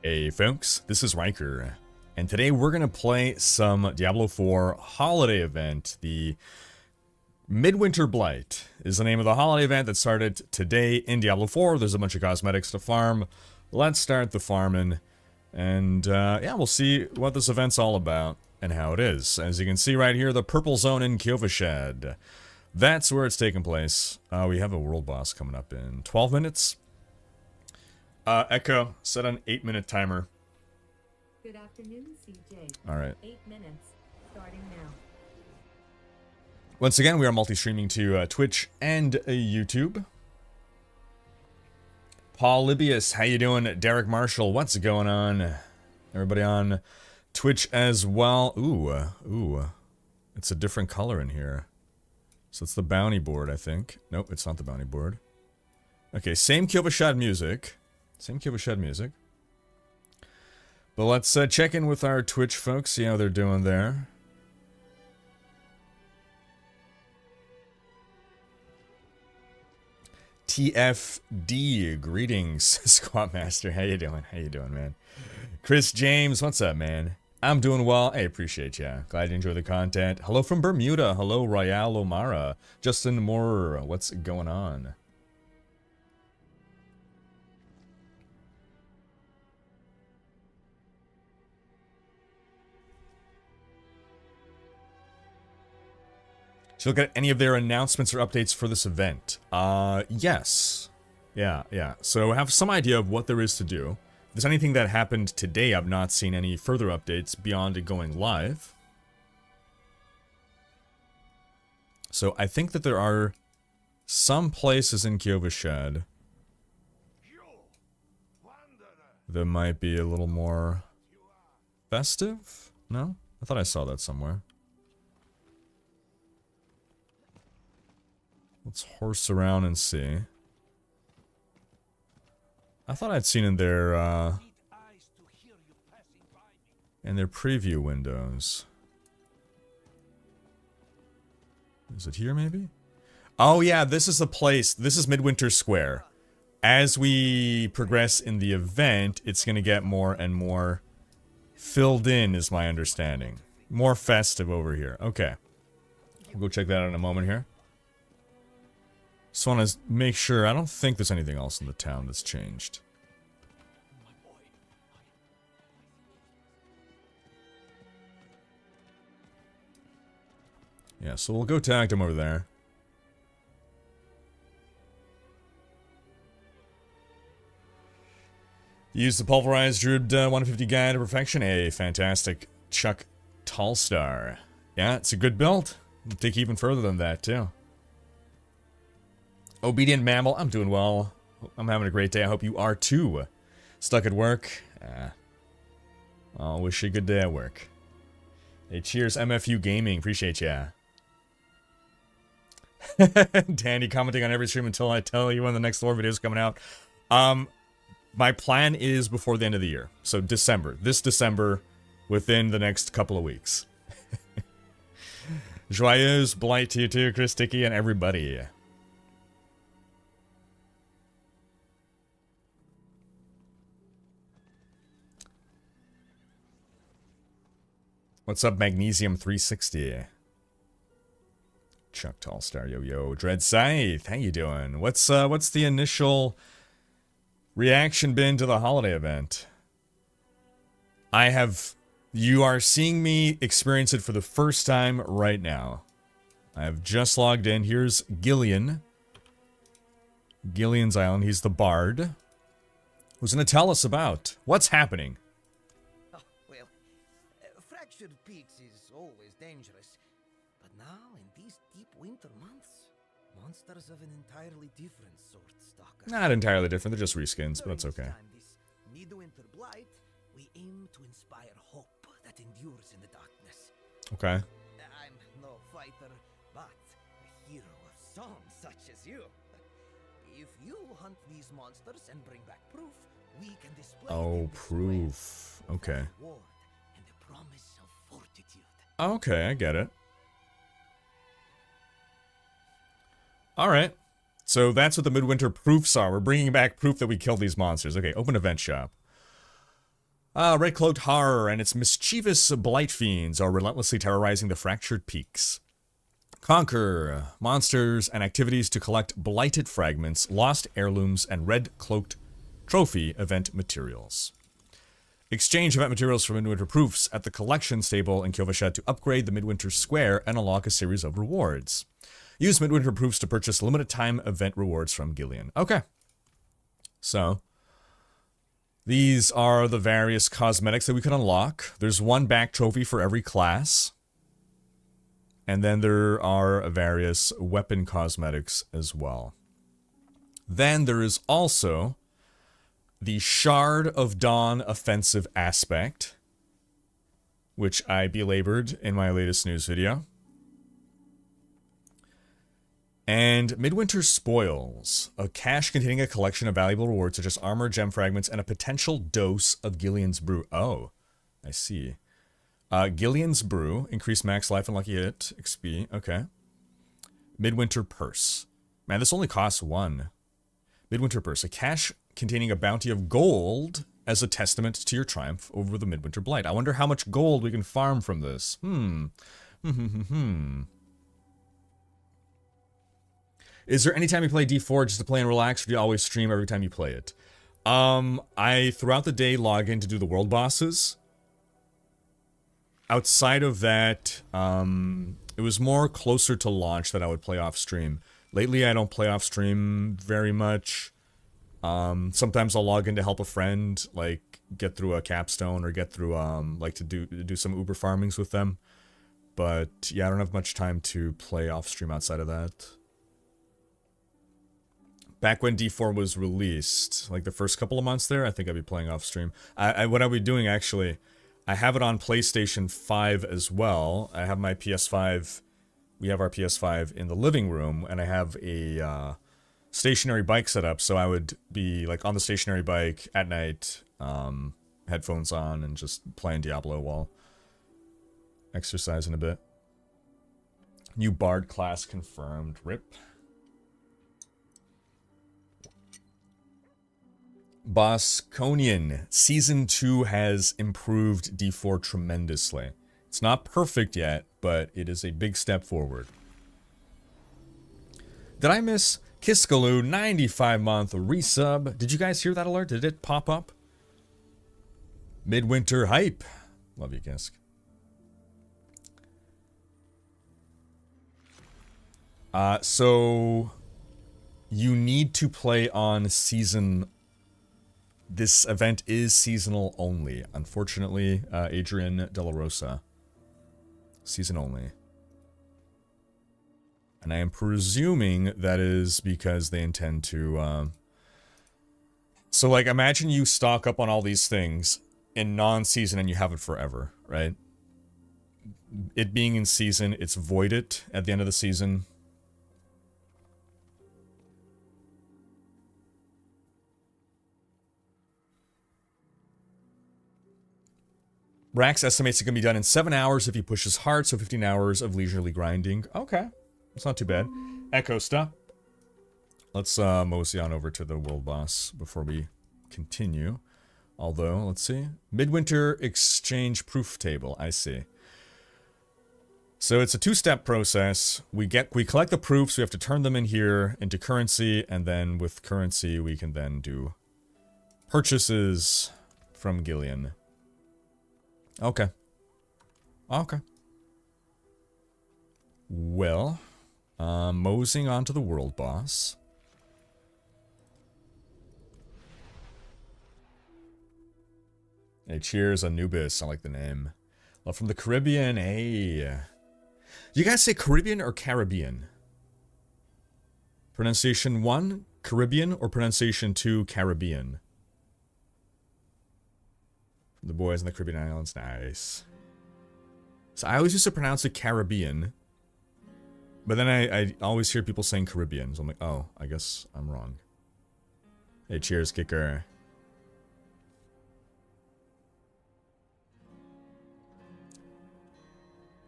Hey folks, this is Rhykker, and today we're going to play some Diablo 4 holiday event. The Midwinter Blight is the name of the holiday event that started today in Diablo 4. There's a bunch of cosmetics to farm. Let's start the farming, and yeah, we'll see what this event's all about and how it is. As you can see right here, the purple zone in Kyovashad. That's where it's taking place. We have a world boss coming up in 12 minutes. Echo, set an 8-minute timer. Good afternoon, CJ. Alright. 8 minutes, starting now. Once again, we are multi-streaming to Twitch and YouTube. Paul Libius, how you doing? Derek Marshall, what's going on? Everybody on Twitch as well. Ooh. It's a different color in here. So it's the bounty board, I think. Nope, it's not the bounty board. Okay, same Kyovashad music. Same Kyovashad music. But let's check in with our Twitch folks, see how they're doing there. TFD, greetings, Squat Master. How you doing? How you doing, man? Chris James, what's up, man? I'm doing well. I appreciate ya. Glad you enjoy the content. Hello from Bermuda. Hello, Royale O'Mara. Justin Moore, what's going on? Should look at any of their announcements or updates for this event. Yes. Yeah. So I have some idea of what there is to do. If there's anything that happened today, I've not seen any further updates beyond it going live. So I think that there are some places in Kyovashad that might be a little more festive? No? I thought I saw that somewhere. Let's horse around and see. I thought I'd seen in their preview windows. Is it here, maybe? Oh yeah, this is the place. This is Midwinter Square. As we progress in the event, it's going to get more and more filled in, is my understanding. More festive over here. Okay. We'll go check that out in a moment here. Just want to make sure. I don't think there's anything else in the town that's changed. Yeah, so we'll go tag him over there. Use the pulverized Druid 150 guide to perfection. A fantastic Chuck Tallstar. Yeah, it's a good build. We'll take even further than that, too. Obedient Mammal, I'm doing well. I'm having a great day. I hope you are too. Stuck at work? I'll wish you a good day at work. Hey, cheers, MFU Gaming. Appreciate ya. Danny commenting on every stream until I tell you when the next lore video is coming out. My plan is before the end of the year. So December. This December, within the next couple of weeks. Joyeuse, Blight to you too, Chris Dickey, and everybody. What's up, Magnesium 360? Chuck Tallstar, yo. Dread Zaeith, how you doing? What's the initial reaction been to the holiday event? You are seeing me experience it for the first time right now. I have just logged in. Here's Gillian. Gillian's Island, he's the bard. Who's gonna tell us about what's happening? Fractured peaks is always dangerous, but now in these deep winter months, monsters of an entirely different sort stalk us. Not entirely different, they're just reskins, but that's okay. This Midwinter Blight, we aim to inspire hope that endures in the darkness. Okay. I'm no fighter, but a hero of song such as you. If you hunt these monsters and bring back proof, we can display proof. Okay. And the promise of fortitude. Okay, I get it. Alright. So that's what the Midwinter proofs are. We're bringing back proof that we killed these monsters. Okay, open event shop. Red-cloaked horror and its mischievous blight fiends are relentlessly terrorizing the fractured peaks. Conquer monsters and activities to collect blighted fragments, lost heirlooms, and red-cloaked trophy event materials. Exchange event materials for Midwinter proofs at the collection stable in Kyovashed to upgrade the Midwinter Square and unlock a series of rewards. Use Midwinter proofs to purchase limited time event rewards from Gillian. Okay. So, these are the various cosmetics that we can unlock. There's one back trophy for every class. And then there are various weapon cosmetics as well. Then there is also the Shard of Dawn offensive aspect, which I belabored in my latest news video. And Midwinter Spoils, a cache containing a collection of valuable rewards such as armor, gem fragments, and a potential dose of Gillian's Brew. Oh, I see. Gillian's Brew, increased max life and lucky hit, XP, okay. Midwinter Purse. Man, this only costs one. Midwinter Purse, a cache containing a bounty of gold as a testament to your triumph over the Midwinter Blight. I wonder how much gold we can farm from this. Is there any time you play D4 just to play and relax, or do you always stream every time you play it? I, throughout the day, log in to do the world bosses. Outside of that, it was more closer to launch that I would play off stream. Lately, I don't play off stream very much. Sometimes I'll log in to help a friend, like get through a capstone or get through like to do some Uber farmings with them. But yeah, I don't have much time to play off stream outside of that. Back when D4 was released, like the first couple of months there, I think I'd be playing off stream. What I'll be doing actually, I have it on PlayStation 5 as well. I have my PS5. We have our PS5 in the living room, and I have a stationary bike set up, so I would be like on the stationary bike at night, headphones on, and just playing Diablo while exercising a bit. New Bard class confirmed. RIP. Bosconian. Season 2 has improved D4 tremendously. It's not perfect yet, but it is a big step forward. Did I miss Kiskaloo 95-month resub? Did you guys hear that alert? Did it pop up? Midwinter hype. Love you, Kisk. So you need to play on season. This event is seasonal only. Unfortunately, Adrian De La Rosa. Season only. And I am presuming that is because they intend to, So, like, imagine you stock up on all these things in non-season and you have it forever, right? It being in season, it's voided at the end of the season. Rax estimates it can be done in 7 hours if he pushes hard, so 15 hours of leisurely grinding. Okay, that's not too bad. Echo, stop. Let's mosey on over to the world boss before we continue. Although, let's see. Midwinter exchange proof table, I see. So it's a two-step process. We collect the proofs, we have to turn them in here into currency, and then with currency we can then do purchases from Gillian. Okay. Okay. Well, moseying on to the world boss. Hey, cheers, Anubis. I like the name. Love from the Caribbean. Hey. Do you guys say Caribbean or Caribbean? Pronunciation 1, Caribbean, or pronunciation 2, Caribbean? The boys in the Caribbean Islands. Nice. So I always used to pronounce it Caribbean. But then I always hear people saying Caribbean. So I'm like, oh, I guess I'm wrong. Hey, cheers, Kicker.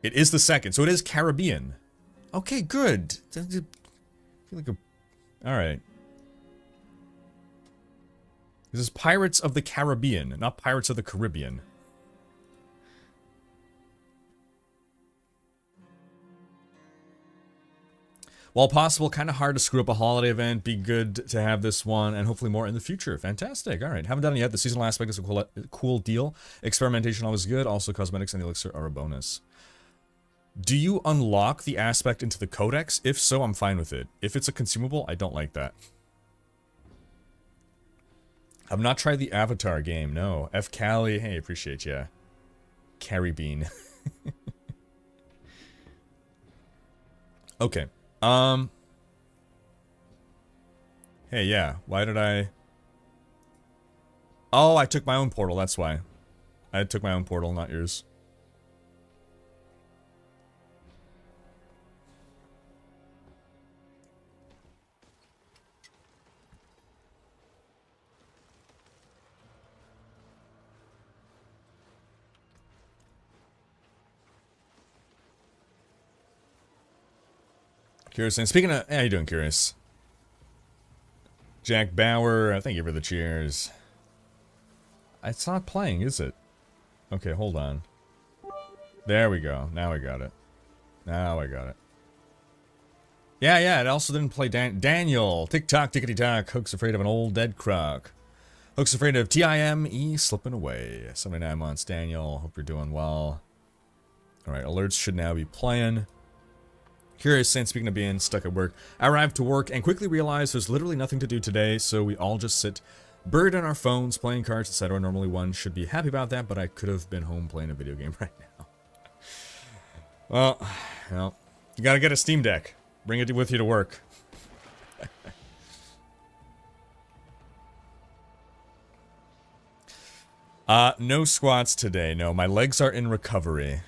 It is the second, so it is Caribbean. Okay, good. Alright. This is Pirates of the Caribbean, not Pirates of the Caribbean. While possible, kind of hard to screw up a holiday event. Be good to have this one, and hopefully more in the future. Fantastic. All right, haven't done it yet. The seasonal aspect is a cool deal. Experimentation always good. Also, cosmetics and the elixir are a bonus. Do you unlock the aspect into the codex? If so, I'm fine with it. If it's a consumable, I don't like that. I've not tried the Avatar game, no. F. Cali, hey, appreciate ya. Carry Bean. Okay. Hey, yeah, why did I... Oh, I took my own portal, that's why. I took my own portal, not yours. Curious, and speaking of, how you doing, Curious? Jack Bauer, thank you for the cheers. It's not playing, is it? Okay, hold on. There we go. Now I got it. Now I got it. Yeah, it also didn't play Daniel. Tick-tock, tickety-tock. Hook's afraid of an old dead croc. Hook's afraid of TIME slipping away. 79 months, Daniel. Hope you're doing well. Alright, alerts should now be playing. Curious, saying, speaking of being stuck at work, I arrived to work and quickly realized there's literally nothing to do today, so we all just sit buried on our phones, playing cards, etc. Normally one should be happy about that, but I could have been home playing a video game right now. Well, you gotta get a Steam Deck. Bring it with you to work. No squats today. No, my legs are in recovery.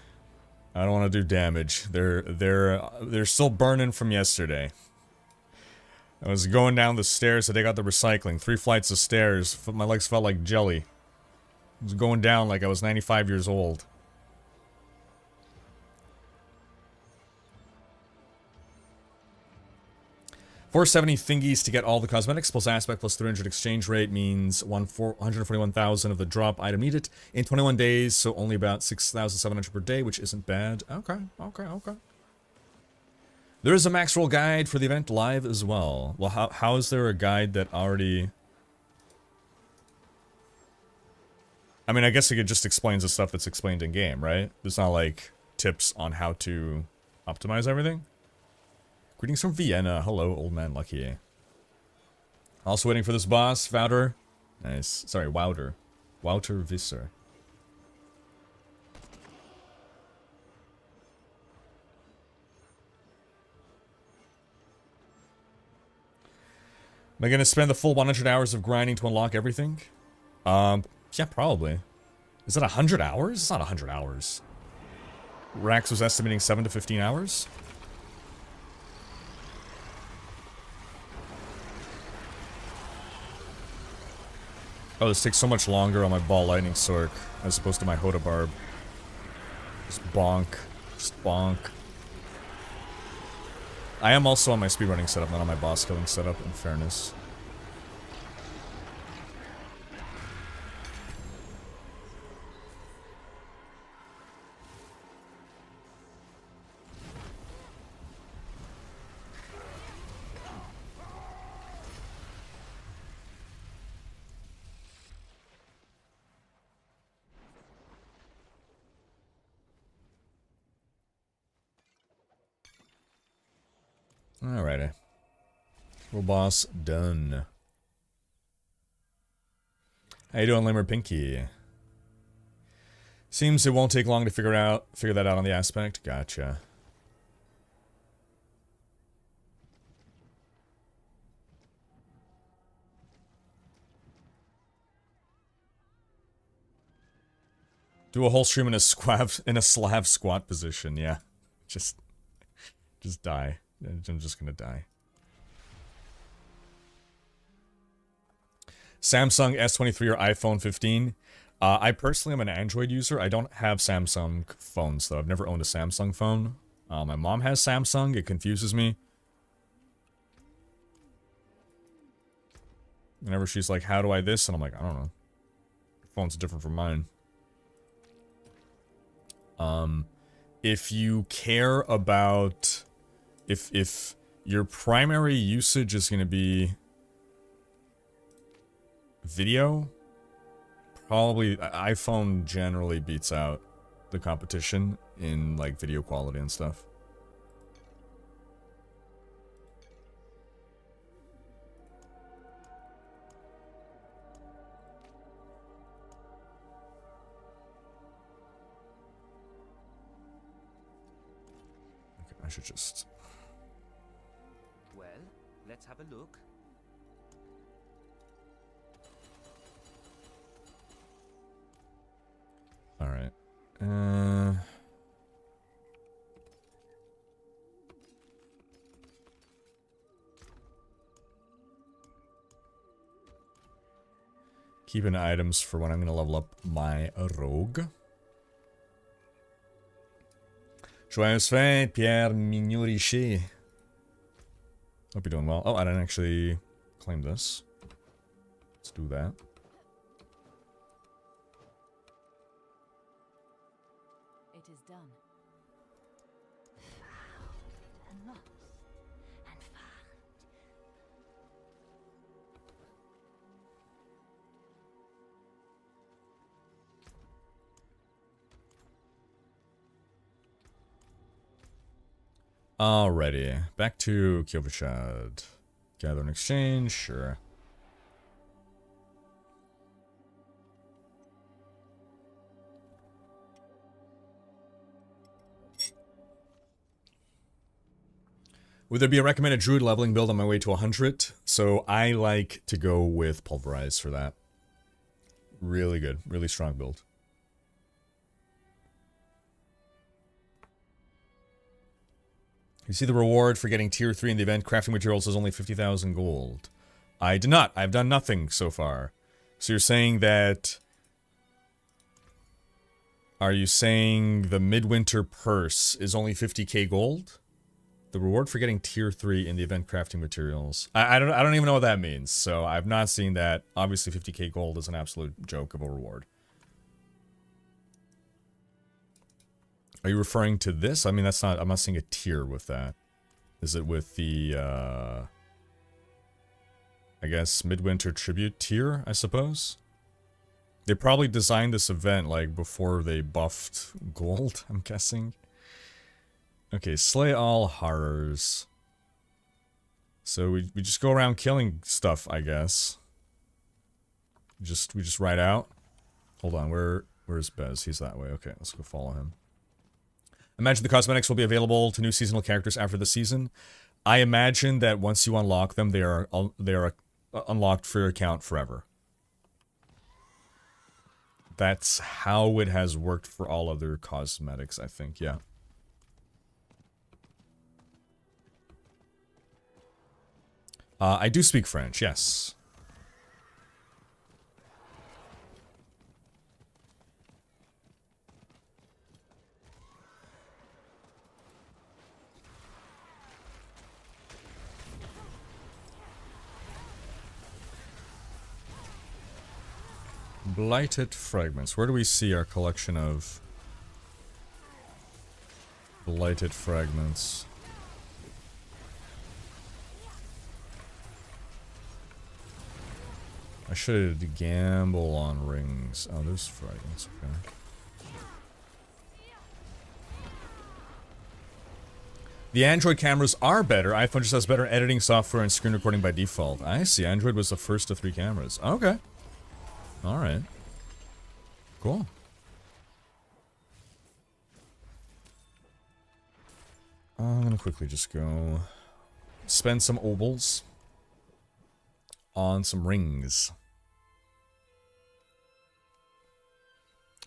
I don't want to do damage. They're still burning from yesterday. I was going down the stairs to take out the recycling. 3 flights of stairs. My legs felt like jelly. I was going down like I was 95 years old. $470 thingies to get all the cosmetics plus aspect plus 300 exchange rate means 141,000 of the drop item needed in 21 days, so only about 6,700 per day, which isn't bad. Okay. There is a max roll guide for the event live as well. Well, how is there a guide that already... I mean, I guess it just explains the stuff that's explained in game, right? There's not like tips on how to optimize everything. Greetings from Vienna. Hello, old man Lucky. Also waiting for this boss, Wouter. Nice. Sorry, Wouter. Wouter Visser. Am I going to spend the full 100 hours of grinding to unlock everything? Yeah, probably. Is that 100 hours? It's not 100 hours. Rax was estimating 7 to 15 hours. Oh, this takes so much longer on my Ball Lightning Sork as opposed to my Hoda Barb. Just bonk. Just bonk. I am also on my speedrunning setup, not on my boss killing setup, in fairness. Alrighty. World boss done. How you doing, Limmer Pinky? Seems it won't take long to figure that out on the aspect. Gotcha. Do a whole stream in a Slav squat position, yeah. Just die. I'm just gonna die. Samsung S23 or iPhone 15. I personally am an Android user. I don't have Samsung phones, though. I've never owned a Samsung phone. My mom has Samsung. It confuses me. Whenever she's like, how do I this? And I'm like, I don't know. Your phone's different from mine. If you care about... If your primary usage is going to be video, probably iPhone generally beats out the competition in like video quality and stuff. Okay, I should just... Well, let's have a look. All right. Keeping items for when I'm going to level up my rogue. Joyeuse fête, Pierre Mignon-Richer. Hope you're doing well. Oh, I didn't actually claim this. Let's do that. It is done. And lost. And found. Alrighty, back to Kyovichad. Gather and exchange, sure. Would there be a recommended druid leveling build on my way to 100? So I like to go with Pulverize for that. Really good, really strong build. You see the reward for getting tier 3 in the event crafting materials is only 50,000 gold. I did not. I've done nothing so far. So you're saying that... Are you saying the Midwinter purse is only 50k gold? The reward for getting tier 3 in the event crafting materials. I don't even know what that means. So I've not seen that. Obviously 50k gold is an absolute joke of a reward. Are you referring to this? I mean, that's not... I'm not seeing a tier with that. Is it with the, I guess, Midwinter Tribute tier, I suppose? They probably designed this event, like, before they buffed gold, I'm guessing. Okay, slay all horrors. So we just go around killing stuff, I guess. We just ride out. Hold on, where's Bez? He's that way. Okay, let's go follow him. Imagine the cosmetics will be available to new seasonal characters after the season. I imagine that once you unlock them, they are unlocked for your account forever. That's how it has worked for all other cosmetics, I think, yeah. I do speak French, yes. Blighted fragments. Where do we see our collection of blighted fragments? I should gamble on rings. Oh, there's fragments. Okay. The Android cameras are better. iPhone just has better editing software and screen recording by default. I see. Android was the first of 3 cameras. Okay. Alright. Cool. I'm gonna quickly just go spend some obols on some rings.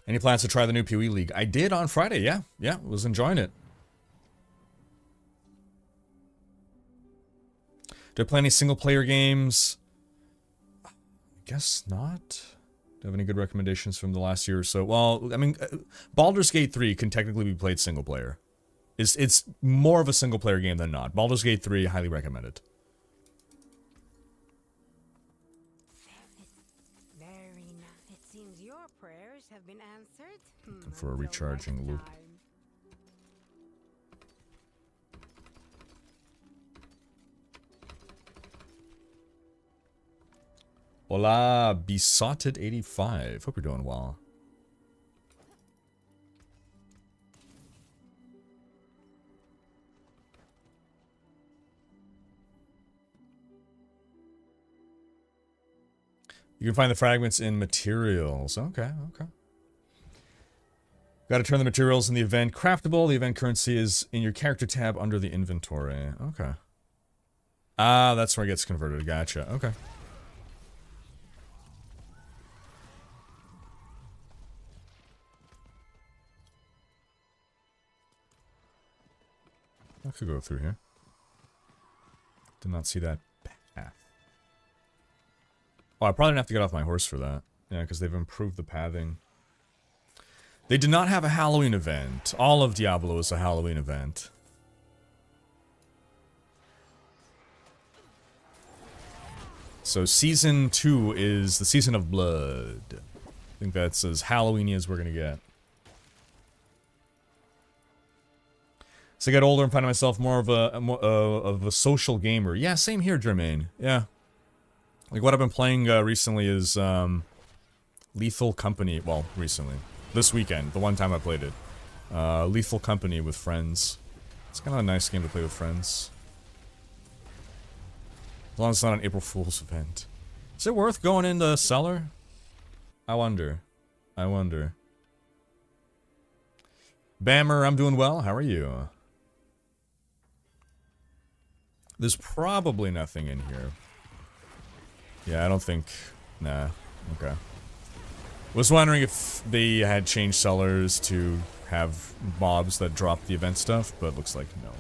Any plans to try the new PoE League? I did on Friday, yeah. Yeah, was enjoying it. Do I play any single player games? I guess not. Do you have any good recommendations from the last year or so? Well, I mean, Baldur's Gate 3 can technically be played single player. It's more of a single player game than not. Baldur's Gate 3, highly recommended. Your prayers have been answered. For a Until recharging next loop. time. Hola, Besotted85. Hope you're doing well. You can find the fragments in materials. Okay, okay. Got to turn the materials in the event craftable. The event currency is in your character tab under the inventory. Okay. Ah, that's where it gets converted. Gotcha. Okay. I could go through here. Did not see that path. Oh, I probably didn't have to get off my horse for that. Yeah, because they've improved the pathing. They did not have a Halloween event. All of Diablo is a Halloween event. So Season 2 is the Season of Blood. I think that's as Halloweeny as we're going to get. So I got older and found myself more of a social gamer. Yeah, same here, Jermaine. Yeah. Like what I've been playing recently is Lethal Company. Well, recently. This weekend, the one time I played it. Lethal Company with friends. It's kind of a nice game to play with friends. As long as it's not an April Fool's event. Is it worth going into Cellar? I wonder. I wonder. Bammer, I'm doing well. How are you? There's probably nothing in here. Yeah, I don't think... Nah. Okay. Was wondering if they had changed Cellars to have mobs that drop the event stuff, but looks like no.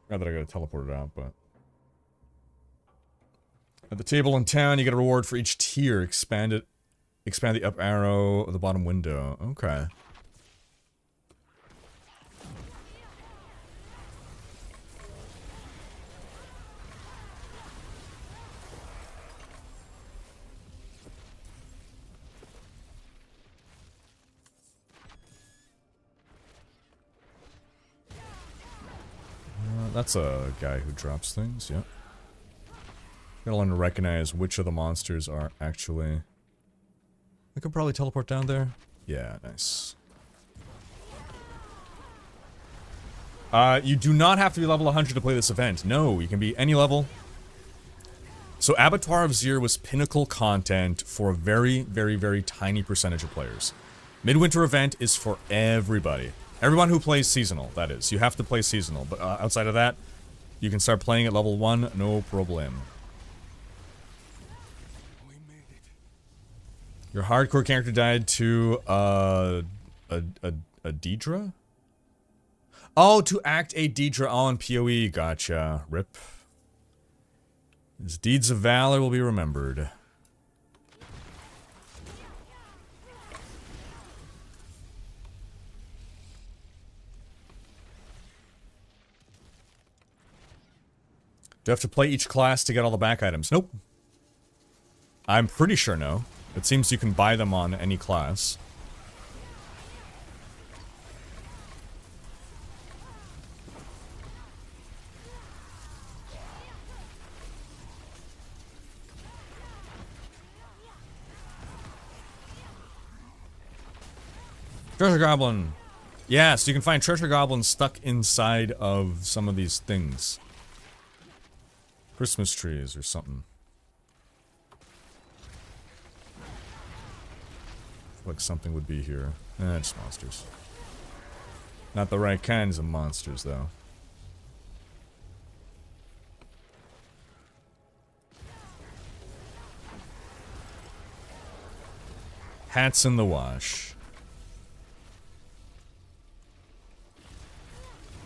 Not that I gotta teleport it out, but... At the table in town, you get a reward for each tier. Expand the up arrow of the bottom window. Okay. That's a guy who drops things, yep. Gotta learn to recognize which of the monsters are actually... I could probably teleport down there. Yeah, nice. You do not have to be level 100 to play this event. No, you can be any level. So Abattoir of Zir was pinnacle content for a very, very, very tiny percentage of players. Midwinter event is for everybody. Everyone who plays seasonal, that is. You have to play seasonal, but outside of that, you can start playing at level 1, no problem. Your hardcore character died to, a Deidre? Oh, to act a Deidre on PoE. Gotcha. Rip. His deeds of valor will be remembered. Do you have to play each class to get all the back items? Nope. I'm pretty sure no. It seems you can buy them on any class. Treasure Goblin! Yes, you can find Treasure Goblins stuck inside of some of these things. Christmas trees or something. Like something would be here. It's monsters. Not the right kinds of monsters, though. Hats in the wash.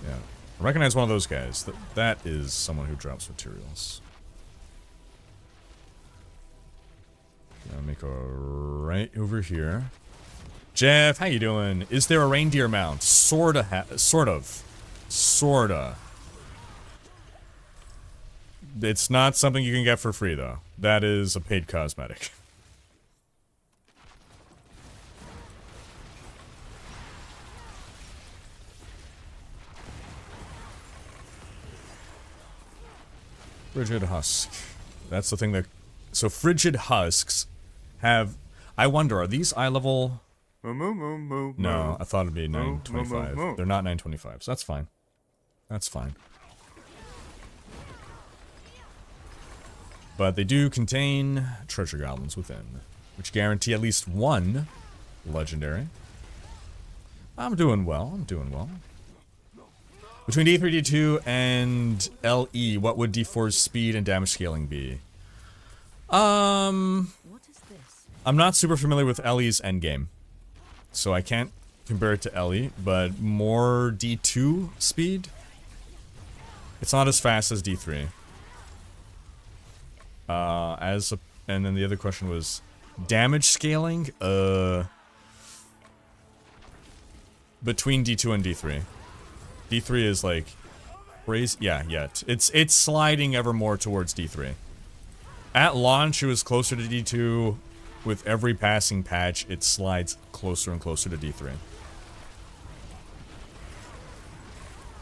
Yeah. I recognize one of those guys. That is someone who drops materials. I'll make a right over here. Jeff, how you doing? Is there a reindeer mount? Sort of. Sorta. It's not something you can get for free, though. That is a paid cosmetic. Frigid Husk. That's the thing that... So Frigid Husks have... I wonder, are these eye level... No, I thought it'd be 925. They're not 925, so that's fine. That's fine. But they do contain treasure goblins within, which guarantee at least one legendary. I'm doing well, I'm doing well. Between D3, D2, and LE, what would D4's speed and damage scaling be? What is this? I'm not super familiar with LE's endgame, so I can't compare it to LE, but more D2 speed? It's not as fast as D3. And then the other question was damage scaling? Between D2 and D3. D3 is like crazy. Yeah. It's sliding ever more towards D3. At launch, it was closer to D2. With every passing patch, it slides closer and closer to D3.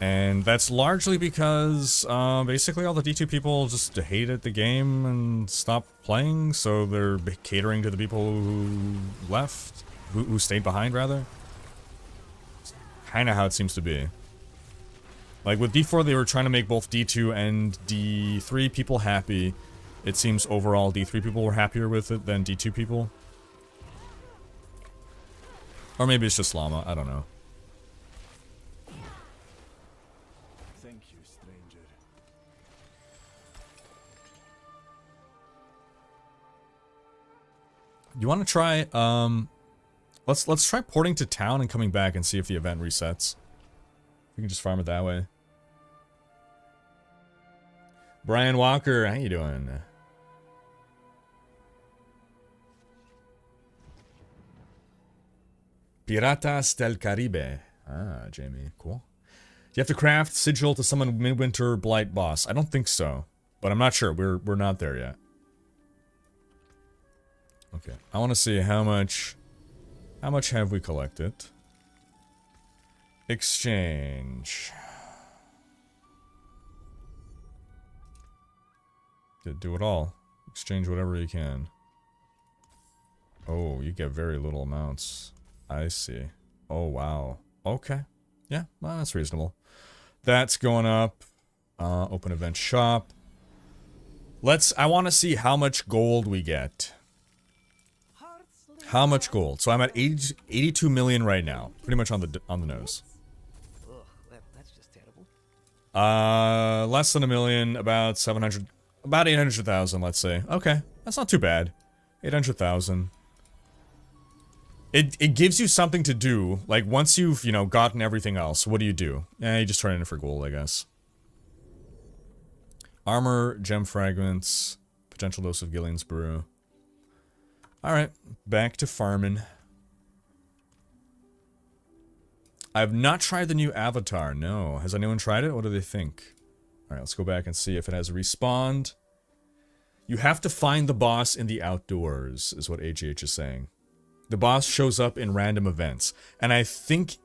And that's largely because basically all the D2 people just hated the game and stopped playing, so they're catering to the people who left, who stayed behind, rather. It's kind of how it seems to be. Like with D4, they were trying to make both D2 and D3 people happy. It seems overall D3 people were happier with it than D2 people. Or maybe it's just llama, I don't know. Thank you, stranger. You want to try, let's try porting to town and coming back and see if the event resets. We can just farm it that way. Brian Walker, how you doing? Piratas del Caribe. Ah, Jamie, cool. Do you have to craft sigil to summon Midwinter Blight boss? I don't think so, but I'm not sure. We're not there yet. Okay, I want to see how much have we collected? Exchange. Do it all. Exchange whatever you can. Oh, you get very little amounts. I see. Oh, wow. Okay. Yeah, well, that's reasonable. That's going up. Open event shop. I want to see how much gold we get. How much gold? So I'm at 82 million right now. Pretty much on the nose. Ugh, that's just terrible. Less than a million, about 700, about 800,000, let's say. Okay, that's not too bad. 800,000. It gives you something to do. Like, once you've, you know, gotten everything else, what do? You just turn it in for gold, I guess. Armor, gem fragments, potential dose of Gillian's brew. Alright, back to farming. I've not tried the new avatar, no. Has anyone tried it? What do they think? Alright, let's go back and see if it has respawned. You have to find the boss in the outdoors, is what AGH is saying. The boss shows up in random events, and I think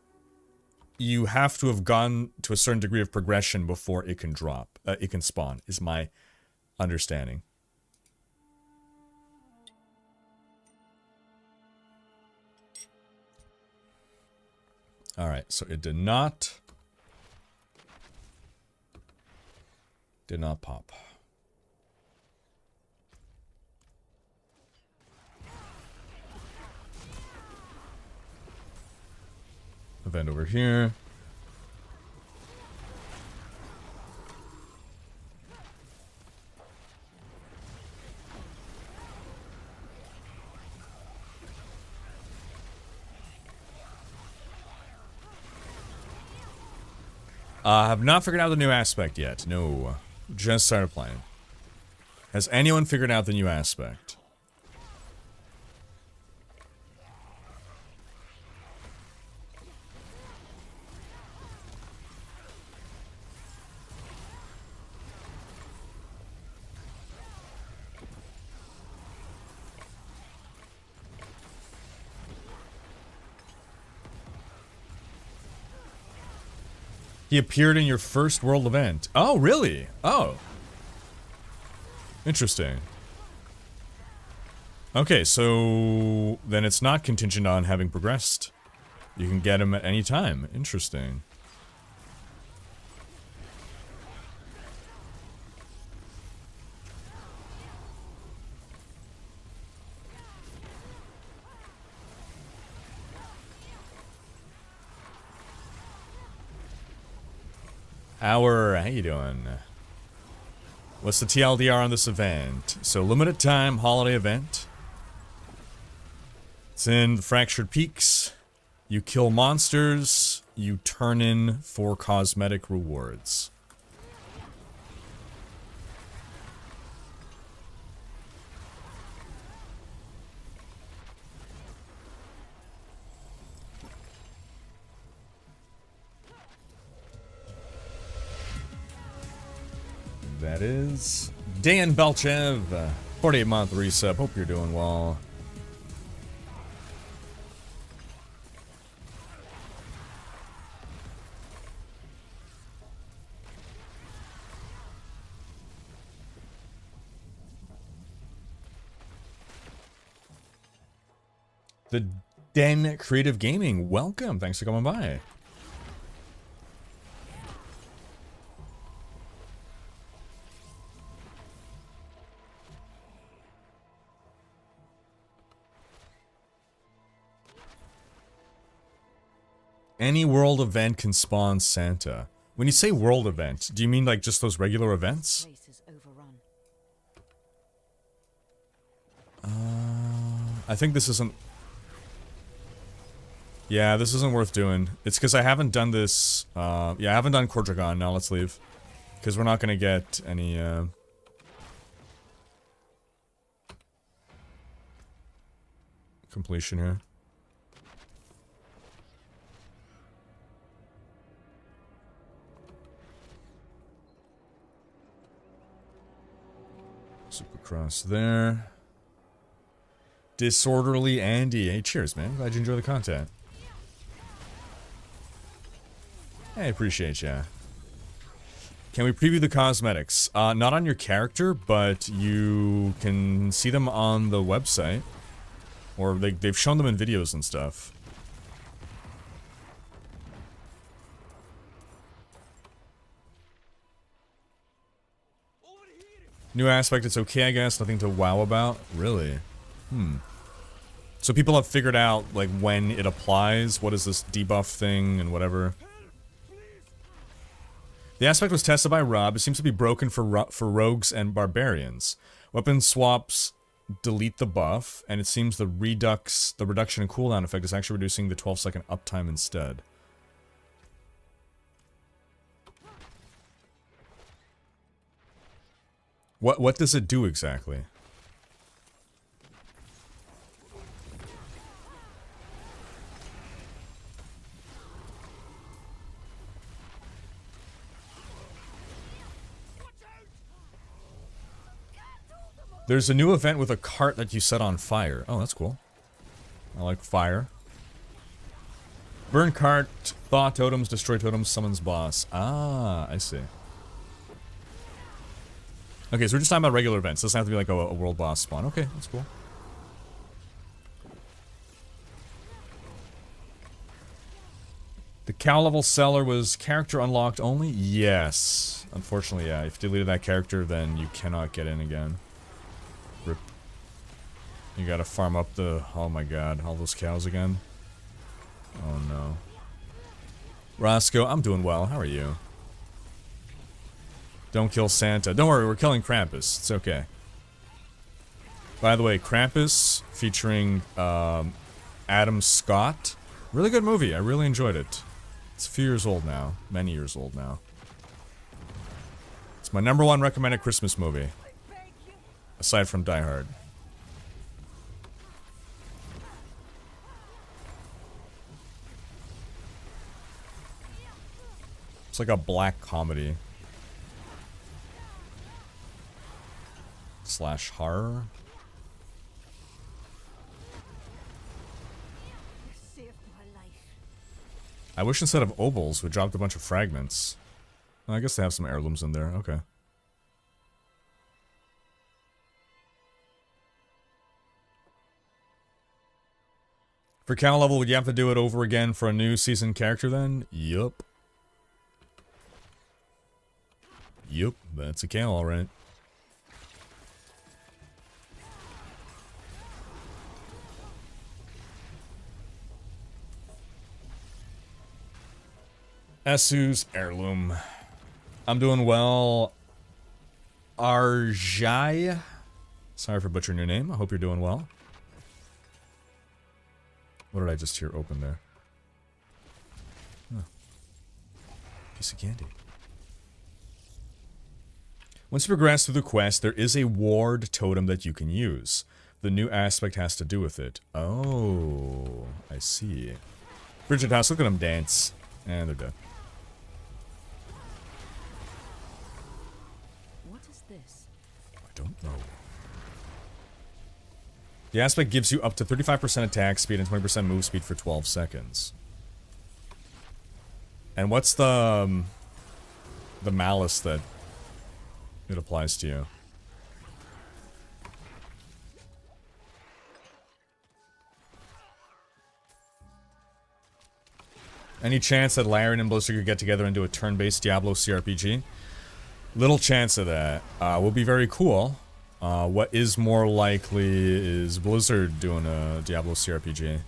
you have to have gone to a certain degree of progression before it can drop. It can spawn, is my understanding. Alright, so it did not pop. Event over here. Have not figured out the new aspect yet. No. Just started playing. Has anyone figured out the new aspect? He appeared in your first world event. Oh, really? Oh. Interesting. Okay, so then it's not contingent on having progressed. You can get him at any time. Interesting. How you doing? What's the TLDR on this event? So, limited time holiday event. It's in the Fractured Peaks. You kill monsters. You turn in 4 cosmetic rewards. That is Dan Belchev, 48-month resub. Hope you're doing well. The Den Creative Gaming, welcome. Thanks for coming by. Any world event can spawn Santa. When you say world event, do you mean like just those regular events? Place is overrun. I think this isn't... Yeah, this isn't worth doing. It's because I haven't done this... yeah, I haven't done Cordragon. Now let's leave. Because we're not going to get any... completion here. Supercross there. Disorderly Andy. Hey, cheers, man. Glad you enjoy the content. Hey, appreciate ya. Can we preview the cosmetics? Not on your character, but you can see them on the website. Or they've shown them in videos and stuff. New aspect, it's okay, I guess. Nothing to wow about. Really? So people have figured out, like, when it applies. What is this debuff thing and whatever. The aspect was tested by Rob. It seems to be broken for rogues and barbarians. Weapon swaps delete the buff, and it seems the reduction in cooldown effect is actually reducing the 12-second uptime instead. What does it do exactly? There's a new event with a cart that you set on fire. Oh, that's cool. I like fire. Burn cart, thaw totems, destroy totems, summons boss. Ah, I see. Okay, so we're just talking about regular events. It doesn't have to be like a world boss spawn. Okay, that's cool. The cow level seller was character unlocked only? Yes. Unfortunately, yeah. If you deleted that character, then you cannot get in again. Rip. You gotta farm up the... Oh my god, all those cows again. Oh no. Roscoe, I'm doing well. How are you? Don't kill Santa. Don't worry, we're killing Krampus. It's okay. By the way, Krampus, featuring Adam Scott. Really good movie. I really enjoyed it. It's a few years old now. Many years old now. It's my #1 recommended Christmas movie. Aside from Die Hard. It's like a black comedy. / horror. You saved my life. I wish instead of obols, we dropped a bunch of fragments. Well, I guess they have some heirlooms in there. Okay. For cow level, would you have to do it over again for a new season character then? Yup. Yup, that's a cow, alright. Esu's heirloom. I'm doing well. Arjai. Sorry for butchering your name. I hope you're doing well. What did I just hear open there? Oh. Piece of candy. Once you progress through the quest, there is a ward totem that you can use. The new aspect has to do with it. Oh, I see. Bridget House, look at them dance. And they're dead. What is this? I don't know. The aspect gives you up to 35% attack speed and 20% move speed for 12 seconds. And what's the malice that it applies to you? Any chance that Larian and Blizzard could get together and do a turn-based Diablo CRPG? Little chance of that. Will be very cool. What is more likely is Blizzard doing a Diablo CRPG.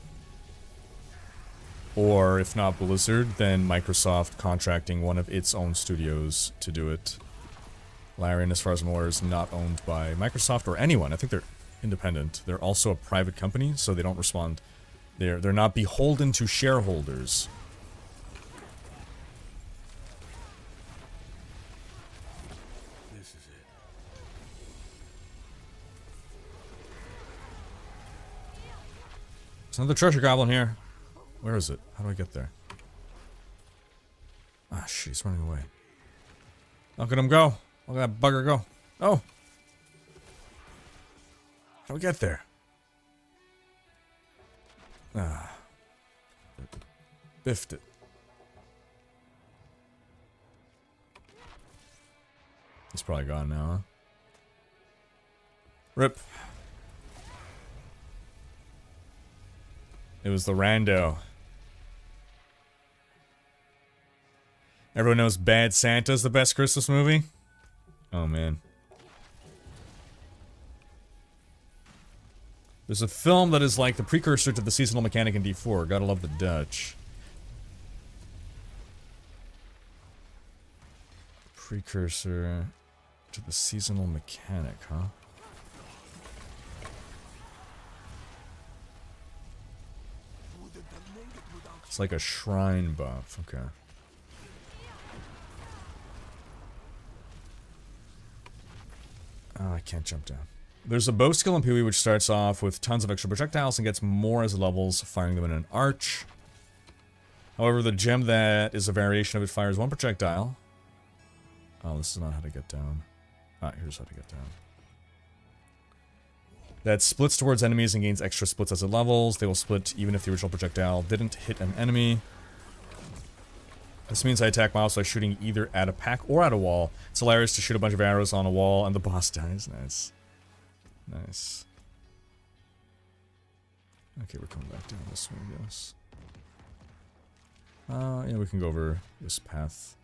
Or, if not Blizzard, then Microsoft contracting one of its own studios to do it. Larian, as far as I'm aware, is not owned by Microsoft or anyone. I think they're independent. They're also a private company, so they don't respond. They're not beholden to shareholders. This is it. There's another treasure goblin here. Where is it? How do I get there? Ah, shit, he's running away. Look at him go. Look at that bugger go. Oh! How do we get there? Ah. Biffed it. He's probably gone now, huh? Rip. It was the rando. Everyone knows Bad Santa's the best Christmas movie? Oh, man. There's a film that is like the precursor to the seasonal mechanic in D4. Gotta love the Dutch. Precursor to the seasonal mechanic, huh? It's like a shrine buff. Okay. Oh, I can't jump down. There's a bow skill in PoE which starts off with tons of extra projectiles and gets more as it levels, firing them in an arch. However, the gem that is a variation of it fires one projectile. Oh, this is not how to get down. Ah, here's how to get down. That splits towards enemies and gains extra splits as it levels. They will split even if the original projectile didn't hit an enemy. This means I attack mobs by shooting either at a pack or at a wall. It's hilarious to shoot a bunch of arrows on a wall and the boss dies. Nice. Nice. Okay, we're coming back down this way, I guess. Yeah, we can go over this path.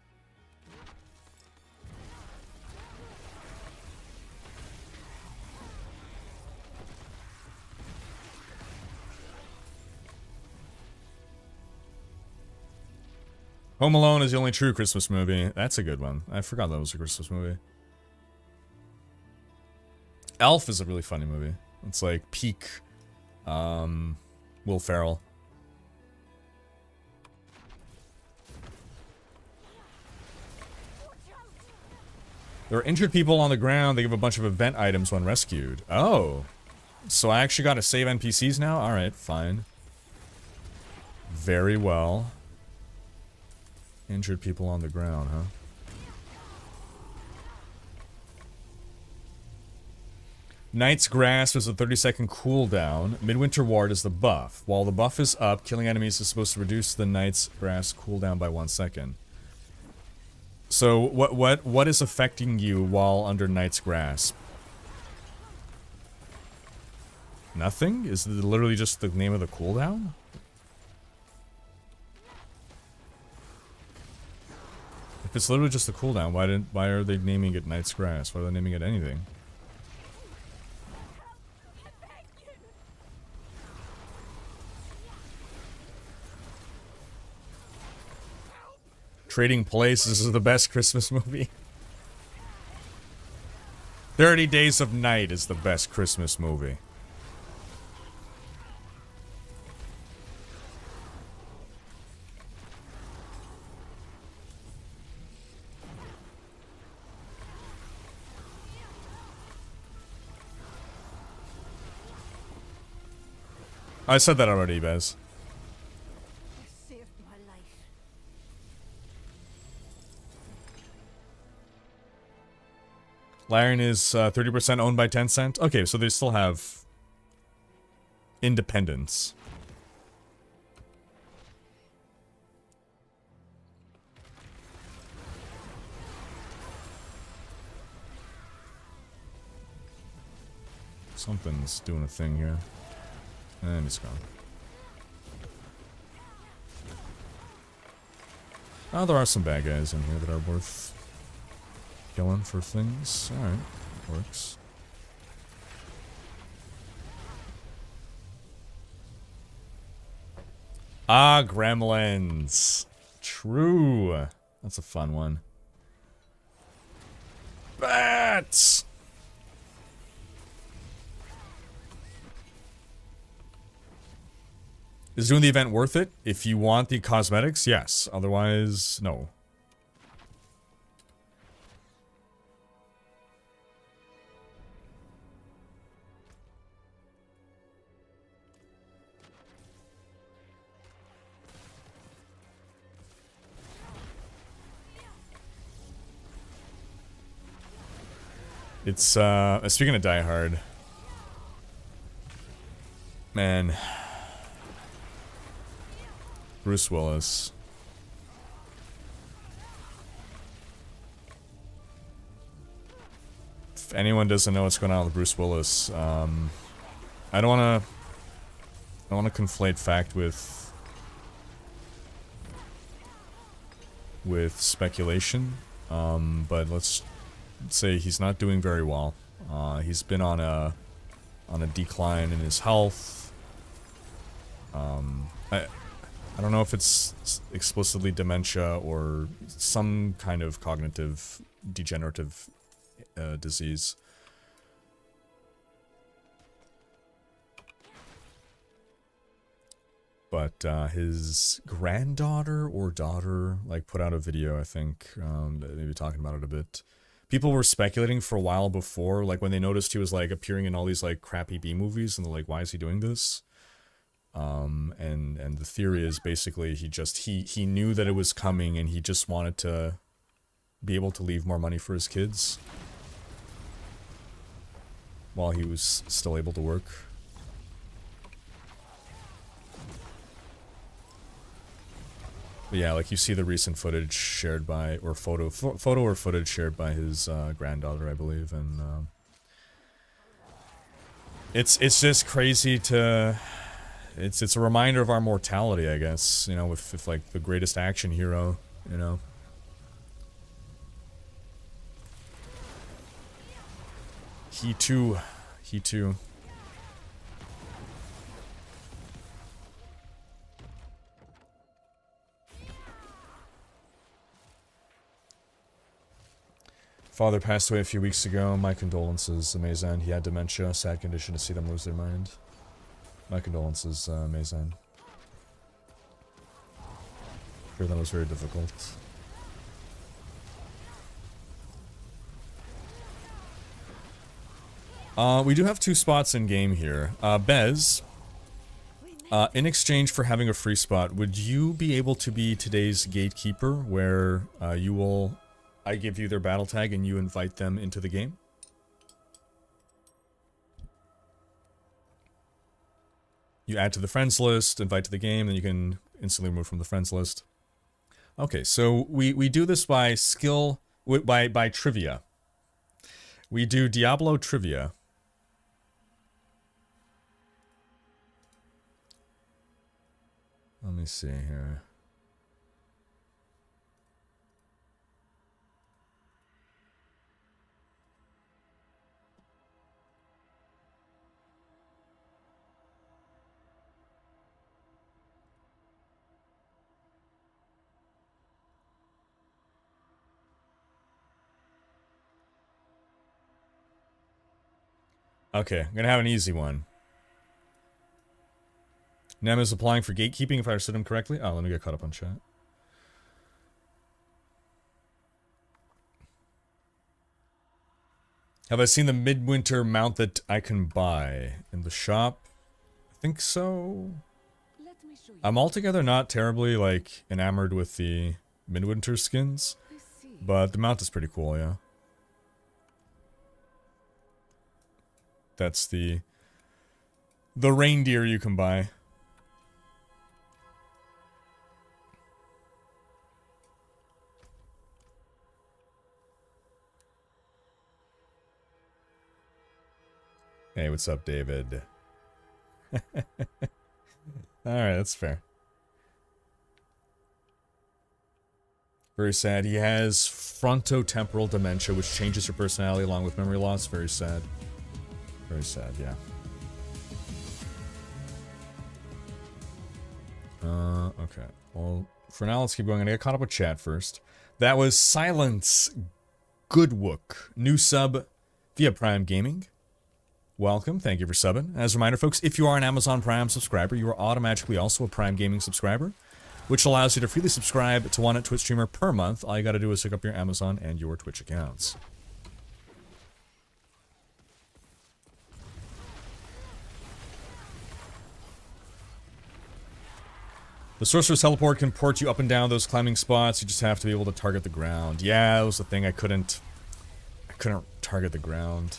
Home Alone is the only true Christmas movie. That's a good one. I forgot that was a Christmas movie. Elf is a really funny movie. It's like peak Will Ferrell. There are injured people on the ground. They give a bunch of event items when rescued. Oh. So I actually got to save NPCs now? Alright, fine. Very well. Injured people on the ground, huh? Knight's Grasp is a 30-second cooldown. Midwinter Ward is the buff. While the buff is up, killing enemies is supposed to reduce the Knight's Grasp cooldown by 1 second. So what is affecting you while under Knight's Grasp? Nothing? Is it literally just the name of the cooldown? If it's literally just the cooldown, why are they naming it Knight's Grasp? Why are they naming it anything? Trading Places is the best Christmas movie. 30 Days of Night is the best Christmas movie. I said that already, Bez. You saved my life. Larian is 30% owned by Tencent. Okay, so they still have independence. Something's doing a thing here. And it's gone. Oh, there are some bad guys in here that are worth killing for things. Alright, works. Ah, gremlins. True. That's a fun one. Bats! Is doing the event worth it? If you want the cosmetics, yes. Otherwise, no. It's, speaking of Die Hard. Man. Bruce Willis. If anyone doesn't know what's going on with Bruce Willis, I don't want to conflate fact with speculation, but let's say he's not doing very well. He's been on a decline in his health. I don't know if it's explicitly dementia or some kind of cognitive degenerative disease. But his granddaughter or daughter like put out a video, I think, maybe talking about it a bit. People were speculating for a while before, like when they noticed he was like appearing in all these like crappy B movies, and they're like, why is he doing this? And the theory is basically he knew that it was coming, and he just wanted to be able to leave more money for his kids while he was still able to work. But yeah, like you see the recent footage shared by, or photo or footage shared by his granddaughter, I believe, and it's just crazy to. It's a reminder of our mortality, I guess, you know, with like the greatest action hero, you know. He too. Father passed away a few weeks ago. My condolences, Amazon. He had dementia. Sad condition to see them lose their mind. My condolences, Mazan. Sure, that was very difficult. We do have 2 spots in game here. Bez, in exchange for having a free spot, would you be able to be today's gatekeeper, where I give you their battle tag and you invite them into the game? You add to the friends list, invite to the game, then you can instantly remove from the friends list. Okay, so we do this by skill, by trivia. We do Diablo trivia. Let me see here. Okay, I'm gonna have an easy one. Nem is applying for gatekeeping, if I understood him correctly. Oh, let me get caught up on chat. Have I seen the Midwinter mount that I can buy in the shop? I think so. Let me show you. I'm altogether not terribly, like, enamored with the Midwinter skins, Let's see. but the mount is pretty cool, yeah. That's the reindeer you can buy. Hey, what's up, David? Alright, that's fair. Very sad. He has frontotemporal dementia, which changes your personality along with memory loss. Very sad. Very sad, yeah. Okay. Well, for now, let's keep going. I'm gonna get caught up with chat first. That was Silence Goodwook. New sub via Prime Gaming. Welcome. Thank you for subbing. As a reminder, folks, if you are an Amazon Prime subscriber, you are automatically also a Prime Gaming subscriber, which allows you to freely subscribe to one Twitch streamer per month. All you gotta do is hook up your Amazon and your Twitch accounts. The Sorcerer's Teleport can port you up and down those climbing spots. You just have to be able to target the ground. Yeah, that was the thing. I couldn't target the ground.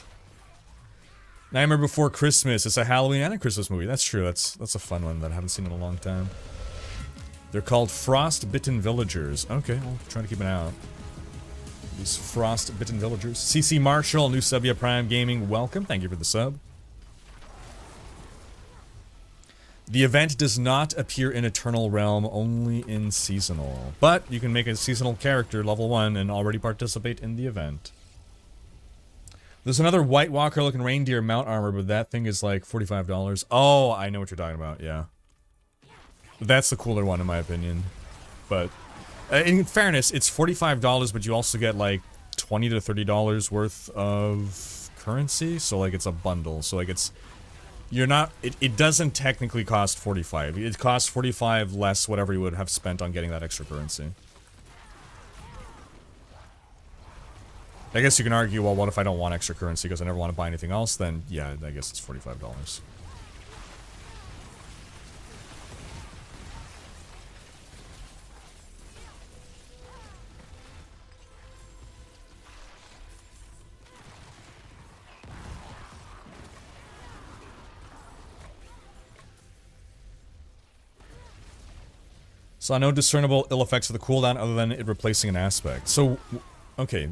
Nightmare Before Christmas. It's a Halloween and a Christmas movie. That's true. That's a fun one that I haven't seen in a long time. They're called Frost-Bitten Villagers. Okay, I'll try to keep an eye out. These Frost-Bitten Villagers. CC Marshall, new sub via Prime Gaming. Welcome. Thank you for the sub. The event does not appear in Eternal Realm, only in Seasonal. But you can make a seasonal character level 1 and already participate in the event. There's another White Walker looking reindeer mount armor, but that thing is like $45. Oh, I know what you're talking about, yeah. That's the cooler one in my opinion. But in fairness, it's $45, but you also get like $20 to $30 worth of currency. So like it's a bundle. So like it's... You're not... It doesn't technically cost $45. It costs $45 less whatever you would have spent on getting that extra currency. I guess you can argue, well, what if I don't want extra currency because I never want to buy anything else? Then, yeah, I guess it's $45. So no discernible ill effects of the cooldown other than it replacing an aspect. So, okay.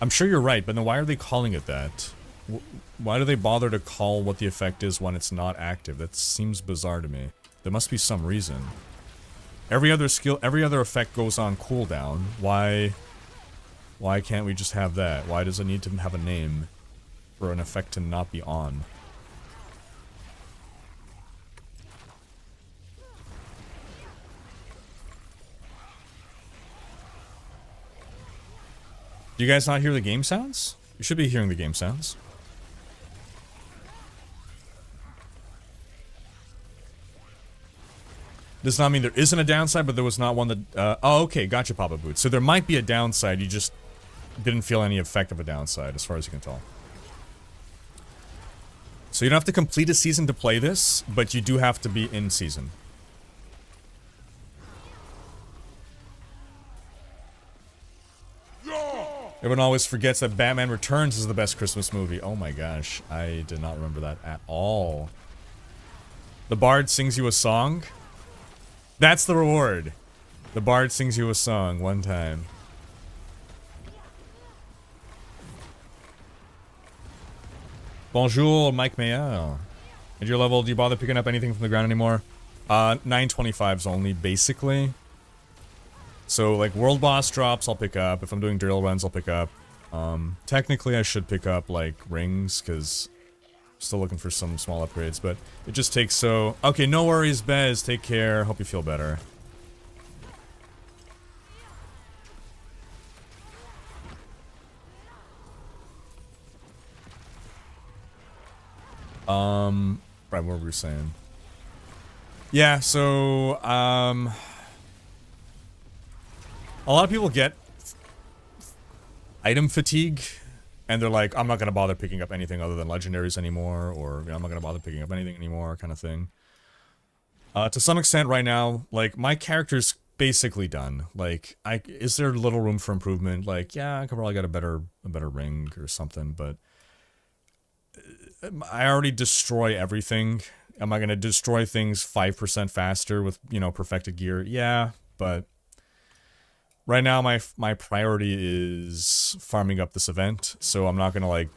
I'm sure you're right, but then why are they calling it that? Why do they bother to call what the effect is when it's not active? That seems bizarre to me. There must be some reason. Every other skill, every other effect goes on cooldown. Why can't we just have that? Why does it need to have a name for an effect to not be on? Do you guys not hear the game sounds? You should be hearing the game sounds. Does not mean there isn't a downside, but there was not one that... oh, okay, gotcha, Papa Boots. So there might be a downside, you just didn't feel any effect of a downside, as far as you can tell. So you don't have to complete a season to play this, but you do have to be in season. Everyone always forgets that Batman Returns is the best Christmas movie. Oh my gosh, I did not remember that at all. The bard sings you a song? That's the reward. The bard sings you a song one time. Bonjour, Mike Mayer. At your level, do you bother picking up anything from the ground anymore? 925s only, basically. So, like, world boss drops, I'll pick up. If I'm doing drill runs, I'll pick up. Technically, I should pick up, like, rings, because I'm still looking for some small upgrades, but it just takes so... Okay, no worries, Bez. Take care. Hope you feel better. Right, what were we saying? Yeah, so, a lot of people get item fatigue, and they're like, I'm not gonna bother picking up anything other than legendaries anymore, or, you know, I'm not gonna bother picking up anything anymore, kind of thing. To some extent right now, like, my character's basically done. Like, is there little room for improvement? Like, yeah, I could probably get a better ring or something, but I already destroy everything. Am I going to destroy things 5% faster with, you know, perfected gear? Yeah, but right now my priority is farming up this event, so I'm not going to, like,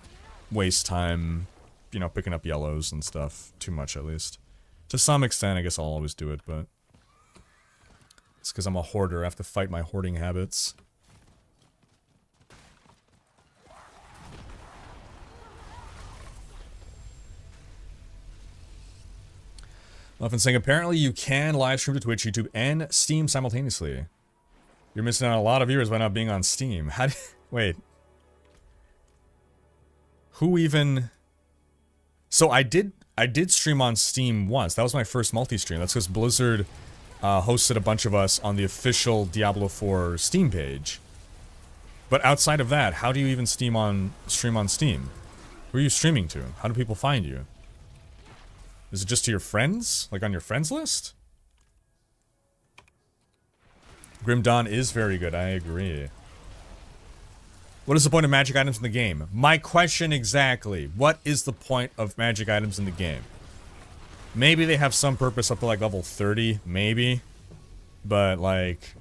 waste time, you know, picking up yellows and stuff. Too much, at least. To some extent, I guess I'll always do it, but it's because I'm a hoarder. I have to fight my hoarding habits. Muffin saying, apparently you can live stream to Twitch, YouTube, and Steam simultaneously. You're missing out on a lot of viewers by not being on Steam. How do... Wait. Who even... So I did stream on Steam once. That was my first multi-stream. That's because Blizzard hosted a bunch of us on the official Diablo 4 Steam page. But outside of that, how do you even stream on Steam? Who are you streaming to? How do people find you? Is it just to your friends? Like on your friends list? Grim Dawn is very good, I agree. What is the point of magic items in the game? My question exactly. What is the point of magic items in the game? Maybe they have some purpose up to like level 30, maybe. But like...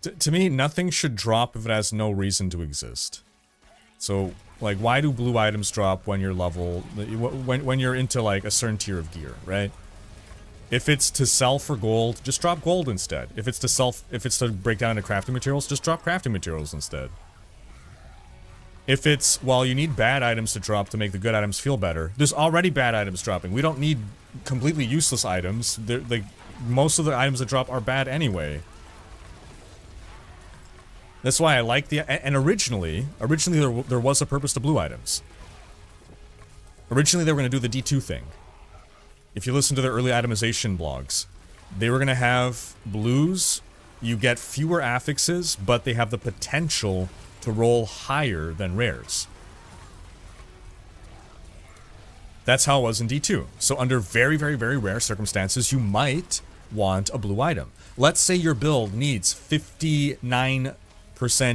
To me, nothing should drop if it has no reason to exist. So... Like, why do blue items drop when you're level... When you're into, like, a certain tier of gear, right? If it's to sell for gold, just drop gold instead. If it's to break down into crafting materials, just drop crafting materials instead. If it's, well, you need bad items to drop to make the good items feel better, there's already bad items dropping. We don't need completely useless items. Like, most of the items that drop are bad anyway. That's why I like the... And originally there was a purpose to blue items. Originally they were going to do the D2 thing. If you listen to their early itemization blogs, they were going to have blues, you get fewer affixes, but they have the potential to roll higher than rares. That's how it was in D2. So under very, very, very rare circumstances, you might want a blue item. Let's say your build needs 59%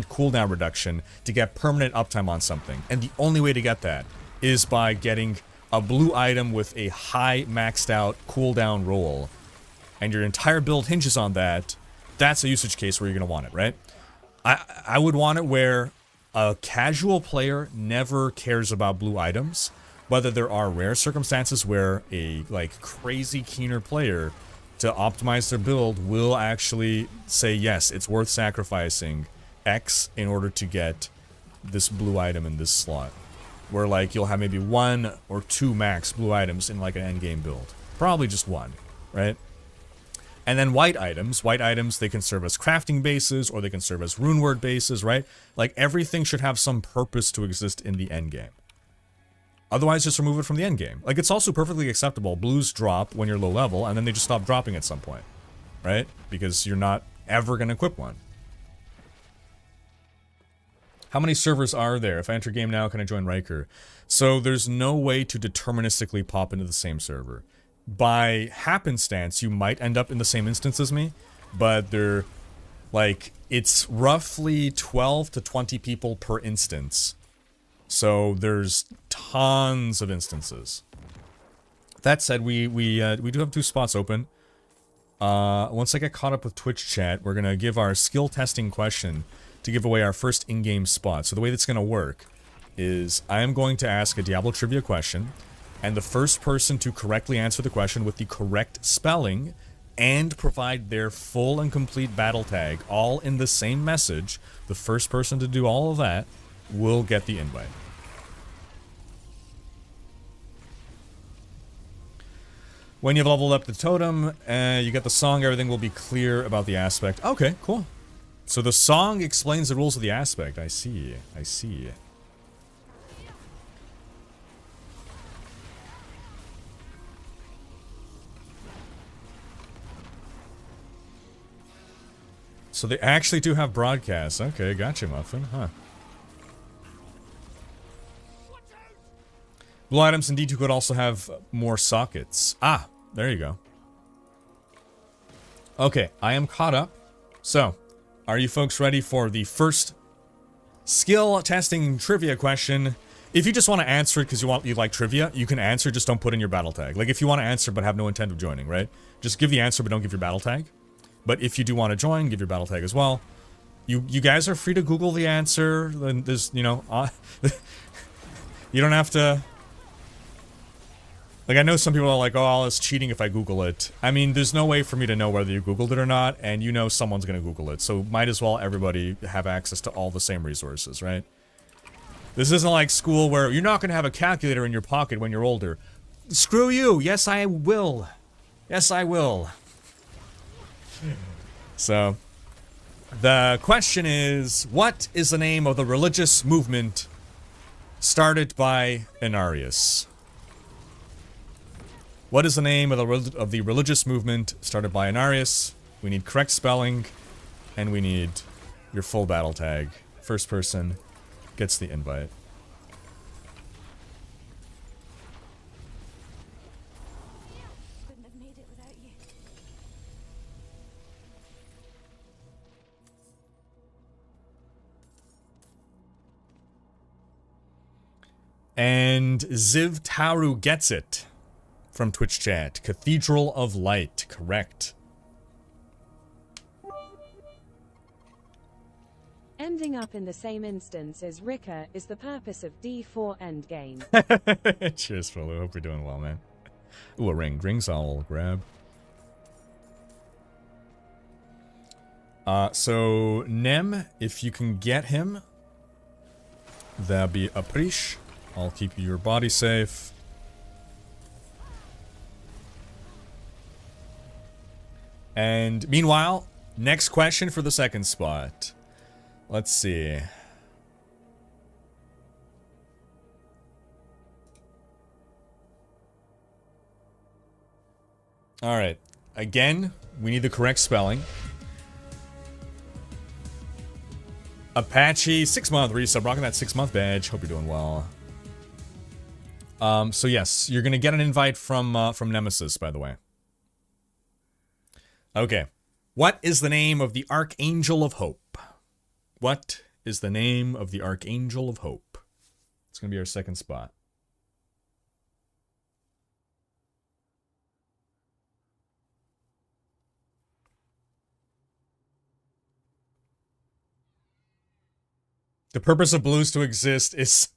cooldown reduction to get permanent uptime on something, and the only way to get that is by getting a blue item with a high maxed out cooldown roll, and your entire build hinges on that. That's a usage case where you're going to want it, right? I would want it where a casual player never cares about blue items, whether there are rare circumstances where a like crazy keener player to optimize their build will actually say yes, it's worth sacrificing X in order to get this blue item in this slot. Where like you'll have maybe 1 or 2 max blue items in like an endgame build. Probably just 1, right? And then white items, they can serve as crafting bases or they can serve as rune word bases, right? Like everything should have some purpose to exist in the endgame. Otherwise just remove it from the endgame. Like it's also perfectly acceptable. Blues drop when you're low level and then they just stop dropping at some point, right? Because you're not ever going to equip one. How many servers are there? If I enter game now, can I join Rhykker? So there's no way to deterministically pop into the same server. By happenstance, you might end up in the same instance as me, but they're like, it's roughly 12 to 20 people per instance. So there's tons of instances. That said, we do have 2 spots open. Once I get caught up with Twitch chat, we're gonna give our skill testing question to give away our first in-game spot. So the way that's gonna work is I am going to ask a Diablo trivia question, and the first person to correctly answer the question with the correct spelling and provide their full and complete battle tag all in the same message, the first person to do all of that will get the invite. When you've leveled up the totem, you get the song, everything will be clear about the aspect. Okay, cool. So the song explains the rules of the aspect. I see. I see. So they actually do have broadcasts. Okay, gotcha, Muffin. Huh. Blue items indeed you could also have more sockets. Ah, there you go. Okay, I am caught up. So, are you folks ready for the first skill testing trivia question? If you just want to answer it because you like trivia, you can answer, just don't put in your battle tag. Like if you want to answer but have no intent of joining, right? Just give the answer but don't give your battle tag. But if you do want to join, give your battle tag as well. You guys are free to Google the answer. Then there's, you know, you don't have to. Like, I know some people are like, oh, it's cheating if I Google it. I mean, there's no way for me to know whether you Googled it or not, and you know someone's gonna Google it. So might as well everybody have access to all the same resources, right? This isn't like school where you're not gonna have a calculator in your pocket when you're older. Screw you! Yes, I will. Yes, I will. So, the question is, what is the name of the religious movement started by Inarius? What is the name of the religious movement started by Inarius? We need correct spelling, and we need your full battle tag. First person gets the invite. Couldn't have made it without you. And Ziv Tauru gets it from Twitch chat. Cathedral of Light, correct. Ending up in the same instance as Rhykker is the purpose of D4 endgame. Cheers, Frodo. Hope you're doing well, man. Ooh, a ring. Rings I'll grab. So, Nem, if you can get him, that'd be appreciated. I'll keep your body safe. And meanwhile, next question for the second spot. Let's see. Alright. Again, we need the correct spelling. Apache, 6-month resub, rocking that 6-month badge. Hope you're doing well. So yes, you're gonna get an invite from Nemesis, by the way. Okay. What is the name of the Archangel of Hope? What is the name of the Archangel of Hope? It's gonna be our second spot. The purpose of blues to exist is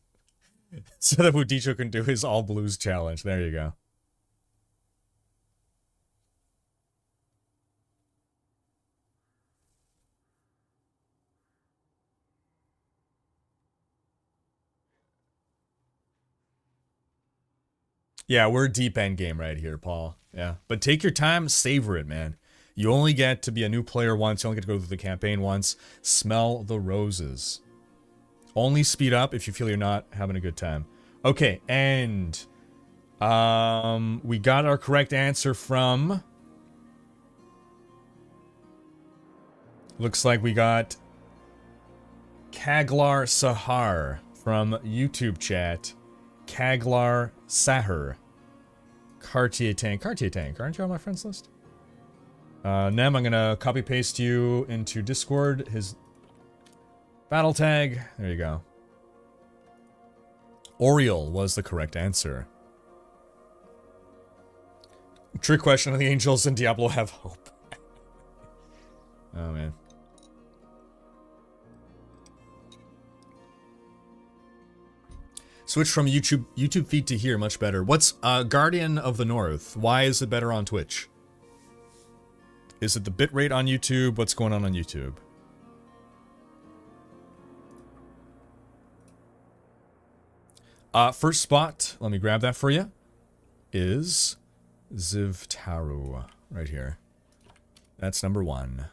so that Wudicho can do his all blues challenge. There you go. Yeah, we're deep end game right here, Paul. Yeah. But take your time, savor it, man. You only get to be a new player once, you only get to go through the campaign once. Smell the roses. Only speed up if you feel you're not having a good time. Okay, and we got our correct answer from, looks like we got Kaglar Sahar from YouTube chat. Kaglar Sahar. Cartier Tank. Aren't you on my friends list? Nem, I'm gonna copy paste you into Discord. His battle tag. There you go. Oriel was the correct answer. Trick question, the angels in Diablo have hope. Oh, man. Switch from YouTube feed to here, much better. What's Guardian of the North? Why is it better on Twitch? Is it the bitrate on YouTube? What's going on YouTube? First spot, let me grab that for you, is Zivtaru, right here. That's number 1.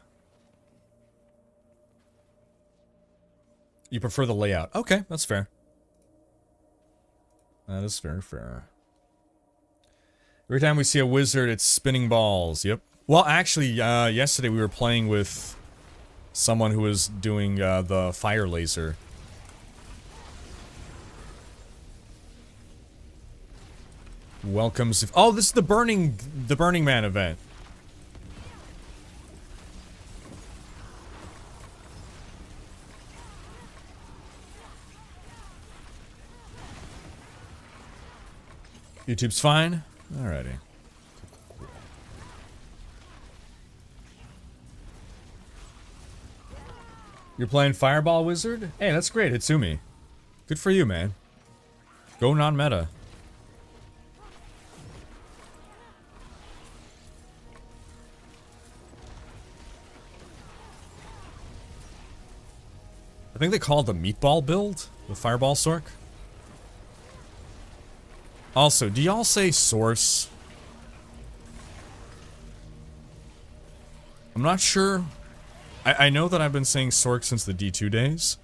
You prefer the layout. Okay, that's fair. That is very fair. Every time we see a wizard, it's spinning balls. Yep. Well, actually, yesterday we were playing with someone who was doing the fire laser. Welcomes. Oh, this is the Burning Man event. YouTube's fine. Alrighty. You're playing Fireball Wizard? Hey, that's great, Hitsumi. Good for you, man. Go non-meta. I think they call it the meatball build, the Fireball Sork. Also, do y'all say source? I'm not sure. I know that I've been saying Sork since the D2 days.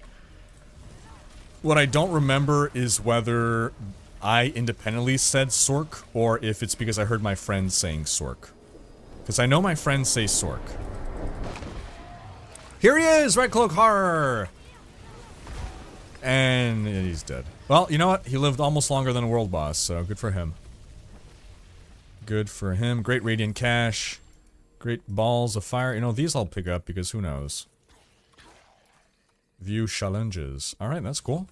What I don't remember is whether I independently said Sork, or if it's because I heard my friends saying Sork. Because I know my friends say Sork. Here he is! Red Cloak Horror! And he's dead. Well, you know what? He lived almost longer than a world boss, so good for him. Good for him. Great Radiant Cash. Great Balls of Fire. You know, these I'll pick up because who knows. View challenges. Alright, that's cool.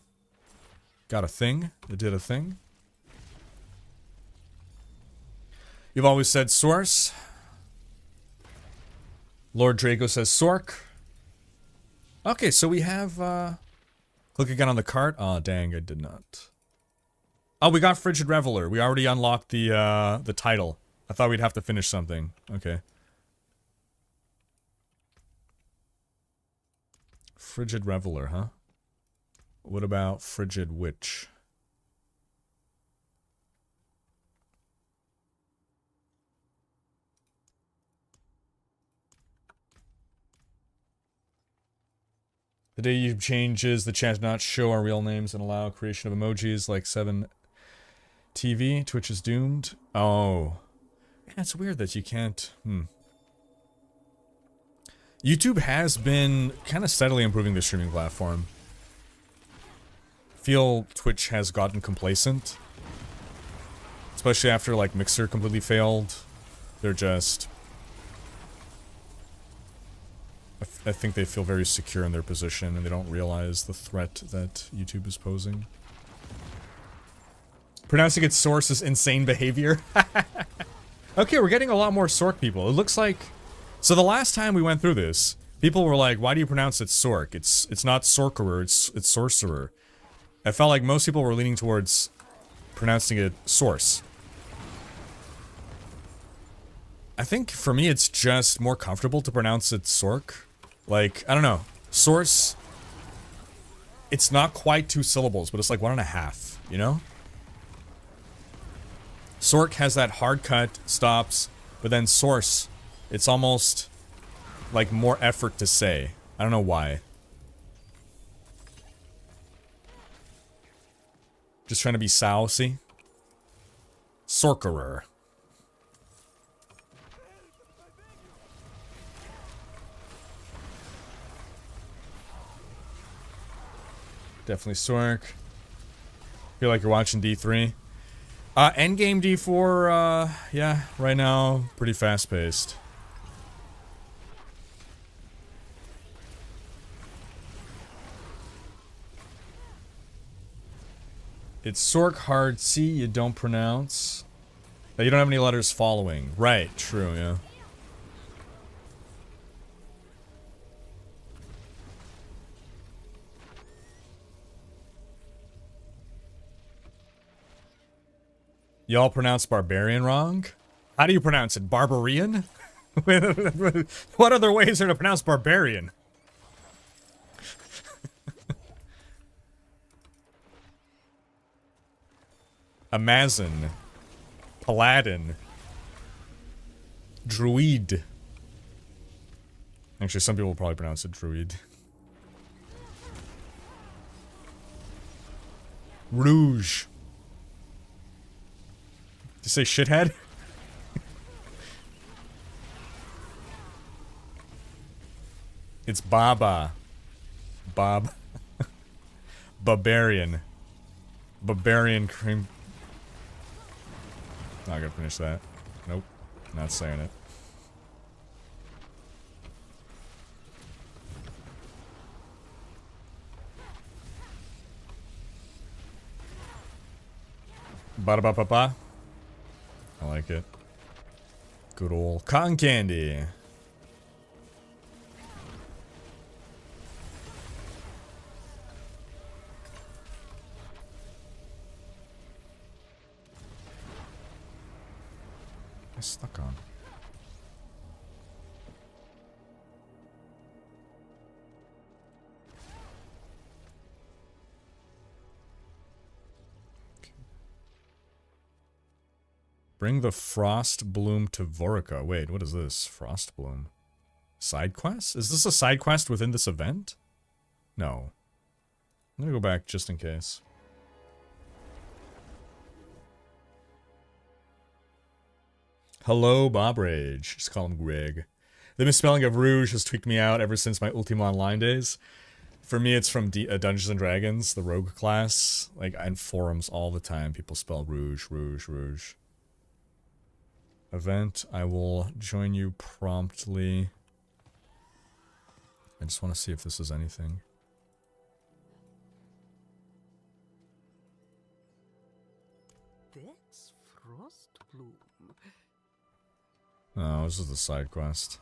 Got a thing. It did a thing. You've always said source. Lord Draco says Sork. Okay, so we have, click again on the cart. Oh, dang, I did not. Oh, we got Frigid Reveler. We already unlocked the title. I thought we'd have to finish something. Okay. Frigid Reveler, huh? What about Frigid Witch? The day YouTube changes, the chat does not show our real names and allow creation of emojis like 7TV. Twitch is doomed. Oh. Yeah, it's weird that you can't... YouTube has been kind of steadily improving the streaming platform. I feel Twitch has gotten complacent. Especially after, like, Mixer completely failed. They're just... I think they feel very secure in their position and they don't realize the threat that YouTube is posing. Pronouncing its source is insane behavior. Okay, we're getting a lot more Sork people. It looks like... So the last time we went through this, people were like, why do you pronounce it Sork? It's not Sorcerer, it's Sorcerer. I felt like most people were leaning towards pronouncing it Source. I think for me it's just more comfortable to pronounce it Sork. Like, I don't know. Source, it's not quite 2 syllables, but it's like 1.5, you know? Sork has that hard cut, stops, but then Source, it's almost like more effort to say. I don't know why. Just trying to be saucy. Sorcerer. Definitely Sork. Feel like you're watching D3. Endgame D4, yeah, right now, pretty fast-paced. It's Sork hard C, you don't pronounce. You don't have any letters following. Right, true, yeah. Y'all pronounce barbarian wrong? How do you pronounce it? Barbarian? What other ways are to pronounce barbarian? Amazon. Paladin. Druid. Actually, some people will probably pronounce it druid. Rouge. Did you say shithead? It's Baba. Bob. Barbarian. Barbarian cream. Not gonna finish that. Nope. Not saying it. Ba-da-ba-ba-ba. I like it. Good old cotton candy. I stuck on. Bring the Frost Bloom to Vorica. Wait, what is this? Frost Bloom. Side quest? Is this a side quest within this event? No. I'm gonna go back just in case. Hello, Bob Rage. Just call him Greg. The misspelling of Rouge has tweaked me out ever since my Ultima Online days. For me, it's from Dungeons and Dragons, the rogue class. Like, in forums all the time, people spell Rouge, Rouge, Rouge. Event, I will join you promptly. I just want to see if this is anything. That's Frostbloom. Oh, this is the side quest.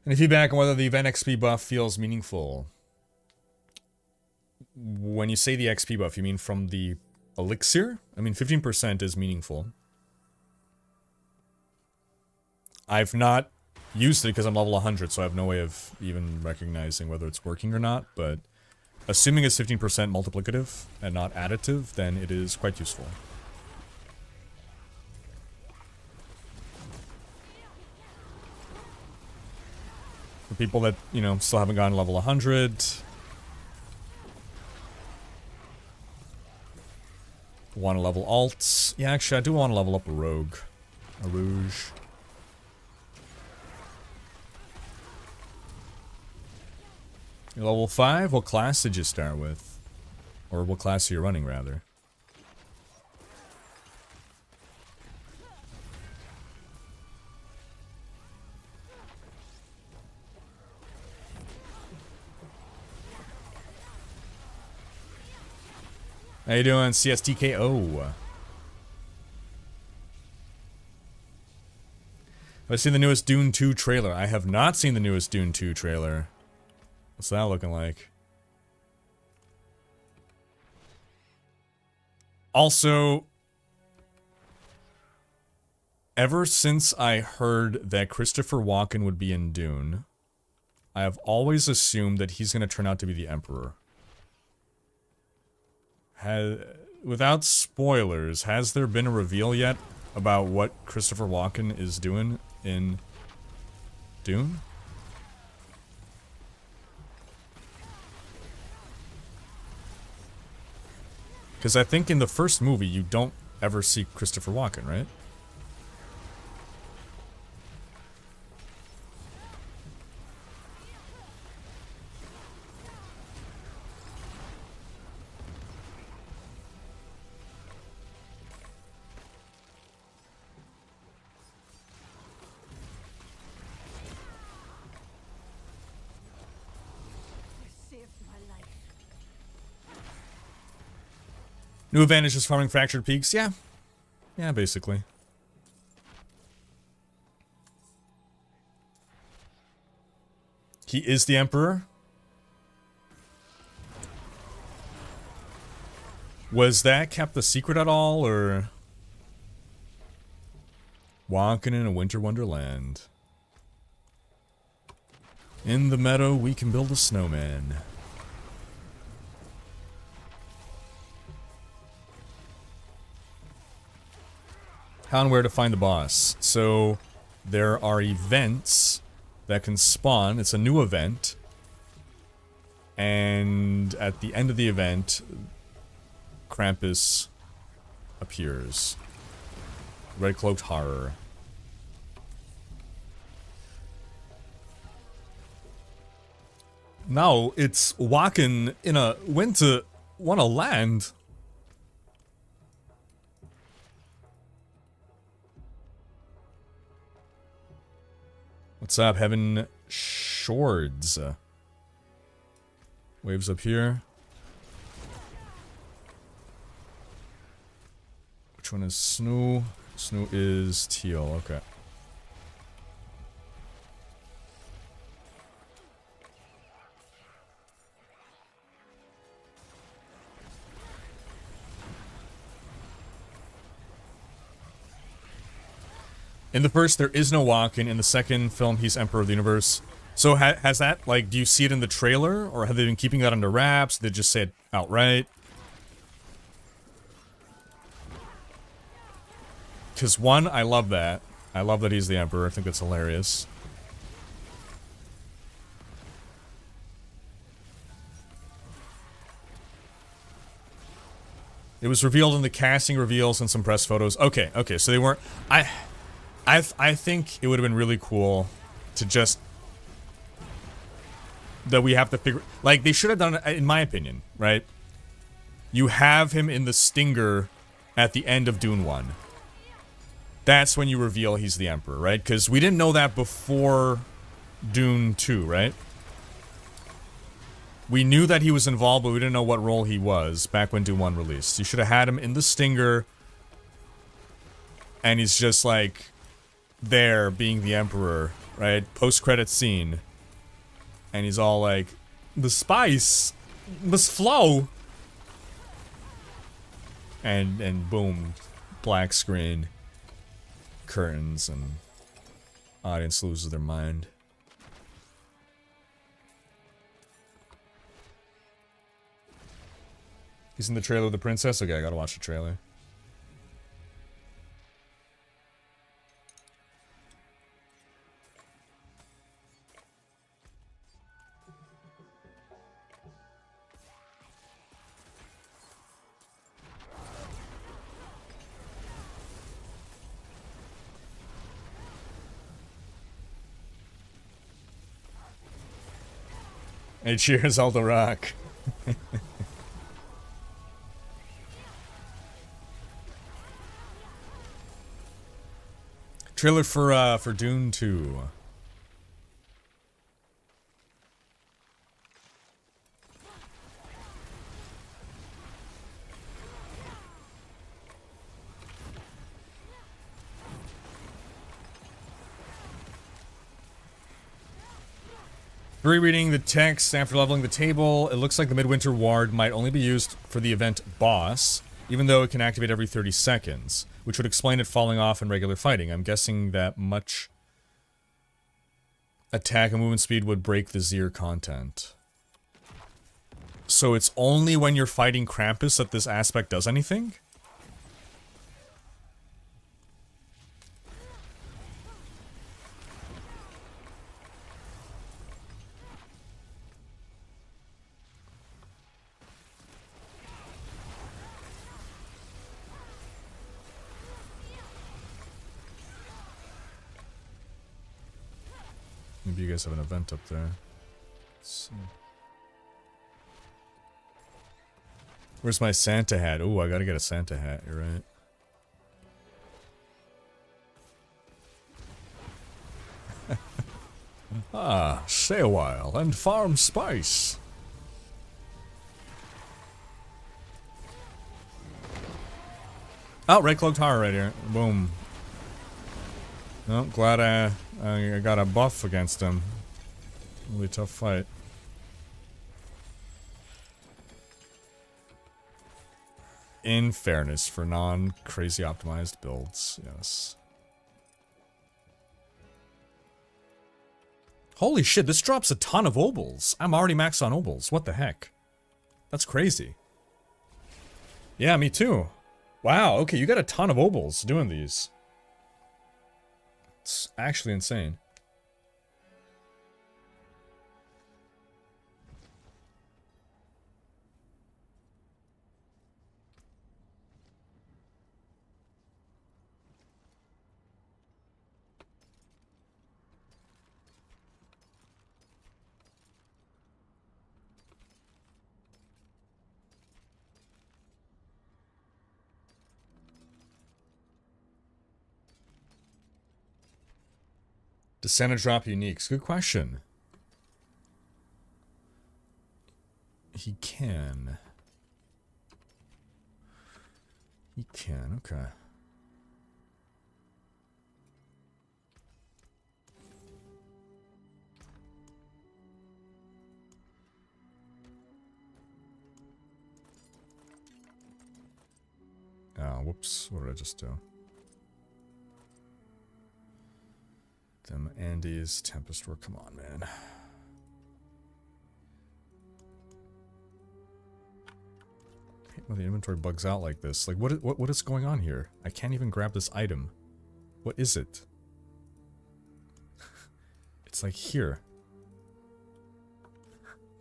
Any feedback on whether the event XP buff feels meaningful? When you say the XP buff, you mean from the elixir? I mean, 15% is meaningful. I've not used it because I'm level 100, so I have no way of even recognizing whether it's working or not, but assuming it's 15% multiplicative and not additive, then it is quite useful. For people that, you know, still haven't gotten level 100... want to level alts. Yeah, actually, I do want to level up a rogue. A rouge. You're level 5? What class did you start with? Or what class are you running, rather? How you doing, CSTKO? Have I seen the newest Dune 2 trailer? I have not seen the newest Dune 2 trailer. What's that looking like? Also, ever since I heard that Christopher Walken would be in Dune, I have always assumed that he's going to turn out to be the Emperor. Without spoilers, has there been a reveal yet about what Christopher Walken is doing in Dune? Because I think in the first movie you don't ever see Christopher Walken, right? New advantage is farming fractured peaks. Yeah. Yeah, basically. He is the Emperor. Was that kept a secret at all, or... Walking in a winter wonderland. In the meadow, we can build a snowman. How and where to find the boss. So, there are events that can spawn. It's a new event. And at the end of the event, Krampus appears. Red Cloaked Horror. Now it's walking in a winter wonderland. What's up, Heaven Swords? Waves up here. Which one is Snoo? Snoo is teal, okay. In the first, there is no walking. In the second film, he's Emperor of the Universe. So has that, like, do you see it in the trailer? Or have they been keeping that under wraps? Did they just say it outright? Because one, I love that. I love that he's the Emperor. I think that's hilarious. It was revealed in the casting reveals and some press photos. Okay, okay, so they weren't... I think it would have been really cool to just... That we have to figure... Like, they should have done it, in my opinion, right? You have him in the Stinger at the end of Dune 1. That's when you reveal he's the Emperor, right? Because we didn't know that before Dune 2, right? We knew that he was involved, but we didn't know what role he was back when Dune 1 released. You should have had him in the Stinger, and he's just like... there being the Emperor, right? Post-credit scene. And he's all like, the spice must flow. And boom, black screen, curtains, and audience loses their mind. He's in the trailer with the princess? Okay, I gotta watch the trailer. And cheers, Aldo Rock. Trailer for Dune 2. Rereading the text after leveling the table, it looks like the Midwinter Ward might only be used for the event boss, even though it can activate every 30 seconds, which would explain it falling off in regular fighting. I'm guessing that much attack and movement speed would break the Zir content. So it's only when you're fighting Krampus that this aspect does anything? Maybe you guys have an event up there. Let's see. Where's my Santa hat? Ooh, I gotta get a Santa hat, you're right. Ah, stay a while and farm spice. Oh, red cloaked horror right here. Boom. Oh, glad I got a buff against him. Really tough fight. In fairness, for non-crazy optimized builds, yes. Holy shit, this drops a ton of obols. I'm already maxed on obols. What the heck? That's crazy. Yeah, me too. Wow, okay, you got a ton of obols doing these. It's actually insane. Does Santa drop uniques? Good question. He can. He can, okay. Oh, whoops. What did I just do? Them Andes, Tempest War, come on, man. I hate when the inventory bugs out like this. Like, what is going on here? I can't even grab this item. What is it? It's like here.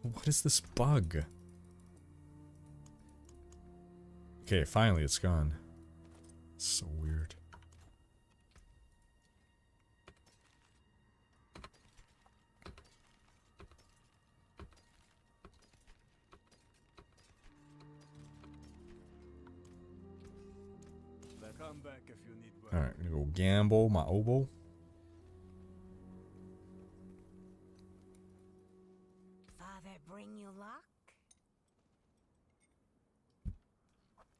What is this bug? Okay, finally it's gone. It's so weird. Come back if you need work. Alright, I'm gonna go gamble my oboe. Father bring you luck?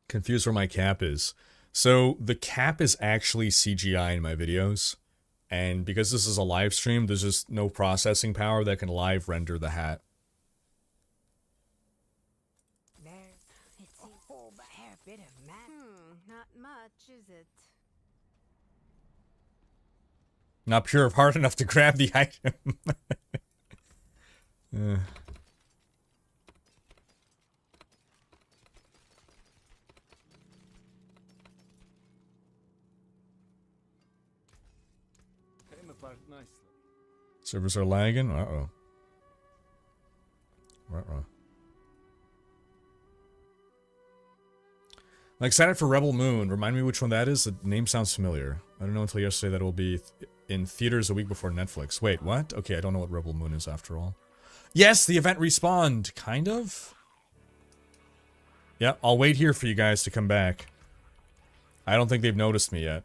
Confused where my cap is. So the cap is actually CGI in my videos. And because this is a live stream, there's just no processing power that can live render the hat. It's a whole bit of man. Not much, is it? Not pure of heart enough to grab the item. Came apart nicely. Servers are lagging. Uh-oh. Uh-oh. I'm excited for Rebel Moon. Remind me which one that is. The name sounds familiar. I don't know until yesterday that it will be in theaters a week before Netflix. Wait, what? Okay, I don't know what Rebel Moon is after all. Yes, the event respawned. Kind of? Yeah, I'll wait here for you guys to come back. I don't think they've noticed me yet.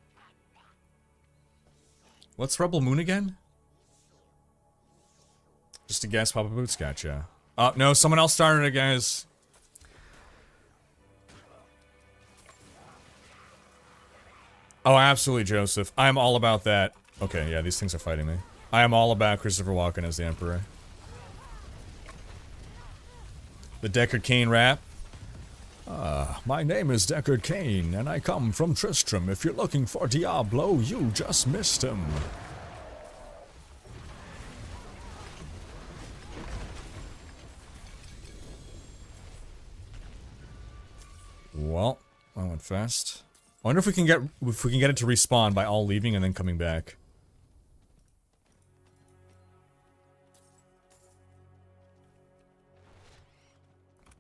What's Rebel Moon again? Just a guess, Papa Boots, gotcha. Oh, no, someone else started it, guys. Oh, absolutely, Joseph. I'm all about that. Okay, yeah, these things are fighting me. I am all about Christopher Walken as the Emperor. The Deckard Cain rap. My name is Deckard Cain, and I come from Tristram. If you're looking for Diablo, you just missed him. Well, I went fast. I wonder if we can get it to respawn by all leaving and then coming back.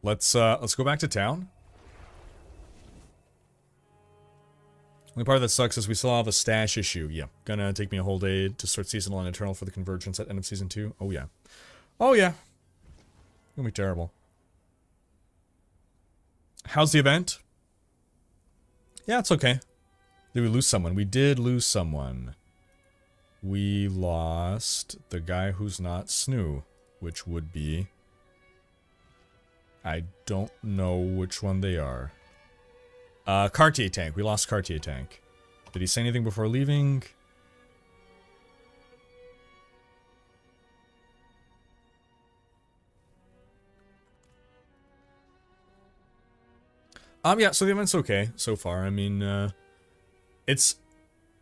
Let's go back to town. Only part that sucks is we still have a stash issue. Yeah, gonna take me a whole day to start seasonal and eternal for the convergence at end of season 2. Oh yeah. Oh yeah. Gonna be terrible. How's the event? Yeah, it's okay. Did we lose someone? We did lose someone. We lost the guy who's not Snoo, which would be... I don't know which one they are. Cartier tank. We lost Cartier tank. Did he say anything before leaving? Yeah, so the event's okay so far. I mean, it's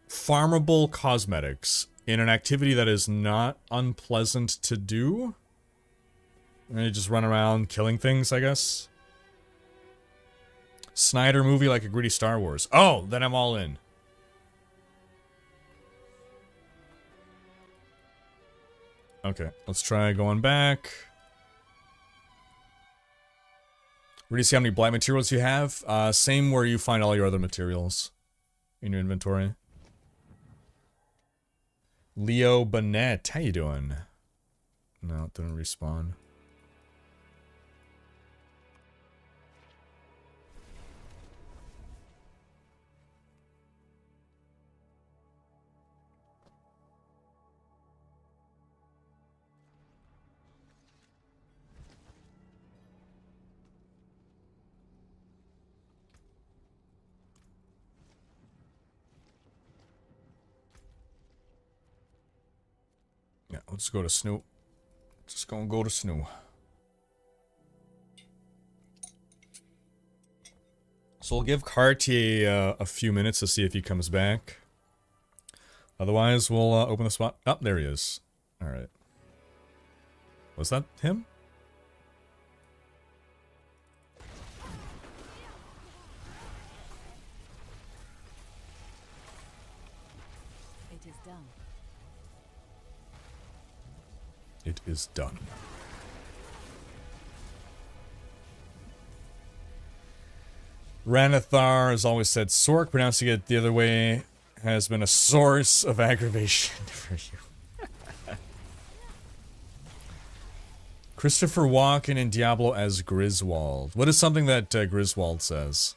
farmable cosmetics in an activity that is not unpleasant to do. And you just run around killing things, I guess. Snyder movie like a gritty Star Wars. Oh, then I'm all in. Okay, let's try going back. Where do you see how many blight materials you have? Same where you find all your other materials in your inventory. Leo Burnett, how you doing? No, it didn't respawn. Yeah, let's go to Snoo. Just gonna go to Snoo. So we'll give Cartier a few minutes to see if he comes back. Otherwise, we'll open the spot. Oh, there he is. Alright. Was that him? It is done. It is done. Ranathar has always said Sork, pronouncing it the other way has been a source of aggravation for you. Christopher Walken in Diablo as Griswold. What is something that Griswold says?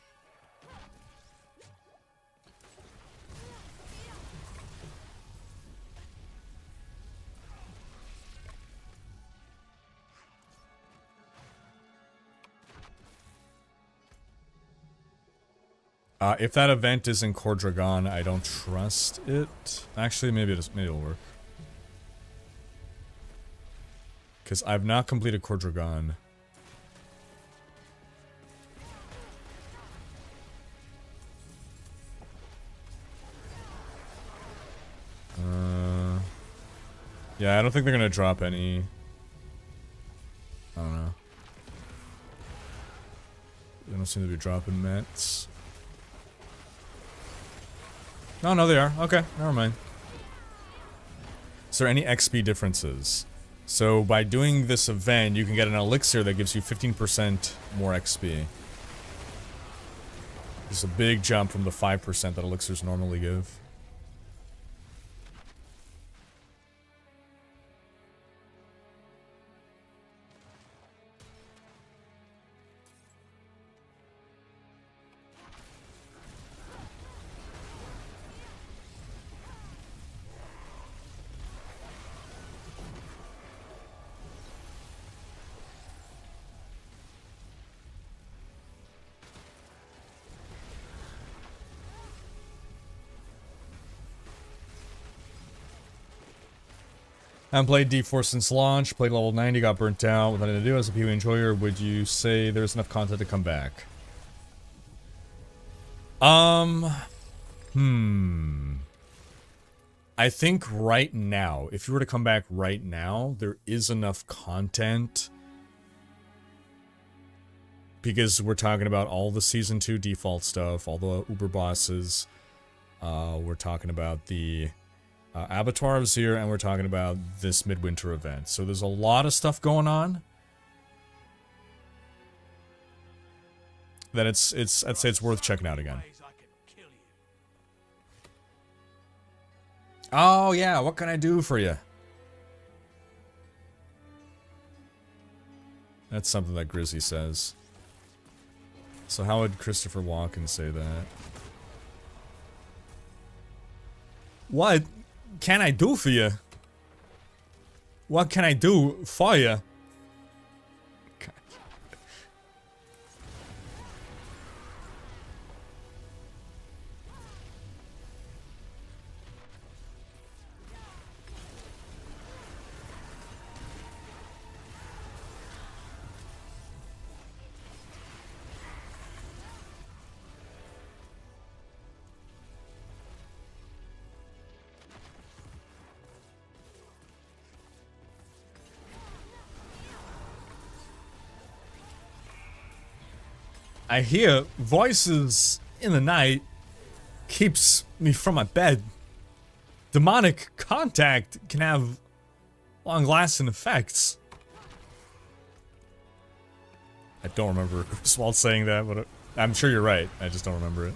If that event is in Cordragon, I don't trust it. Actually, maybe it'll work. Because I've not completed Cordragon. Yeah, I don't think they're gonna drop any. I don't know. They don't seem to be dropping mets. Oh, no, they are. Okay, never mind. Is there any XP differences? So, by doing this event, you can get an elixir that gives you 15% more XP. It's a big jump from the 5% that elixirs normally give. I haven't played D4 since launch, played level 90, got burnt out, with nothing to do. As a PvE enjoyer, would you say there's enough content to come back? I think right now, if you were to come back right now, there is enough content. Because we're talking about all the Season 2 default stuff, all the Uber bosses. We're talking about the Abattoir of Zir, and we're talking about this Midwinter event. So there's a lot of stuff going on. That I'd say it's worth checking out again. Oh yeah, what can I do for you? That's something that Grizzy says. So how would Christopher Walken say that? What can I do for you? What can I do for you? I hear voices in the night. Keeps me from my bed. Demonic contact can have long-lasting effects. I don't remember Griswold saying that, but I'm sure you're right. I just don't remember it.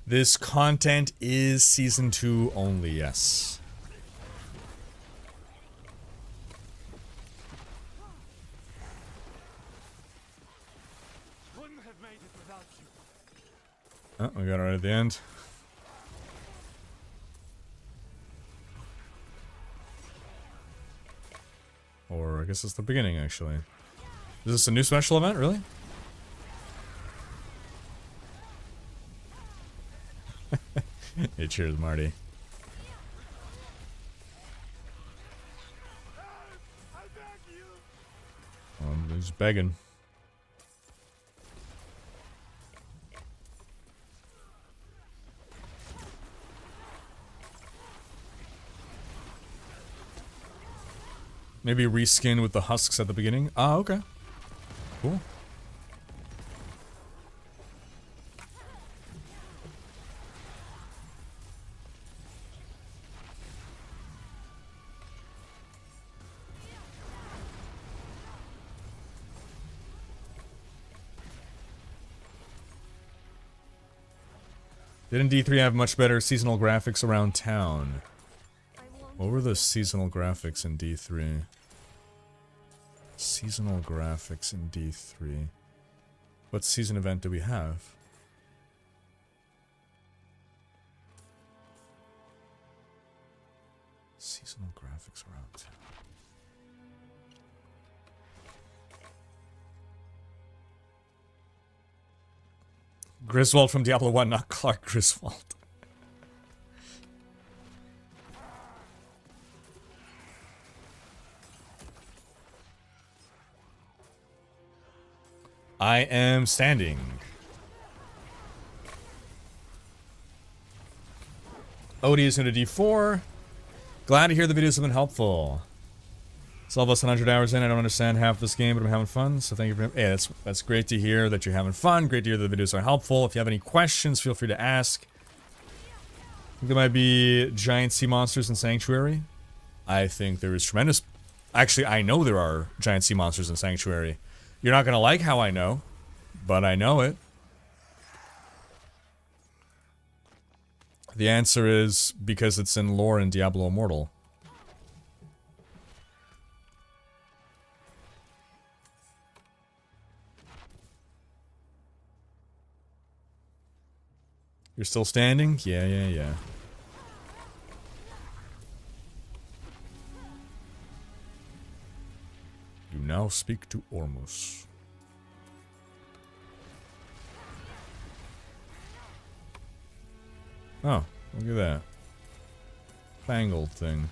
This content is Season 2 only, yes. Wouldn't have made it without you. Oh, we got it right at the end. Or I guess it's the beginning, actually. Is this a new special event, really? Hey, cheers, Marty. I'm just begging. Maybe reskin with the husks at the beginning. Ah, okay. Cool. Didn't D3 have much better seasonal graphics around town? What were the seasonal graphics in D3? Seasonal graphics in D3. What season event do we have? Seasonal graphics around town. Griswold from Diablo 1, not Clark Griswold. I am standing. Odie is into D4. Glad to hear the videos have been helpful. It's all less than 100 hours in. I don't understand half this game, but I'm having fun. So thank you for. Hey, that's great to hear that you're having fun. Great to hear that the videos are helpful. If you have any questions, feel free to ask. I think there might be giant sea monsters in Sanctuary. I think there is tremendous. Actually, I know there are giant sea monsters in Sanctuary. You're not gonna like how I know, but I know it. The answer is because it's in lore in Diablo Immortal. You're still standing? Yeah. You now speak to Ormus. Oh, look at that. Fangled thing.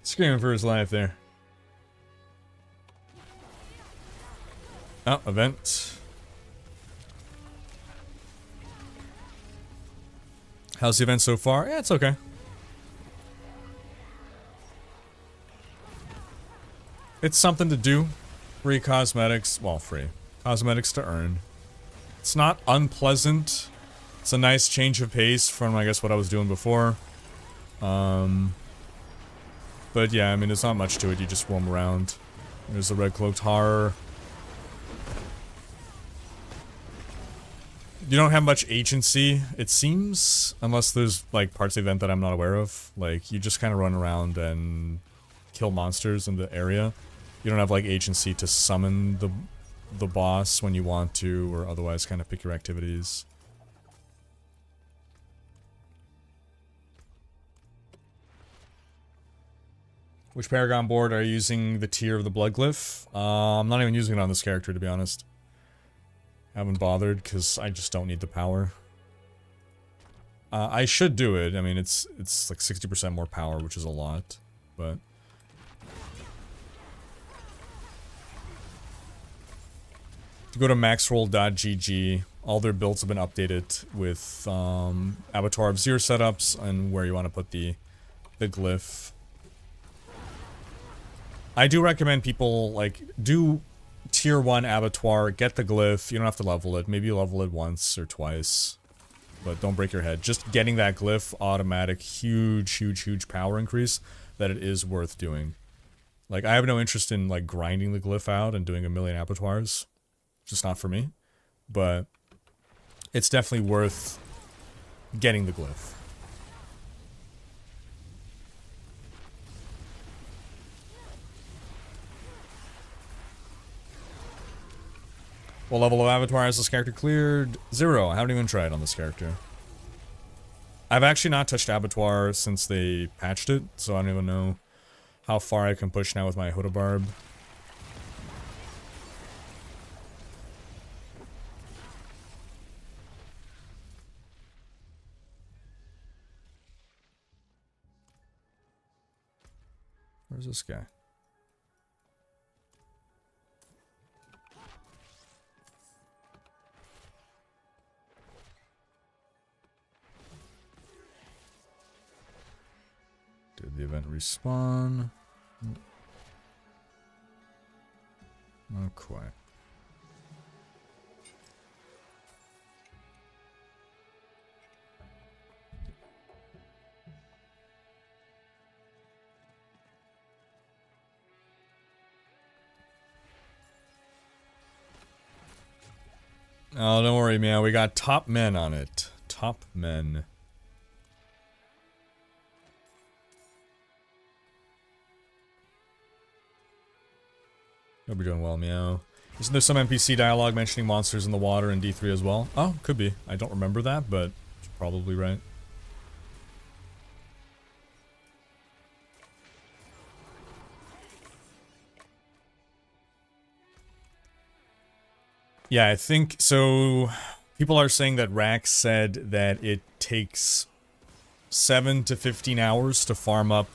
Screaming for his life there. Oh, event. How's the event so far? Yeah, it's okay. It's something to do. Free cosmetics. Well, free. Cosmetics to earn. It's not unpleasant. It's a nice change of pace from, I guess, what I was doing before. But yeah, I mean, there's not much to it. You just roam around. There's the Red Cloaked Horror. You don't have much agency, it seems, unless there's, like, parts of the event that I'm not aware of. Like, you just kind of run around and kill monsters in the area. You don't have, like, agency to summon the boss when you want to, or otherwise kind of pick your activities. Which Paragon board are you using the tier of the Blood Glyph? I'm not even using it on this character, to be honest. Haven't bothered, because I just don't need the power. I should do it. I mean, it's like 60% more power, which is a lot, but... To go to maxroll.gg, all their builds have been updated with Abattoir of Zir setups and where you want to put the glyph. I do recommend people, like, do tier 1 Abattoir, get the glyph, you don't have to level it, maybe you level it once or twice, but don't break your head. Just getting that glyph, automatic, huge power increase, that it is worth doing. Like, I have no interest in, like, grinding the glyph out and doing a million Abattoirs. Just not for me, but it's definitely worth getting the glyph. What level of Abattoir has this character cleared? 0. I haven't even tried on this character. I've actually not touched Abattoir since they patched it, so I don't even know how far I can push now with my Hodabarb. Where's this guy? Did the event respawn? Not quite. Oh, don't worry, man. We got top men on it. Top men. Hope you're doing well, meow. Isn't there some NPC dialogue mentioning monsters in the water in D3 as well? Oh, could be. I don't remember that, but it's probably right. Yeah, I think so. People are saying that Rax said that it takes 7 to 15 hours to farm up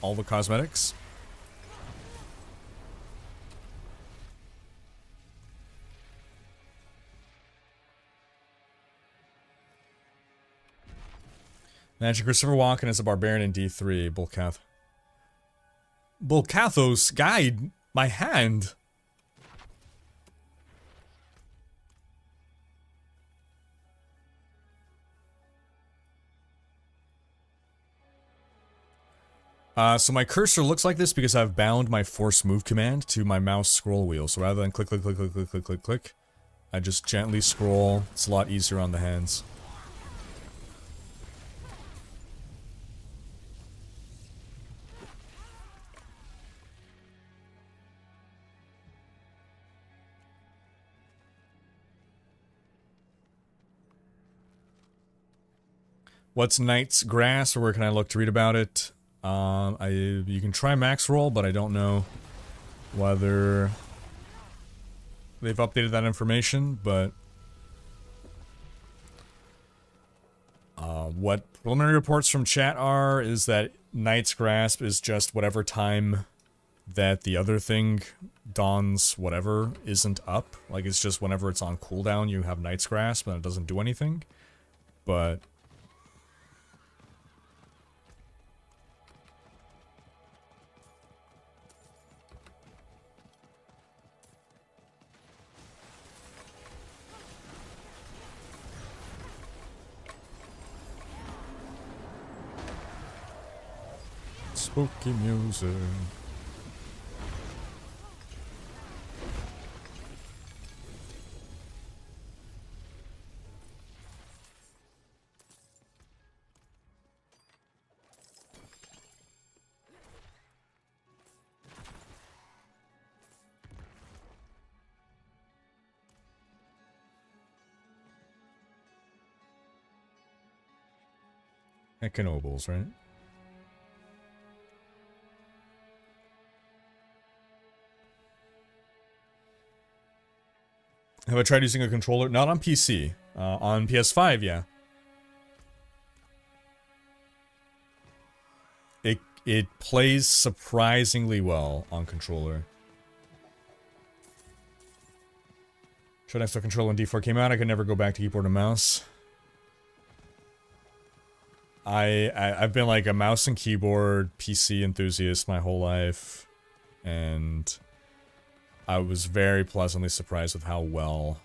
all the cosmetics. Magic Christopher Walken is a barbarian in D3. Bulkathos, guide my hand. So my cursor looks like this because I've bound my force move command to my mouse scroll wheel. So rather than click, click, click, click, click, click, click, click, I just gently scroll. It's a lot easier on the hands. What's Knight's Grass, or where can I look to read about it? You can try max roll, but I don't know whether they've updated that information, but what preliminary reports from chat are is that Knight's Grasp is just whatever time that the other thing, Dawn's whatever, isn't up. Like, it's just whenever it's on cooldown, you have Knight's Grasp, and it doesn't do anything. But spooky music. Heckin' nobles, right? Have I tried using a controller? Not on PC. On PS5, yeah. It plays surprisingly well on controller. Tried extra controller when D4 came out. I could never go back to keyboard and mouse. I've been like a mouse and keyboard PC enthusiast my whole life, and I was very pleasantly surprised with how well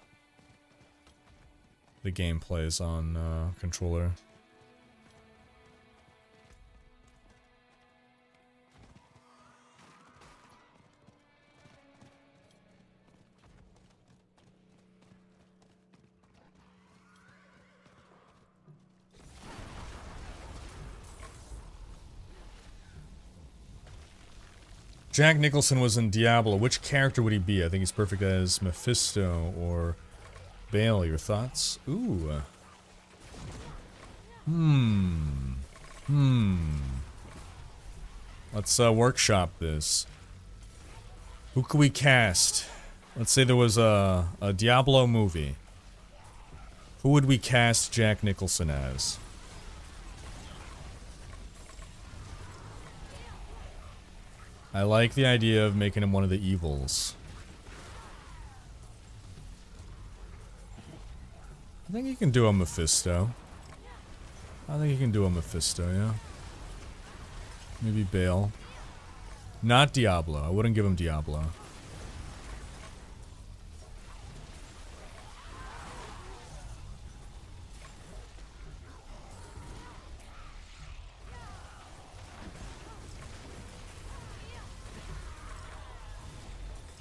the game plays on controller. Jack Nicholson was in Diablo. Which character would he be? I think he's perfect as Mephisto or Bale. Your thoughts? Ooh. Let's workshop this. Who could we cast? Let's say there was a Diablo movie. Who would we cast Jack Nicholson as? I like the idea of making him one of the evils. I think you can do a Mephisto. I think you can do a Mephisto, yeah. Maybe Bale. Not Diablo. I wouldn't give him Diablo.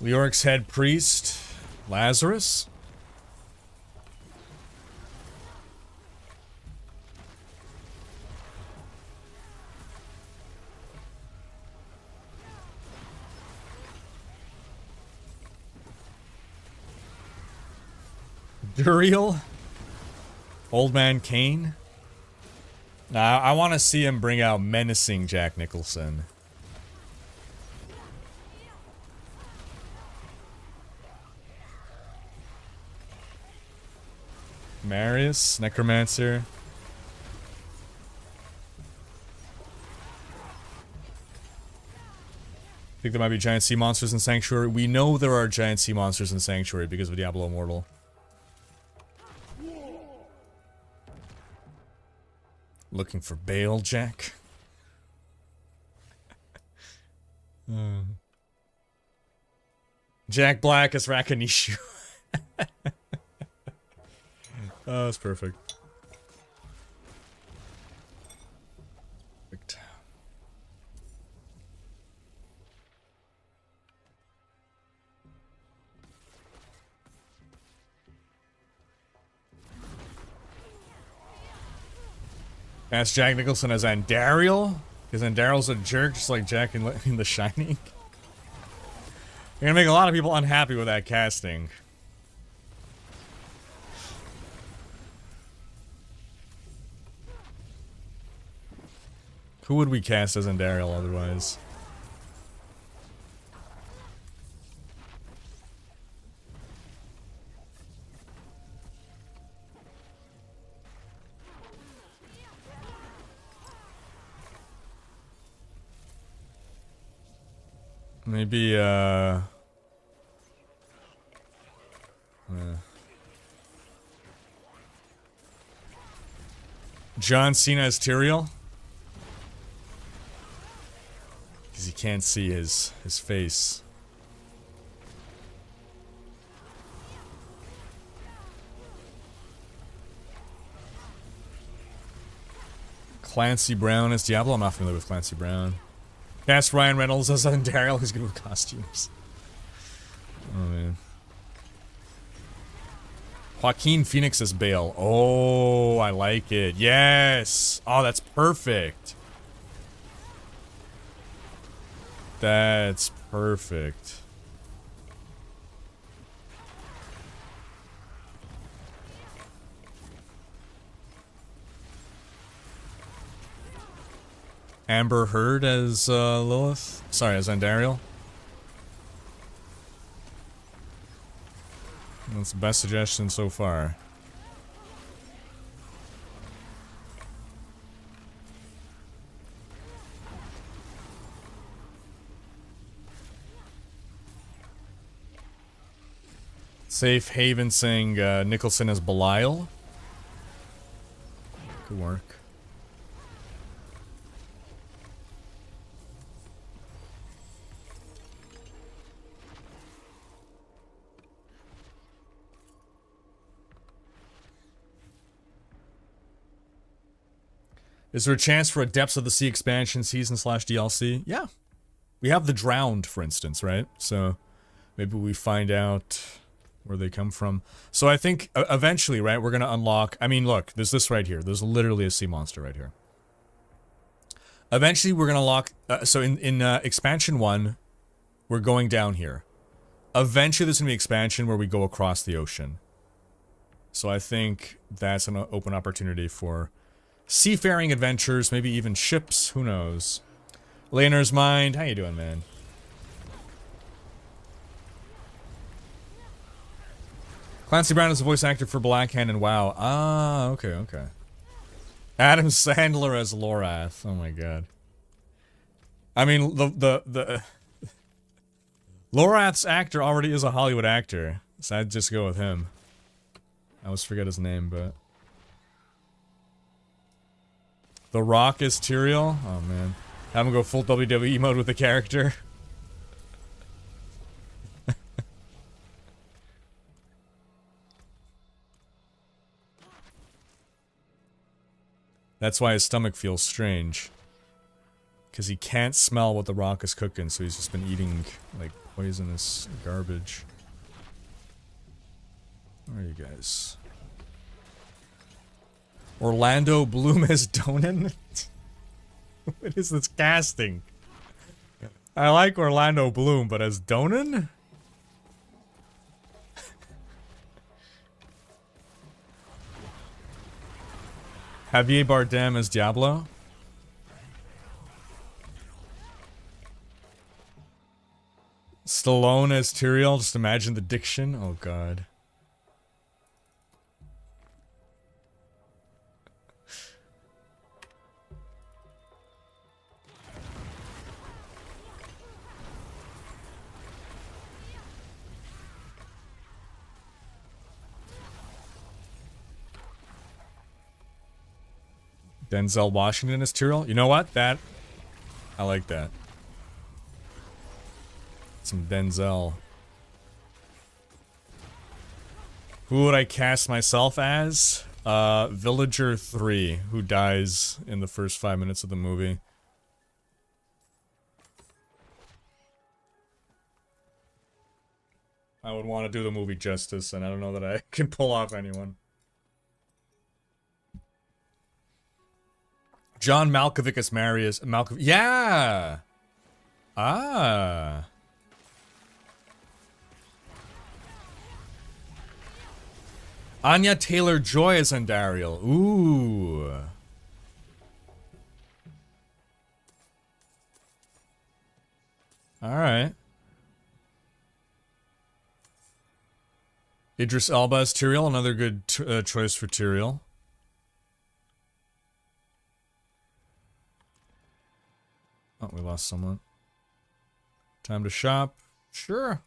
Leoric's head priest, Lazarus. Duriel, Old Man Kane. Now I want to see him bring out menacing Jack Nicholson. Marius, Necromancer. I think there might be giant sea monsters in Sanctuary. We know there are giant sea monsters in Sanctuary because of Diablo Immortal. Looking for Bale, Jack. Jack Black as Rakanishu. Oh, that's perfect. Perfect. Ask Jack Nicholson as Andariel? Because Andariel's a jerk just like Jack in The Shining. You're gonna make a lot of people unhappy with that casting. Who would we cast as Andariel otherwise? Maybe, John Cena as Tyrael? Because you can't see his face. Clancy Brown as Diablo? I'm not familiar with Clancy Brown. Cast Ryan Reynolds as Andariel, who's good with costumes. Oh man. Joaquin Phoenix as Bale. Oh, I like it. Yes! Oh, that's perfect. That's perfect. Amber Heard as Lilith? Sorry, as Andariel? That's the best suggestion so far. Safe Haven saying Nicholson as Belial. Good work. Is there a chance for a Depths of the Sea expansion season / DLC? Yeah. We have the Drowned, for instance, right? So maybe we find out where they come from. So I think eventually, right, we're going to unlock... I mean, look, there's this right here. There's literally a sea monster right here. Eventually, we're going to lock... so in expansion 1, we're going down here. Eventually, there's going to be expansion where we go across the ocean. So I think that's an open opportunity for seafaring adventures, maybe even ships, who knows. Laner's Mind, how you doing, man? Clancy Brown is the voice actor for Blackhand and WoW. Ah, okay, okay. Adam Sandler as Lorath. Oh my god. I mean, the Lorath's actor already is a Hollywood actor, so I'd just go with him. I always forget his name, but... The Rock is Tyrael? Oh man. Have him go full WWE mode with the character. That's why his stomach feels strange. Because he can't smell what the Rock is cooking, so he's just been eating, like, poisonous garbage. Where are you guys? Orlando Bloom as Donan? What is this casting? I like Orlando Bloom, but as Donan? Javier Bardem as Diablo? Stallone as Tyrael? Just imagine the diction. Oh god. Denzel Washington as Tyrael? You know what? That... I like that. Some Denzel. Who would I cast myself as? Villager 3, who dies in the first 5 minutes of the movie. I would want to do the movie justice, and I don't know that I can pull off anyone. John Malkovich as Marius. Yeah! Ah. Anya Taylor-Joy as Andariel. Ooh. Alright. Idris Elba as Tyrael. Another good choice for Tyrael. Oh, we lost someone. Time to shop. Sure.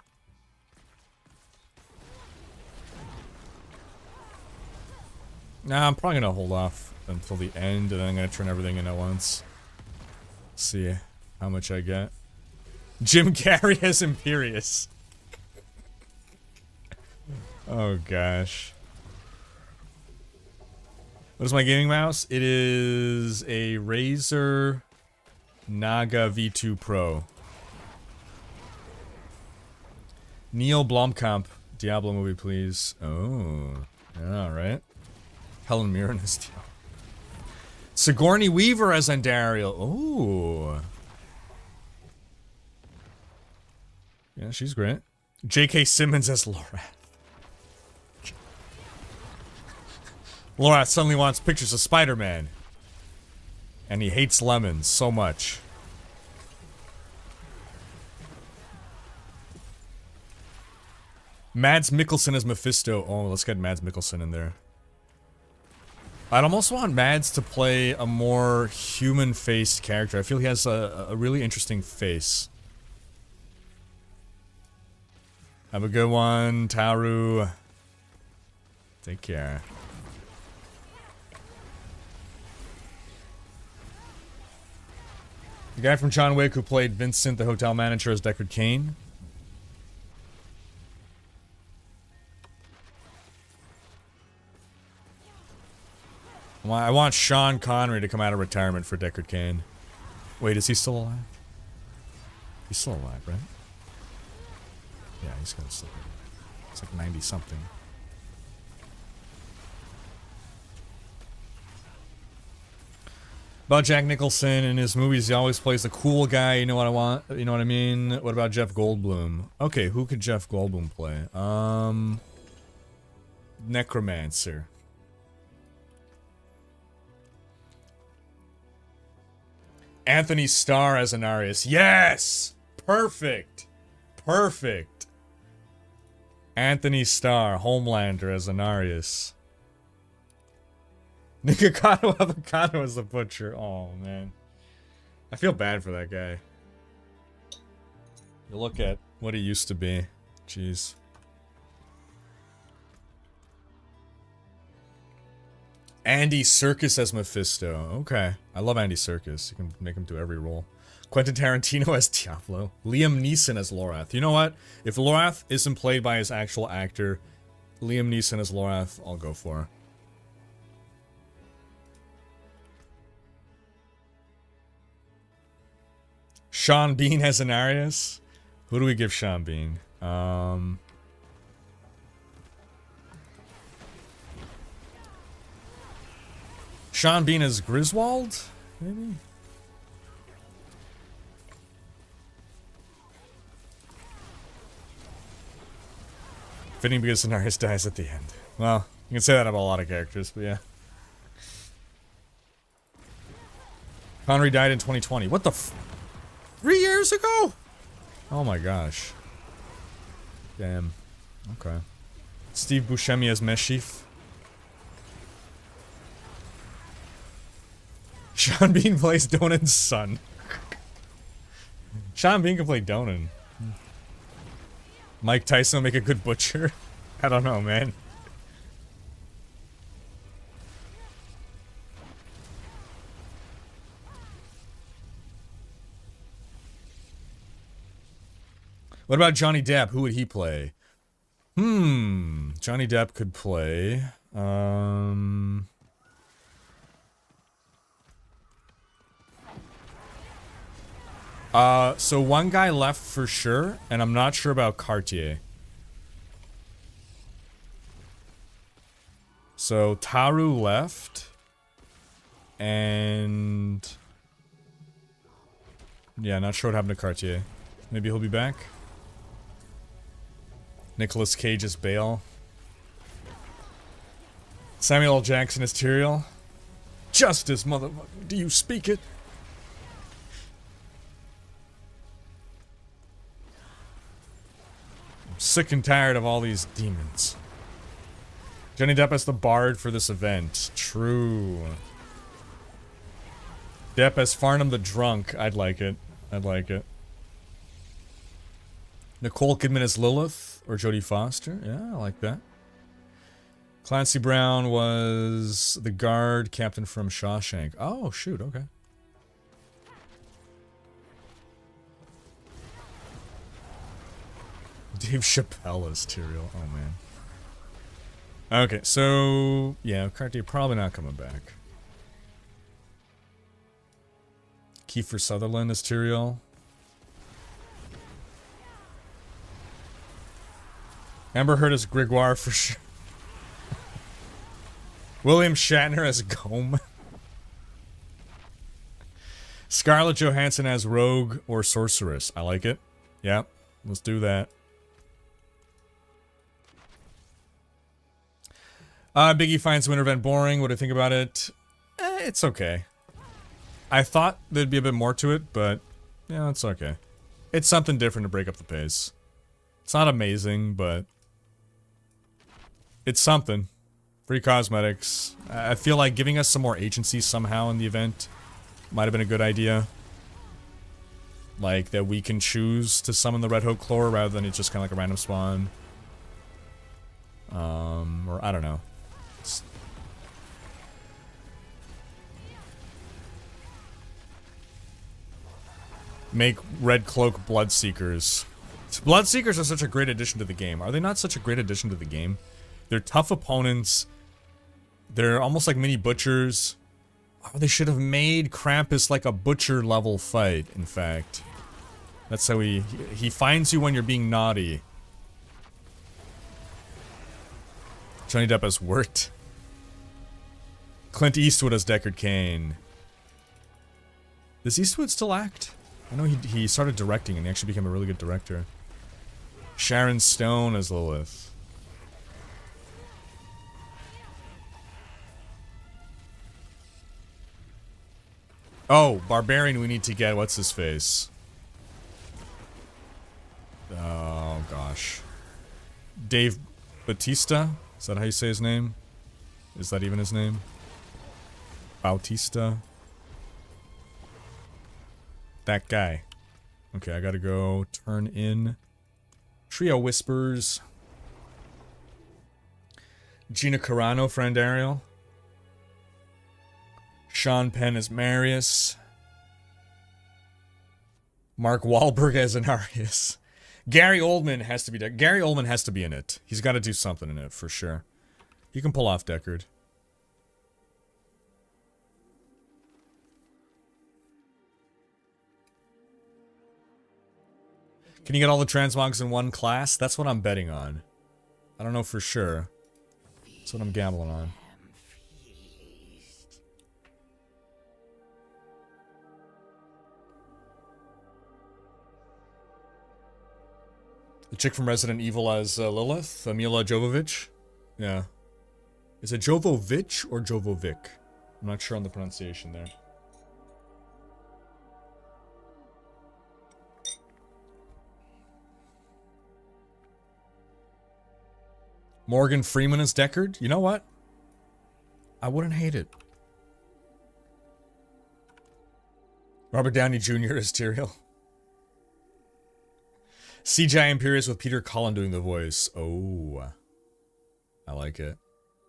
Nah, I'm probably gonna hold off until the end, and then I'm gonna turn everything in at once. See how much I get. Jim Carrey as Imperious. Oh gosh. What is my gaming mouse? It is a Razer Naga V2 Pro. Neil Blomkamp, Diablo movie, please. Oh, yeah, right. Helen Mirren as Diablo. Sigourney Weaver as Andariel. Ooh. Yeah, she's great. J.K. Simmons as Lorath. Lorath suddenly wants pictures of Spider-Man. And he hates lemons so much. Mads Mikkelsen as Mephisto. Oh, let's get Mads Mikkelsen in there. I'd almost want Mads to play a more human-faced character. I feel he has a really interesting face. Have a good one, Taru. Take care. The guy from John Wick who played Vincent, the hotel manager, as Deckard Cain. I want Sean Connery to come out of retirement for Deckard Cain. Wait, is he still alive? He's still alive, right? Yeah, he's gonna still be. It's like 90-something. About Jack Nicholson in his movies, he always plays the cool guy, you know what I want? You know what I mean? What about Jeff Goldblum? Okay, who could Jeff Goldblum play? Necromancer. Anthony Starr as Anarius. Yes! Perfect! Perfect! Anthony Starr, Homelander as Anarius. Nikocado Avocado as the Butcher. Oh, man. I feel bad for that guy. You look at what he used to be. Jeez. Andy Serkis as Mephisto. Okay. I love Andy Serkis. You can make him do every role. Quentin Tarantino as Diablo. Liam Neeson as Lorath. You know what? If Lorath isn't played by his actual actor, Liam Neeson as Lorath, I'll go for. Sean Bean as Anarius. Who do we give Sean Bean? Sean Bean as Griswold? Maybe? Fitting because Anarius dies at the end. Well, you can say that about a lot of characters, but yeah. Connery died in 2020. What the f- 3 years ago? Oh my gosh. Damn. Okay. Steve Buscemi as Meshif. Sean Bean plays Donan's son. Sean Bean can play Donan. Mike Tyson will make a good butcher. I don't know, man. What about Johnny Depp? Who would he play? Johnny Depp could play. So one guy left for sure, and I'm not sure about Cartier. So Taru left, and yeah, not sure what happened to Cartier. Maybe he'll be back. Nicolas Cage as Bale. Samuel L. Jackson as Tyrael. Justice, motherfucker. Do you speak it? I'm sick and tired of all these demons. Johnny Depp as the Bard for this event. True. Depp as Farnham the Drunk. I'd like it. I'd like it. Nicole Kidman as Lilith or Jodie Foster. Yeah, I like that. Clancy Brown was the guard captain from Shawshank. Oh, shoot, okay. Dave Chappelle as Tyrael. Oh, man. Okay, so... yeah, Cartier probably not coming back. Kiefer Sutherland as Tyrael. Amber Heard as Grégoire for sure. William Shatner as Gome. Scarlett Johansson as Rogue or Sorceress. I like it. Yep, let's do that. Biggie finds Winter Event boring. What do you think about it? It's okay. I thought there'd be a bit more to it, but yeah, it's okay. It's something different to break up the pace. It's not amazing, but It's something. Free cosmetics. I feel like giving us some more agency somehow in the event might have been a good idea. Like, that we can choose to summon the Red Hook Claw rather than it's just kind of like a random spawn. Or I don't know. Make Red Cloak Bloodseekers. Bloodseekers are such a great addition to the game. Are they not such a great addition to the game? They're tough opponents. They're almost like mini butchers. Oh, they should have made Krampus like a butcher level fight, in fact. That's how he finds you when you're being naughty. Johnny Depp as Wirt. Clint Eastwood as Deckard Cain. Does Eastwood still act? I know he started directing and he actually became a really good director. Sharon Stone as Lilith. Oh, Barbarian we need to get, what's his face? Oh gosh. Dave Bautista? Is that how you say his name? Is that even his name? Bautista? That guy. Okay, I gotta go turn in Trio Whispers. Gina Carano, friend Ariel. Sean Penn as Marius. Mark Wahlberg as Anarius. Gary Oldman has to be there. Gary Oldman has to be in it. He's got to do something in it for sure. He can pull off Deckard. Can you get all the transmogs in one class? That's what I'm betting on. I don't know for sure. That's what I'm gambling on. The chick from Resident Evil as Lilith, Mila Jovovich. Yeah. Is it Jovovich or Jovovic? I'm not sure on the pronunciation there. Morgan Freeman as Deckard? You know what? I wouldn't hate it. Robert Downey Jr. as Tyrael. CGI Imperius with Peter Cullen doing the voice. Oh. I like it.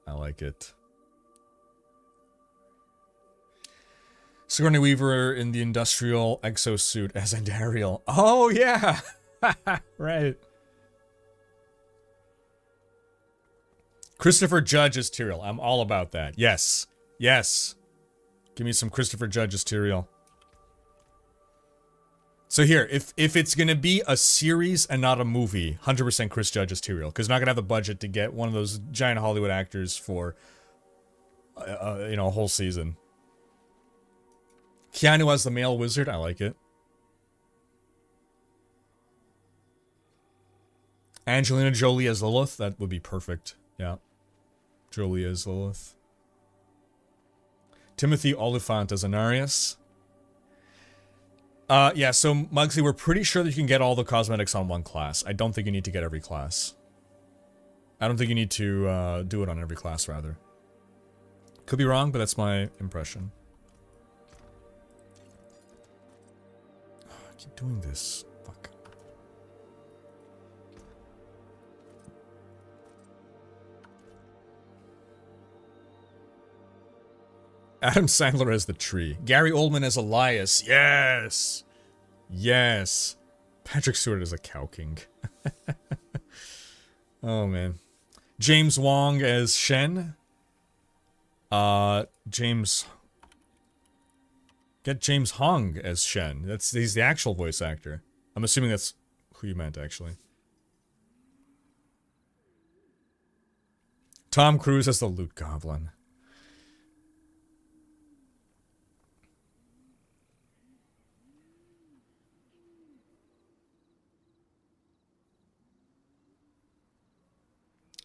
I like it. Sigourney Weaver in the industrial exosuit as Andariel. Oh, yeah! Right. Christopher Judge as Tyrael. I'm all about that. Yes. Yes. Give me some Christopher Judge as Tyrael. So here, if it's gonna be a series and not a movie, 100% Chris Judge as Tyrael, because not gonna have the budget to get one of those giant Hollywood actors for, you know, a whole season. Keanu as the male wizard, I like it. Angelina Jolie as Lilith, that would be perfect. Yeah, Jolie as Lilith. Timothy Olyphant as Anarius. Yeah, so Muggsy, we're pretty sure that you can get all the cosmetics on one class. I don't think you need to get every class. I don't think you need to do it on every class, rather. Could be wrong, but that's my impression. Oh, I keep doing this. Fuck. Adam Sandler as the tree. Gary Oldman as Elias. Yes! Yes. Patrick Stewart as a Cow King. Oh, man. James Wong as Shen. James... Get James Hong as Shen. He's the actual voice actor. I'm assuming that's who you meant, actually. Tom Cruise as the Loot Goblin.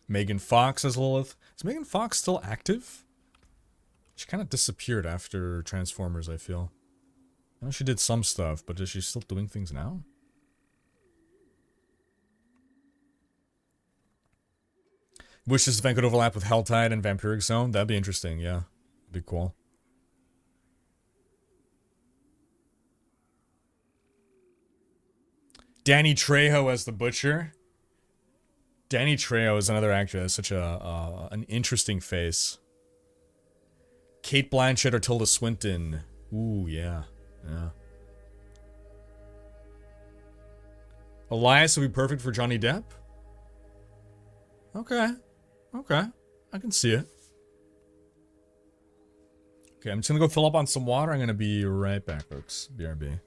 Megan Fox as Lilith. Is Megan Fox still active? She kind of disappeared after Transformers, I feel. I know she did some stuff, but is she still doing things now? Wish this event could overlap with Helltide and Vampiric Zone. That'd be interesting, yeah. Be cool. Danny Trejo as the Butcher. Danny Trejo is another actor that has such an interesting face. Kate Blanchett or Tilda Swinton. Ooh, yeah. Yeah. Elias would be perfect for Johnny Depp. Okay. Okay. I can see it. Okay, I'm just gonna go fill up on some water. I'm gonna be right back, folks. BRB.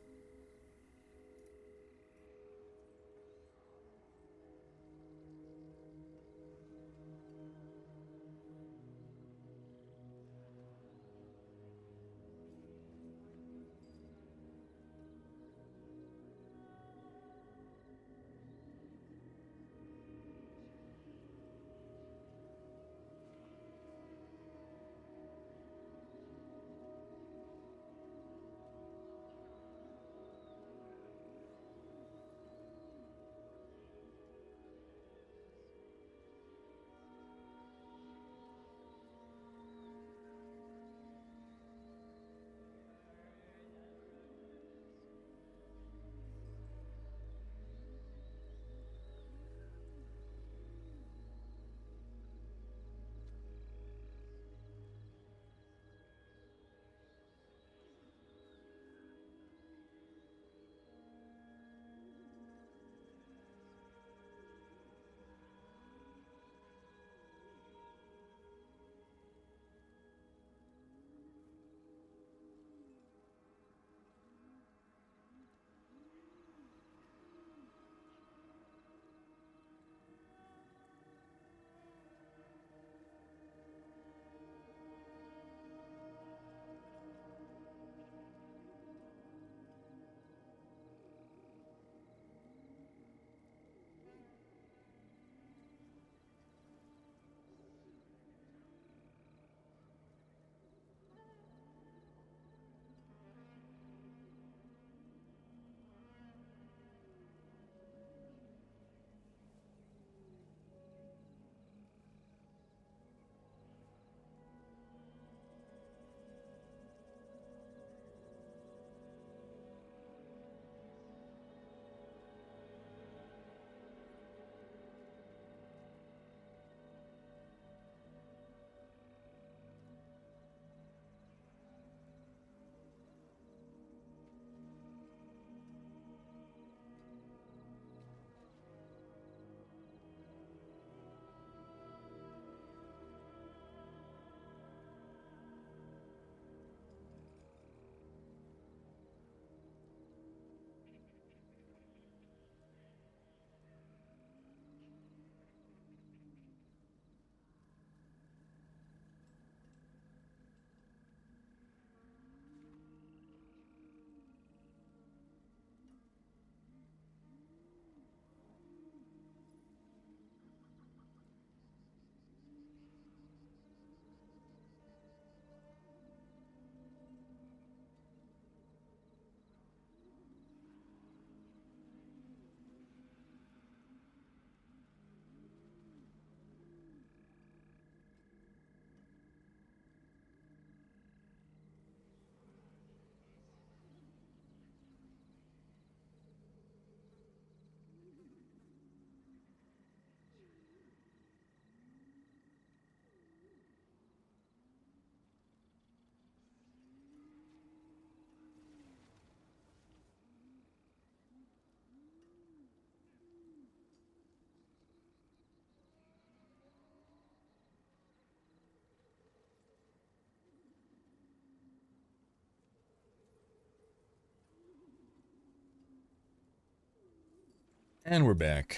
And we're back.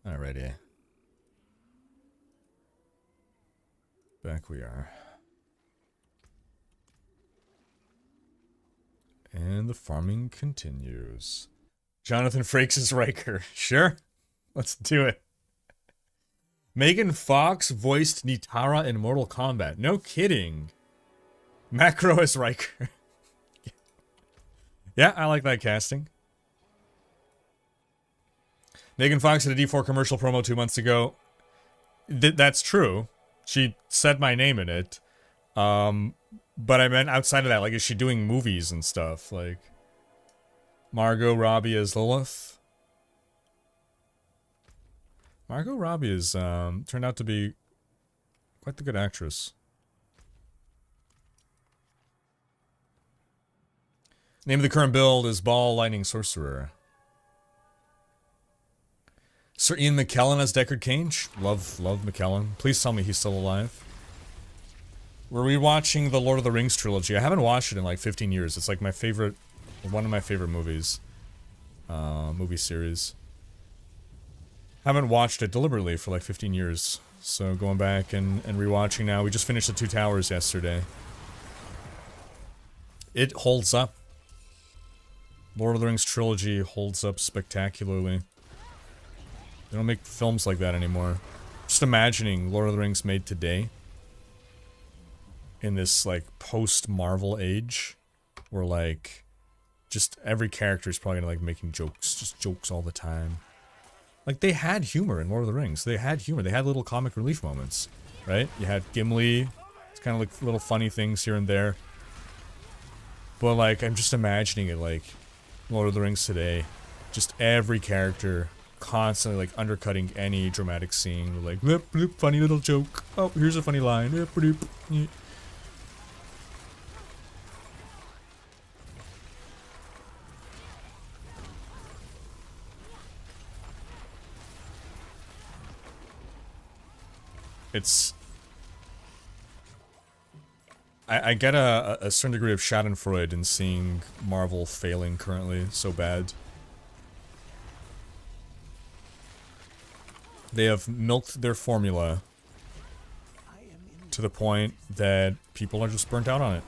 Alrighty. Back we are. And the farming continues. Jonathan Frakes is Rhykker. Sure. Let's do it. Megan Fox voiced Nitara in Mortal Kombat. No kidding. Macro is Rhykker. Yeah, I like that casting. Megan Fox had a D4 commercial promo 2 months ago. That's true. She said my name in it. But I meant outside of that, like, is she doing movies and stuff? Like, Margot Robbie as Lilith? Margot Robbie is, turned out to be quite the good actress. Name of the current build is Ball Lightning Sorcerer. Sir Ian McKellen as Deckard Cain. Love McKellen. Please tell me he's still alive. We're rewatching the Lord of the Rings trilogy. I haven't watched it in like 15 years. It's like my favorite, one of my favorite movies. Movie series. Haven't watched it deliberately for like 15 years. So going back and rewatching now. We just finished The Two Towers yesterday. It holds up. Lord of the Rings trilogy holds up spectacularly. They don't make films like that anymore. Just imagining Lord of the Rings made today. In this, like, post-Marvel age. Where, like, just every character is probably gonna, like, making jokes. Just jokes all the time. Like, they had humor in Lord of the Rings. They had humor. They had little comic relief moments. Right? You had Gimli. It's kind of like little funny things here and there. But, like, I'm just imagining it, like, Lord of the Rings today. Just every character constantly, like, undercutting any dramatic scene. Like, bloop, bloop, funny little joke. Oh, here's a funny line. Bloop, bloop. Yeah. It's... I get a certain degree of schadenfreude in seeing Marvel failing currently so bad. They have milked their formula to the point that people are just burnt out on it.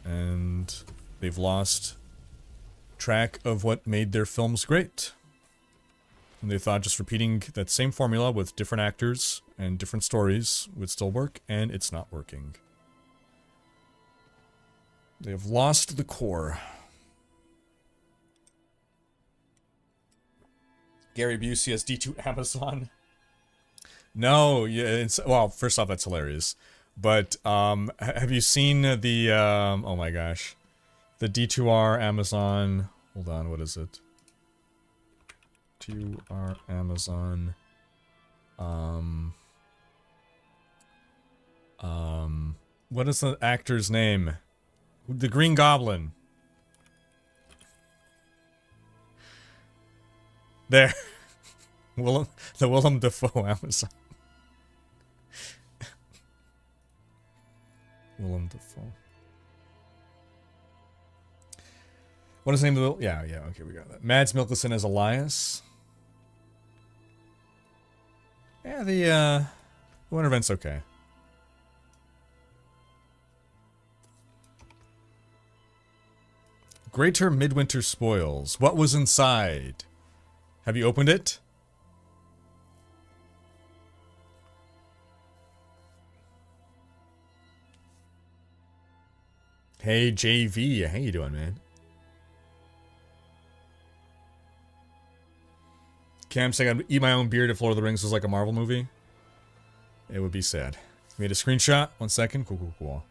And they've lost track of what made their films great. And they thought just repeating that same formula with different actors and different stories would still work, and it's not working. They have lost the core. Gary Busey as D2 Amazon. No, yeah, it's, well, first off, that's hilarious. But, have you seen the, oh my gosh. The D2R Amazon, hold on, what is it? 2R Amazon, what is the actor's name? The Green Goblin. There. The Willem Dafoe Amazon. Willem Dafoe. What is the name of the... Yeah, okay, we got that. Mads Mikkelsen as Elias. Yeah, the Winter Event's okay. Greater Midwinter Spoils. What was inside? Have you opened it? Hey, JV. How you doing, man? Cam saying I'd eat my own beard if Lord of the Rings was like a Marvel movie. It would be sad. Made a screenshot. 1 second. Cool.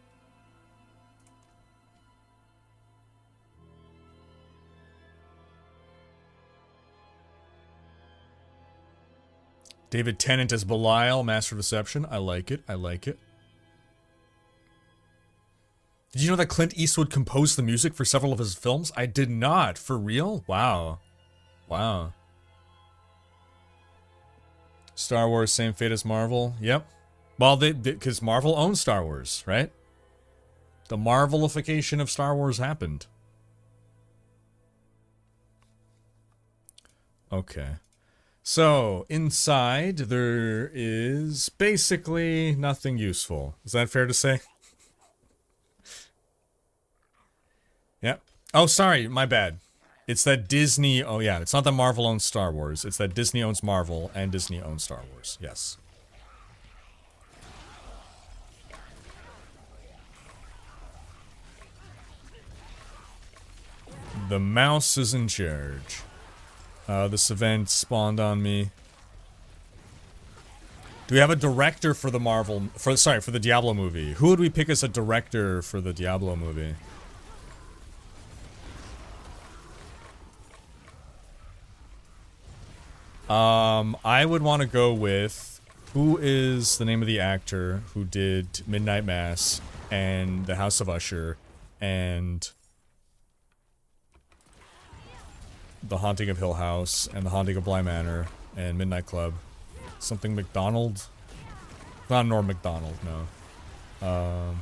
David Tennant as Belial, Master of Deception. I like it. Did you know that Clint Eastwood composed the music for several of his films? I did not. For real? Wow. Star Wars, same fate as Marvel. Yep. Well, because Marvel owns Star Wars, right? The Marvelification of Star Wars happened. Okay. So, inside, there is basically nothing useful. Is that fair to say? Yep. Oh, sorry, my bad. It's that Disney... Oh, yeah, it's not that Marvel owns Star Wars. It's that Disney owns Marvel and Disney owns Star Wars. Yes. The mouse is in charge. This event spawned on me. Do we have a director for the for the Diablo movie? Who would we pick as a director for the Diablo movie? I would want to go with, who is the name of the actor who did Midnight Mass and The House of Usher and The Haunting of Hill House and The Haunting of Bly Manor and Midnight Club. Something McDonald? Not Norm McDonald, no. I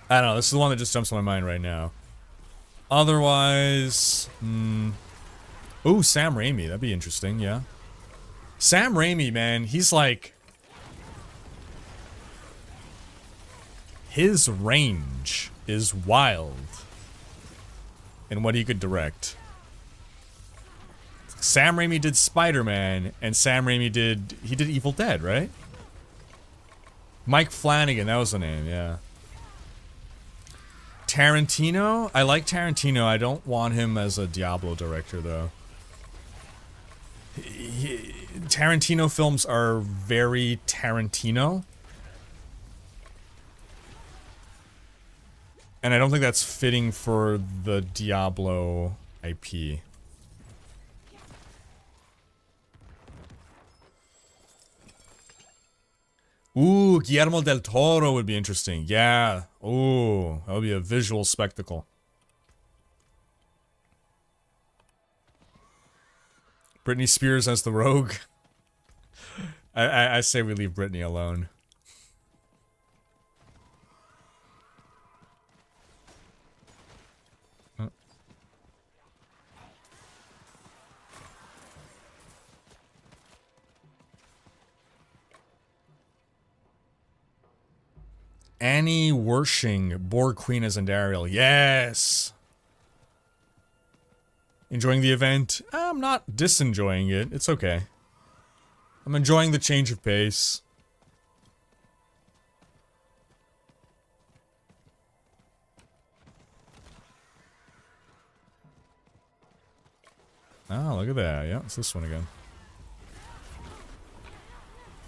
don't know, this is the one that just jumps to my mind right now. Otherwise, ooh, Sam Raimi, that'd be interesting, yeah. Sam Raimi, man, he's like... his range is wild in what he could direct. Sam Raimi did Spider-Man, and Sam Raimi did Evil Dead, right? Mike Flanagan, that was the name, yeah. Tarantino? I like Tarantino. I don't want him as a Diablo director, though. Tarantino films are very Tarantino. And I don't think that's fitting for the Diablo IP. Ooh, Guillermo del Toro would be interesting. Yeah. Ooh, that would be a visual spectacle. Britney Spears as the rogue. I say we leave Britney alone. Annie Wershing, Borg Queen as Andariel. Yes! Enjoying the event? I'm not disenjoying it. It's okay. I'm enjoying the change of pace. Oh, look at that. Yeah, it's this one again.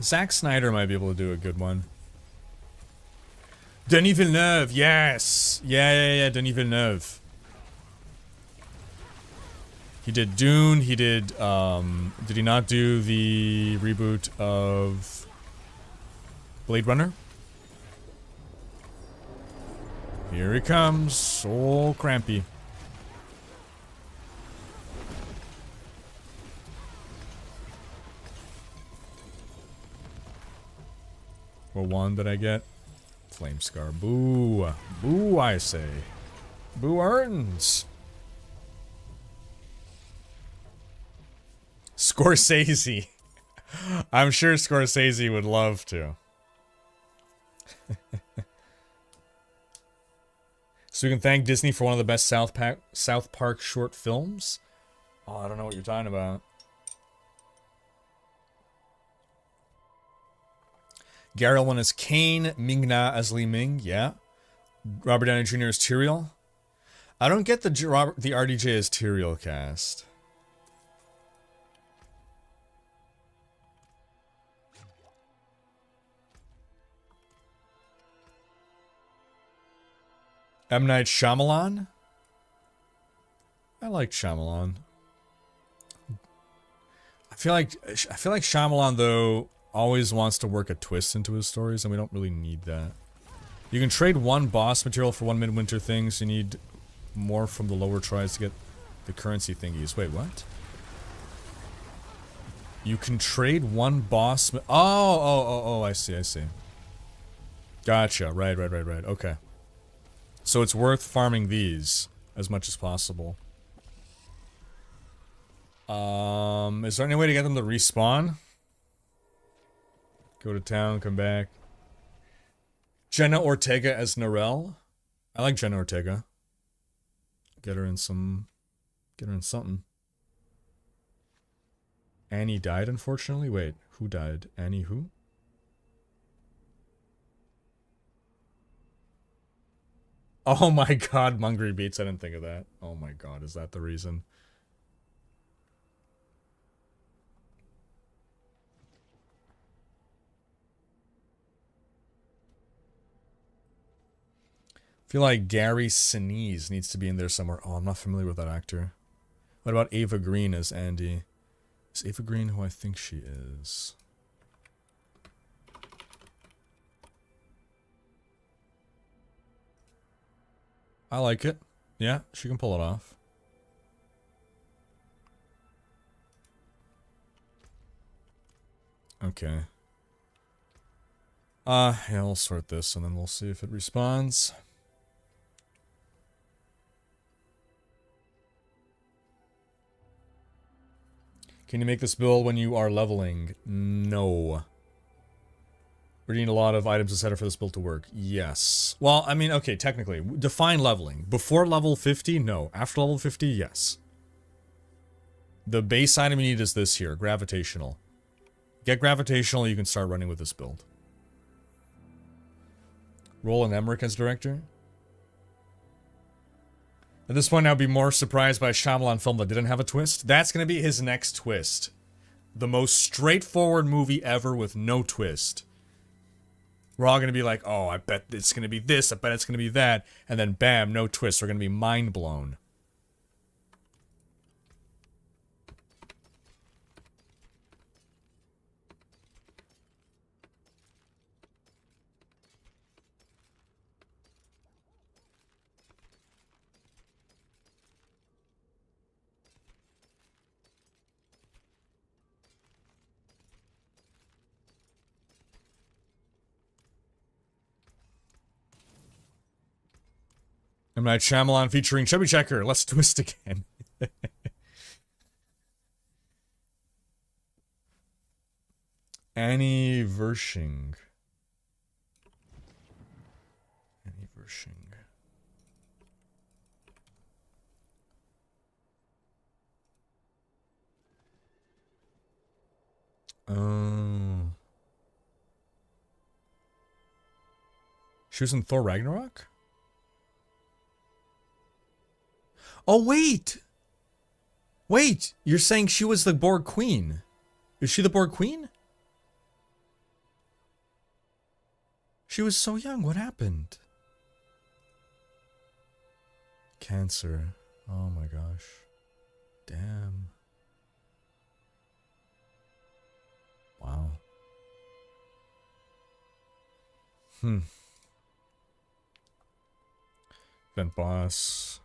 Zack Snyder might be able to do a good one. Denis Villeneuve, yes! Yeah, Denis Villeneuve. He did Dune, he did he not do the reboot of Blade Runner? Here he comes, so crampy. What one did I get? Flamescar. Boo. Boo, I say. Boo earns. Scorsese. I'm sure Scorsese would love to. So we can thank Disney for one of the best South Park short films? Oh, I don't know what you're talking about. Gary Oldman as Kane, Ming-Na as Li Ming, yeah. Robert Downey Jr. as Tyrael. I don't get the RDJ as Tyrael cast. M. Night Shyamalan? I like Shyamalan. I feel like Shyamalan, though, always wants to work a twist into his stories, and we don't really need that. You can trade one boss material for one Midwinter thing, so you need more from the lower tries to get the currency thingies. Wait, what? You can trade one boss... Oh, I see. Gotcha. Right. Okay. So it's worth farming these as much as possible. Is there any way to get them to respawn? Go to town, come back. Jenna Ortega as Narelle. I like Jenna Ortega. Get her in something. Annie died, unfortunately. Wait, who died? Annie who? Oh my god, Mungry Beats. I didn't think of that. Oh my god, is that the reason? feel like Gary Sinise needs to be in there somewhere. Oh, I'm not familiar with that actor. What about Ava Green as Andy? Is Ava Green who I think she is? I like it. Yeah, she can pull it off. Okay. Yeah, I'll sort this and then we'll see if it responds. Can you make this build when you are leveling? No. We're needing a lot of items etc. for this build to work. Yes. Well, I mean, okay, technically. Define leveling. Before level 50, no. After level 50, yes. The base item you need is this here, gravitational. Get gravitational, you can start running with this build. Roland Emmerich as director. At this point, I'd be more surprised by a Shyamalan film that didn't have a twist. That's going to be his next twist. The most straightforward movie ever with no twist. We're all going to be like, oh, I bet it's going to be this, I bet it's going to be that. And then bam, no twist. We're going to be mind blown. M. Night Shyamalan featuring Chubby Checker. Let's twist again. Annie Vershing. Annie Vershing. Oh. She was in Thor Ragnarok? Oh, wait! Wait! You're saying she was the Borg Queen? Is she the Borg Queen? She was so young. What happened? Cancer. Oh my gosh. Damn. Wow. Event boss.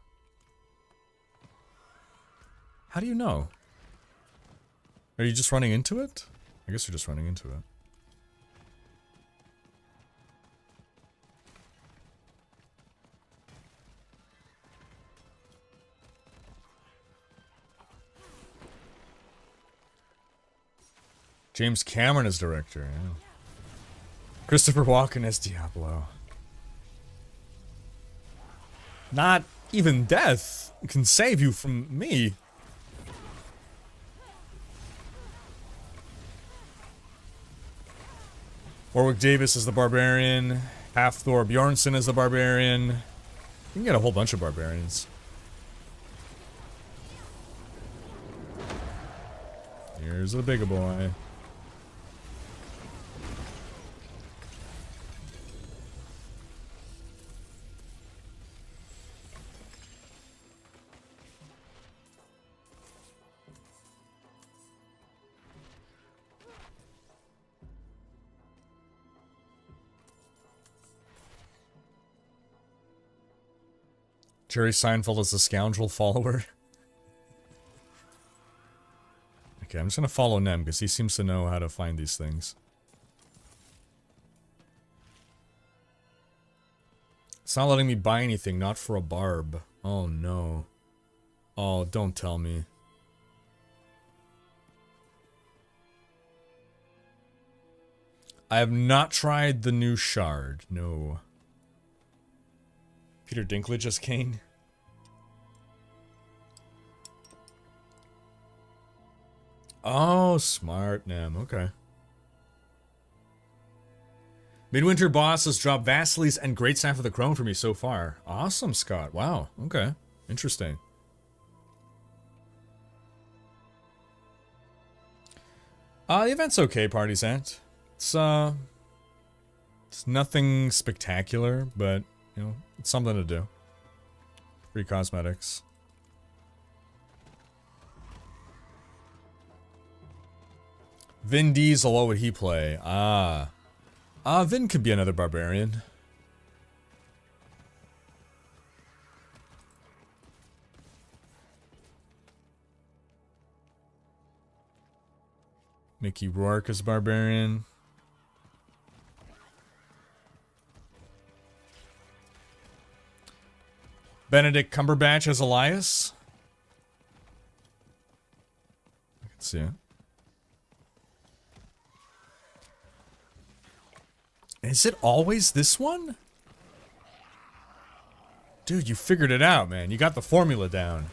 How do you know? Are you just running into it? I guess you're just running into it. James Cameron as director, yeah. Christopher Walken as Diablo. Not even death can save you from me. Warwick Davis is the barbarian. Half-Thor Bjornsson is the barbarian. You can get a whole bunch of barbarians. Here's the bigger boy. Jerry Seinfeld is a scoundrel follower. Okay, I'm just gonna follow Nem because he seems to know how to find these things. It's not letting me buy anything, not for a barb. Oh no. Oh, don't tell me. I have not tried the new shard, no. Peter Dinklage as Kane. Oh, smart, Nem. Okay. Midwinter Boss has dropped Vasily's and Great Staff of the Crone for me so far. Awesome, Scott. Wow. Okay. Interesting. The event's okay, Party's It's nothing spectacular, but, you know, It's something to do. Free cosmetics. Vin Diesel, what would he play? Vin could be another barbarian. Mickey Rourke is barbarian. Benedict Cumberbatch as Elias. I can see it. Is it always this one? Dude, you figured it out, man. You got the formula down.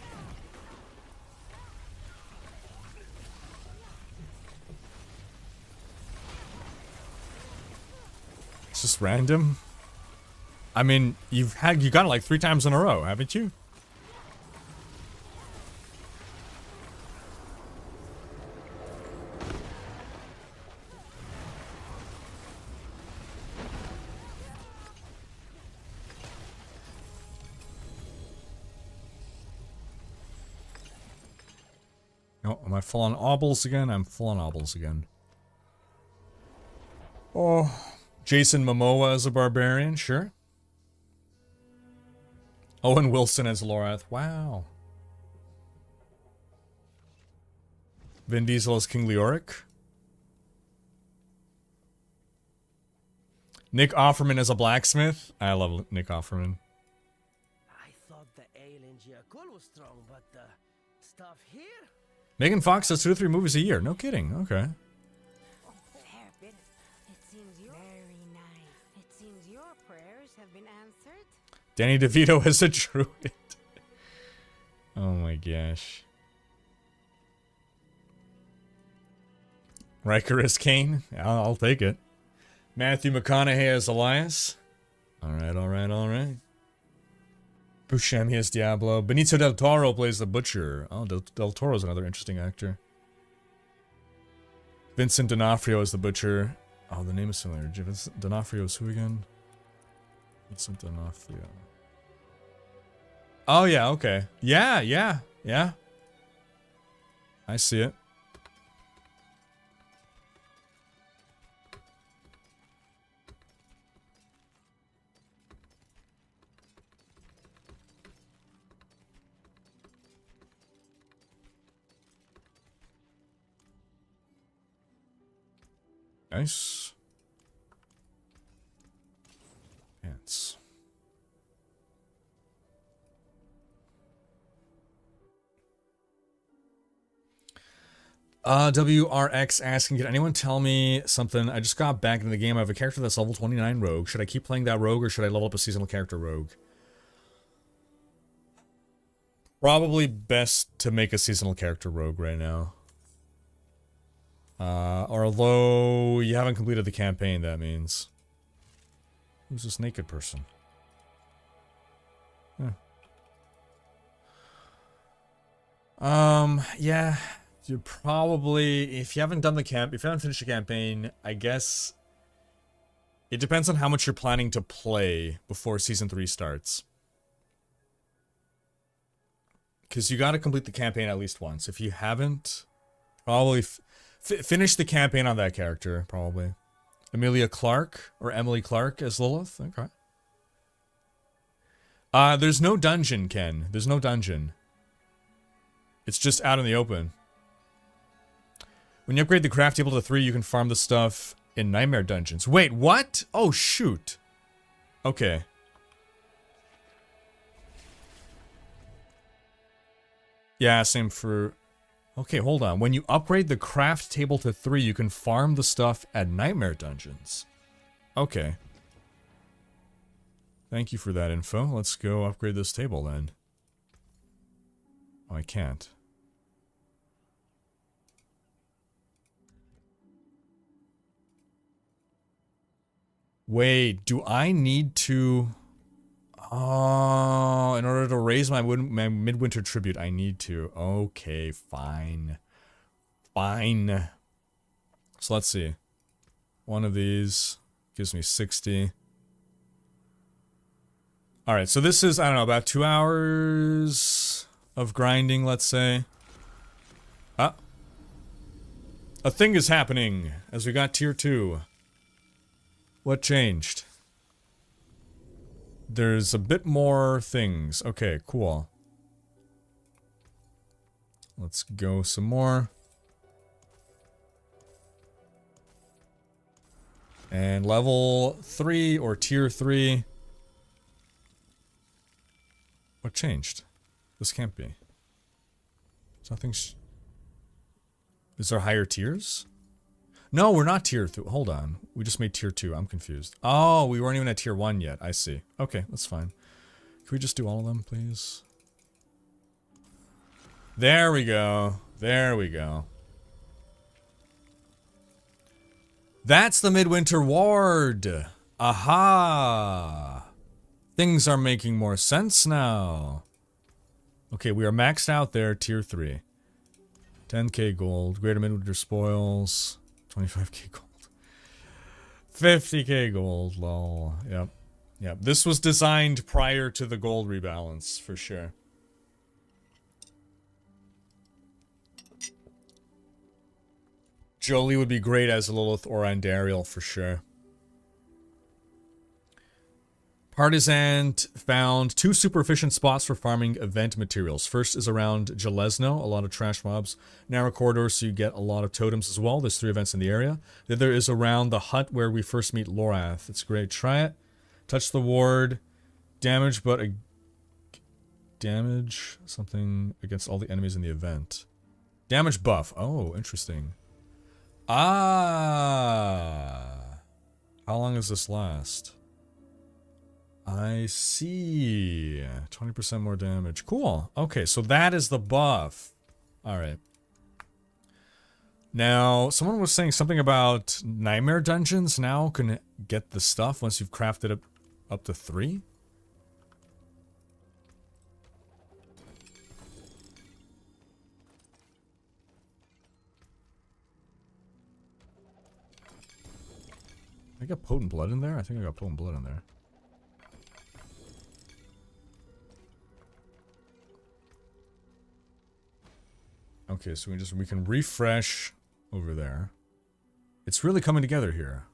It's just random. I mean, you got it like 3 times in a row, haven't you? Oh, am I full on obels again? I'm full on obels again. Oh, Jason Momoa as a barbarian, sure. Owen Wilson as Lorath, wow. Vin Diesel as King Leoric. Nick Offerman as a blacksmith. I love Nick Offerman. I thought the ale in Giacomo was strong, but the stuff here? Megan Fox does 2 to 3 movies a year. No kidding. Okay. Fair bit. It seems you're very nice. It seems your prayers have been answered. Danny DeVito as a druid. Oh my gosh. Rhykker as Kane. I'll take it. Matthew McConaughey as Elias. Alright, alright, alright. Buscemi as Diablo. Benicio del Toro plays the Butcher. Oh, del Toro's another interesting actor. Vincent D'Onofrio as the Butcher. Oh, the name is familiar. Vincent D'Onofrio is who again? Vincent D'Onofrio. Oh, yeah, okay. Yeah. I see it. Nice. Pants. WRX asking, can anyone tell me something? I just got back into the game. I have a character that's level 29 rogue. Should I keep playing that rogue or should I level up a seasonal character rogue? Probably best to make a seasonal character rogue right now. Although you haven't completed the campaign, that means. Who's this naked person? Yeah. You probably, if you haven't done the if you haven't finished the campaign, I guess it depends on how much you're planning to play before Season 3 starts. Because you gotta complete the campaign at least once. If you haven't, probably finish the campaign on that character, probably. Emilia Clarke, or Emily Clarke as Lilith, okay. There's no dungeon, Ken. There's no dungeon. It's just out in the open. When you upgrade the craft table to 3, you can farm the stuff in Nightmare Dungeons. Wait, what? Oh, shoot. Okay. Yeah, same for... Okay, hold on. When you upgrade the craft table to 3, you can farm the stuff at Nightmare Dungeons. Okay. Thank you for that info. Let's go upgrade this table then. Oh, I can't. Wait, do I need to... Oh, in order to raise my midwinter tribute, I need to. Okay, fine. Fine. So let's see. One of these gives me 60. Alright, so this is, I don't know, about 2 hours of grinding, let's say. Ah. A thing is happening as we got tier 2. What changed? There's a bit more things. Okay, cool. Let's go some more. And level 3 or tier 3. What changed? This can't be. Something's... Is there higher tiers? No, we're not tier 3. Hold on. We just made tier 2. I'm confused. Oh, we weren't even at tier 1 yet. I see. Okay, that's fine. Can we just do all of them, please? There we go. There we go. That's the Midwinter Ward. Aha. Things are making more sense now. Okay, we are maxed out there, tier 3. 10k gold, greater Midwinter spoils, 25k gold. 50k gold, lol. Yep. Yep. This was designed prior to the gold rebalance, for sure. Jolie would be great as a Lilith or Andariel, for sure. Partisan found 2 super efficient spots for farming event materials. First is around Jalesno, a lot of trash mobs. Narrow corridors, so you get a lot of totems as well. There's 3 events in the area. The other is around the hut where we first meet Lorath. It's great. Try it. Touch the ward. Damage, but damage something against all the enemies in the event. Damage buff. Oh, interesting. Ah. How long does this last? I see. 20% more damage. Cool. Okay, so that is the buff. Alright. Now, someone was saying something about nightmare dungeons now can get the stuff once you've crafted it up to 3? I got potent blood in there? I think I got potent blood in there. Okay, so we can refresh over there. It's really coming together here.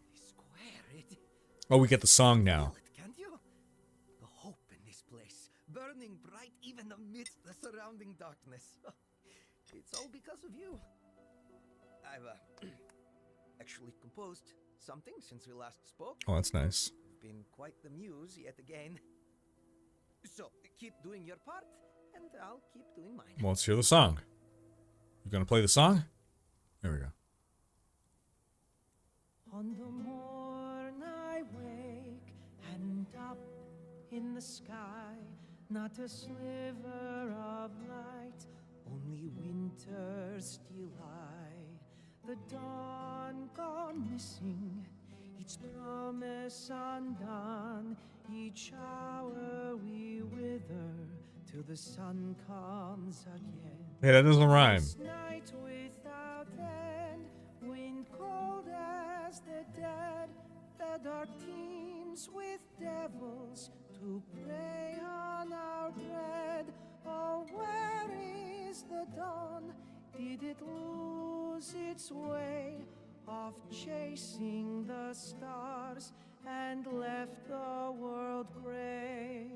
Oh, we get the song now. Can't you? The hope in this place, burning bright even amidst the surrounding darkness. It's all because of you. I've actually composed something since we last spoke. Oh, that's nice. Been quite the muse yet again. So keep doing your part, and I'll keep doing mine. Well, let's hear the song. You gonna play the song? There we go. On the morn I wake, and up in the sky, not a sliver of light, only winter's still eye. The dawn gone missing, each promise undone, each hour we wither till the sun comes again. Hey, that doesn't rhyme. Night without end, wind cold as the dead, the dark teems with devils to prey on our bread. Oh, where is the dawn? Did it lose its way, off chasing the stars and left the world gray?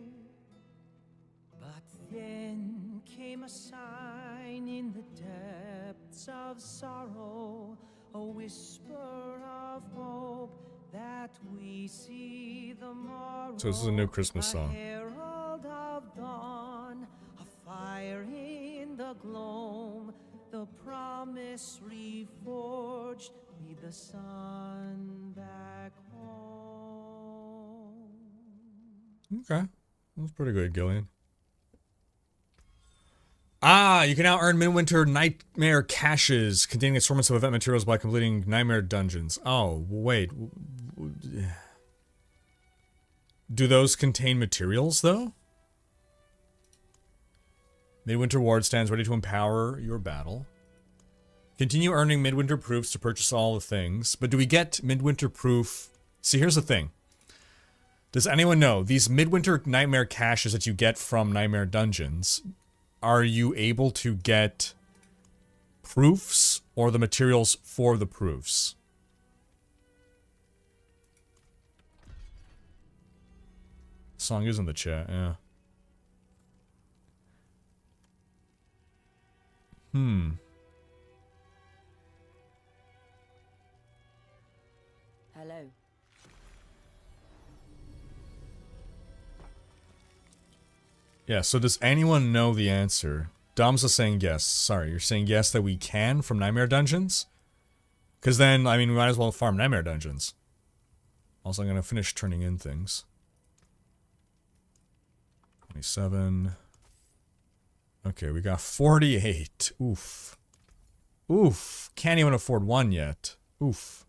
But then came a sign in the depths of sorrow, a whisper of hope that we see the morrow. So this is a new Christmas song. A herald of dawn, a fire in the gloam, the promise reforged, lead the sun back home. Okay. That's pretty good, Gillian. Ah, you can now earn Midwinter Nightmare caches containing assortments of event materials by completing Nightmare dungeons. Oh, wait. Do those contain materials, though? Midwinter Ward stands ready to empower your battle. Continue earning Midwinter proofs to purchase all the things. But do we get Midwinter proof? See, here's the thing. Does anyone know these Midwinter Nightmare caches that you get from Nightmare Dungeons? Are you able to get proofs or the materials for the proofs? Song is in the chat, yeah. Hello. Yeah, so does anyone know the answer? Dom's saying yes. Sorry, you're saying yes that we can from Nightmare Dungeons? Because then, I mean, we might as well farm Nightmare Dungeons. Also, I'm going to finish turning in things. 27. Okay, we got 48. Oof. Oof. Can't even afford one yet. Oof.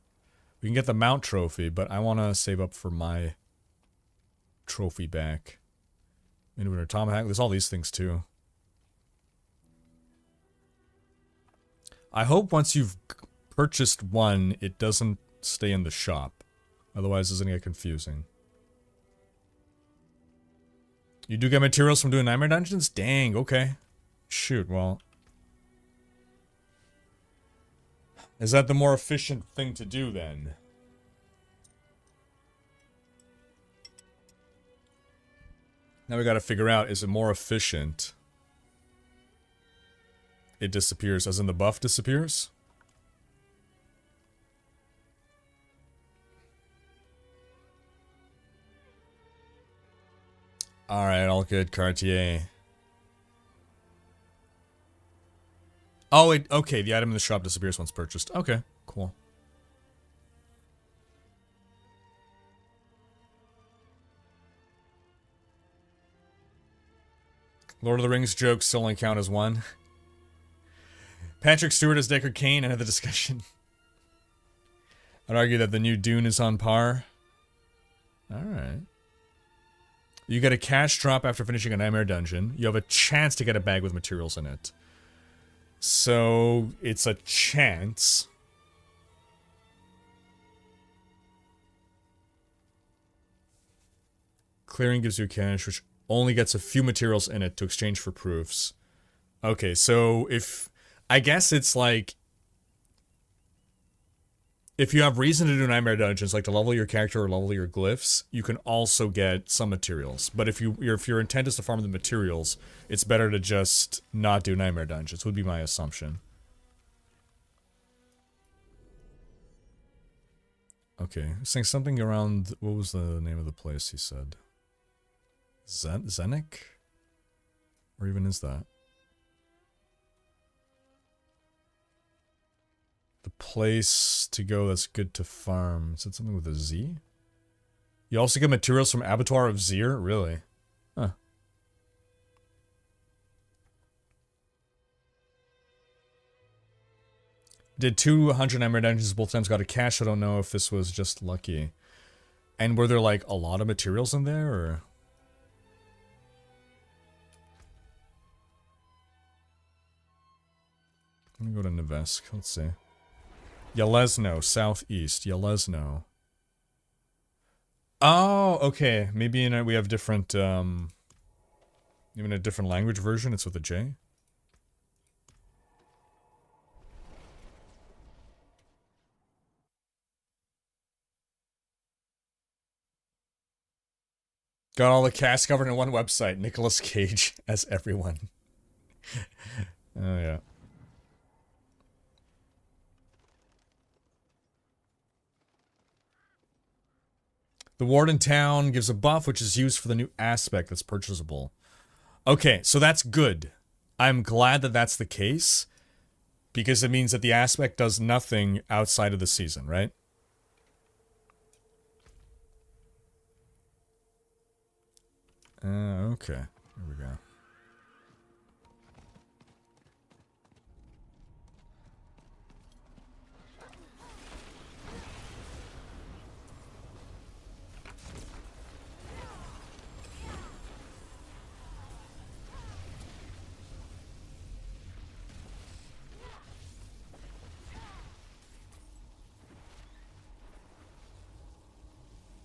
We can get the mount trophy, but I want to save up for my trophy back. Midwinter Tomahawk. There's all these things too. I hope once you've purchased one, it doesn't stay in the shop. Otherwise, it's going to get confusing. You do get materials from doing Nightmare Dungeons? Dang, okay. Shoot, well. Is that the more efficient thing to do then? Now we gotta figure out, is it more efficient? It disappears, as in the buff disappears? Alright, all good, Cartier. Oh, okay, the item in the shop disappears once purchased. Okay, cool. Lord of the Rings jokes still only count as one. Patrick Stewart as Deckard Cain, end of the discussion. I'd argue that the new Dune is on par. Alright. You get a cash drop after finishing a Nightmare Dungeon. You have a chance to get a bag with materials in it. So, it's a chance. Clearing gives you cash, which only gets a few materials in it to exchange for proofs. Okay, so if... I guess it's like... If you have reason to do Nightmare Dungeons, like to level your character or level your glyphs, you can also get some materials. But if your intent is to farm the materials, it's better to just not do Nightmare Dungeons, would be my assumption. Okay, saying something around... What was the name of the place he said? Zednik? Or even is that? The place to go that's good to farm. Is it something with a Z? You also get materials from Abattoir of Zir? Really? Huh. Did 200 Nightmare Dungeons both times, got a cash. I don't know if this was just lucky. And were there like a lot of materials in there, or... Let me go to Nevesk. Let's see. Yelesno, southeast. Yelesno. Oh, okay. Maybe we have different, even a different language version. It's with a J. Got all the cast covered in one website. Nicolas Cage as everyone. Oh, yeah. The Warden Town gives a buff, which is used for the new aspect that's purchasable. Okay, so that's good. I'm glad that that's the case, because it means that the aspect does nothing outside of the season, right? Okay. Here we go.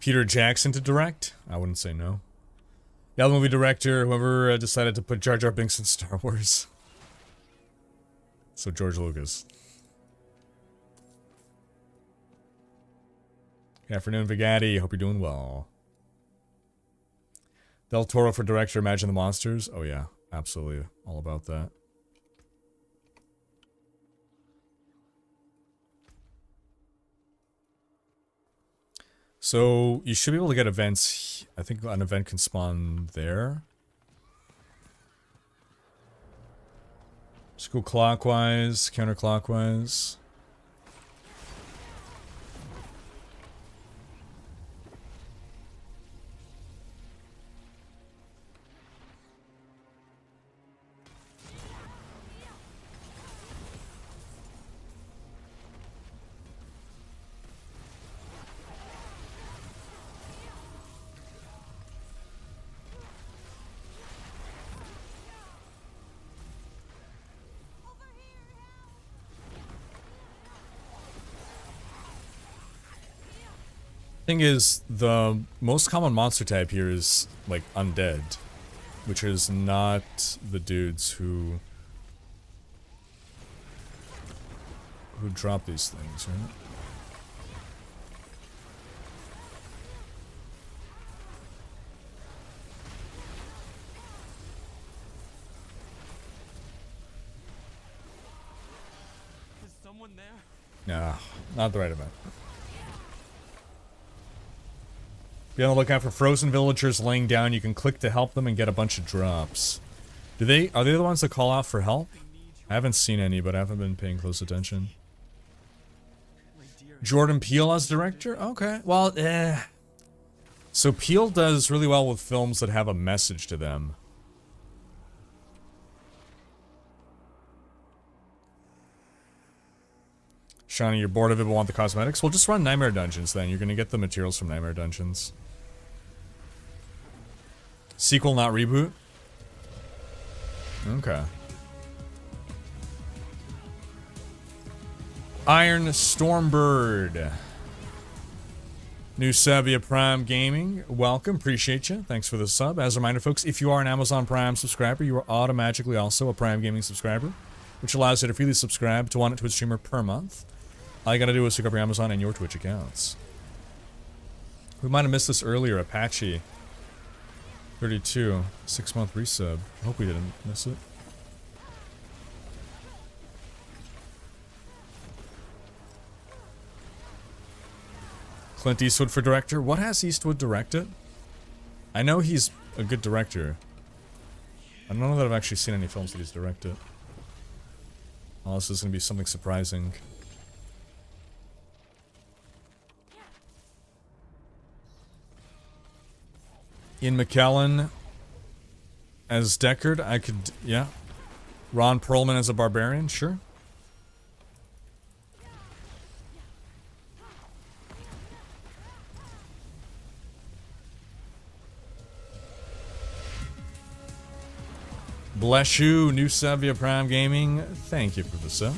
Peter Jackson to direct? I wouldn't say no. Yeah, the movie director, whoever decided to put Jar Jar Binks in Star Wars. So George Lucas. Good afternoon, Vigatti. Hope you're doing well. Del Toro for director, Imagine the Monsters. Oh yeah, absolutely. All about that. So you should be able to get events. I think an event can spawn there. Just go clockwise, counterclockwise. Thing is, the most common monster type here is like undead, which is not the dudes who drop these things, right? Is someone there? No, not the right event. Be on the lookout for frozen villagers laying down. You can click to help them and get a bunch of drops. Are they the ones that call out for help? I haven't seen any, but I haven't been paying close attention. Jordan Peele as director? Okay. Well, so Peele does really well with films that have a message to them. Shawnee, you're bored of it but want the cosmetics? Well, just run Nightmare Dungeons then. You're gonna get the materials from Nightmare Dungeons. Sequel, not reboot? Okay. Iron Stormbird. New sub via Prime Gaming. Welcome, appreciate you. Thanks for the sub. As a reminder, folks, if you are an Amazon Prime subscriber, you are automatically also a Prime Gaming subscriber, which allows you to freely subscribe to one Twitch streamer per month. All you gotta do is pick up your Amazon and your Twitch accounts. We might have missed this earlier. Apache 32, 6-month resub. I hope we didn't miss it. Clint Eastwood for director. What has Eastwood directed? I know he's a good director. I don't know that I've actually seen any films that he's directed. Oh, this is gonna be something surprising. Ian McKellen as Deckard, I could, yeah. Ron Perlman as a barbarian, sure. Bless you, new sub via Prime Gaming. Thank you for the sub.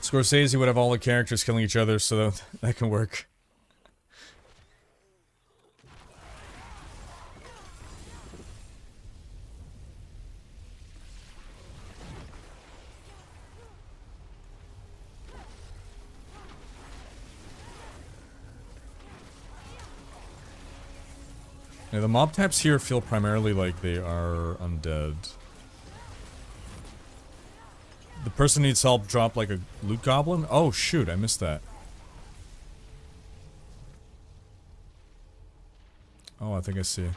Scorsese would have all the characters killing each other, so that can work. Yeah, the mob types here feel primarily like they are undead. The person needs help drop like a loot goblin? Oh shoot, I missed that. Oh, I think I see.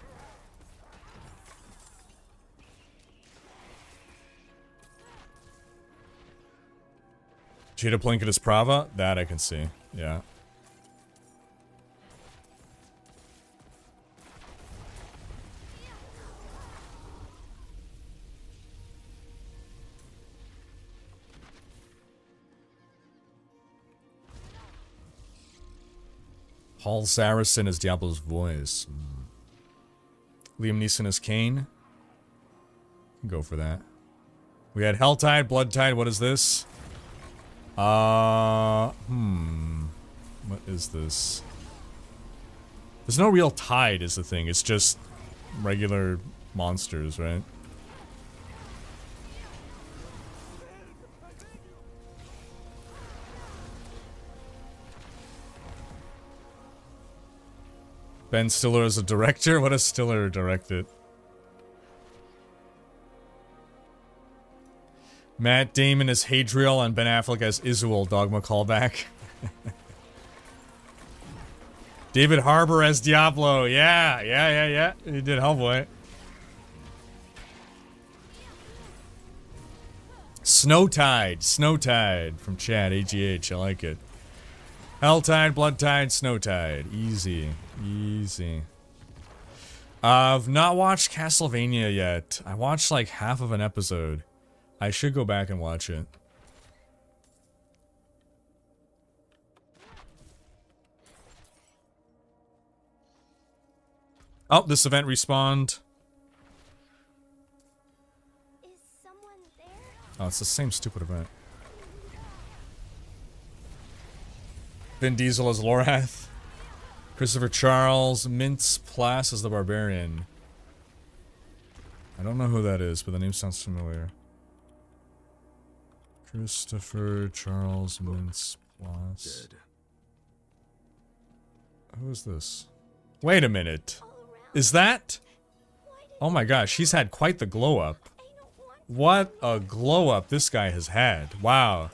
Jada Plinkett Prava? That I can see, yeah. Paul Saracen as Diablo's voice. Liam Neeson as Kane. Go for that. We had Helltide, Bloodtide. What is this? What is this? There's no real tide is the thing. It's just regular monsters, right? Ben Stiller as a director? What has Stiller directed? Matt Damon as Hadriel and Ben Affleck as Izuel. Dogma callback. David Harbour as Diablo. Yeah. He did Hellboy. Snowtide from Chad. AGH. I like it. Helltide, Bloodtide, Snowtide. Easy. I've not watched Castlevania yet. I watched like half of an episode. I should go back and watch it. Oh, this event respawned. Is someone there? Oh, it's the same stupid event. Vin Diesel as Lorath. Christopher Charles Mintz-Plasse as the Barbarian. I don't know who that is, but the name sounds familiar. Christopher Charles Mintz-Plasse. Who is this? Wait a minute. Is that? Oh my gosh, he's had quite the glow up. What a glow up this guy has had. Wow.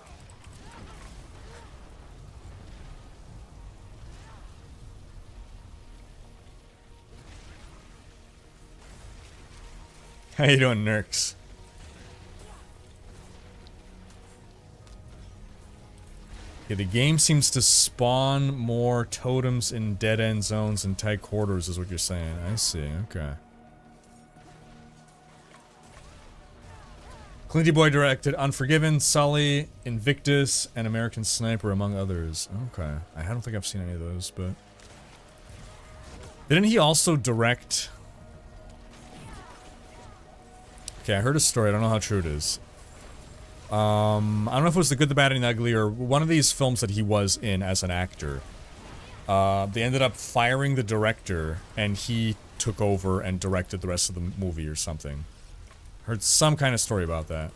How you doing, Nurks? Okay, the game seems to spawn more totems in dead-end zones and tight quarters, is what you're saying. I see, okay. Clinty Boy directed Unforgiven, Sully, Invictus, and American Sniper, among others. Okay, I don't think I've seen any of those, but... Didn't he also direct... Okay, I heard a story, I don't know how true it is. I don't know if it was The Good, the Bad, and the Ugly, or one of these films that he was in as an actor. They ended up firing the director, and he took over and directed the rest of the movie or something. Heard some kind of story about that.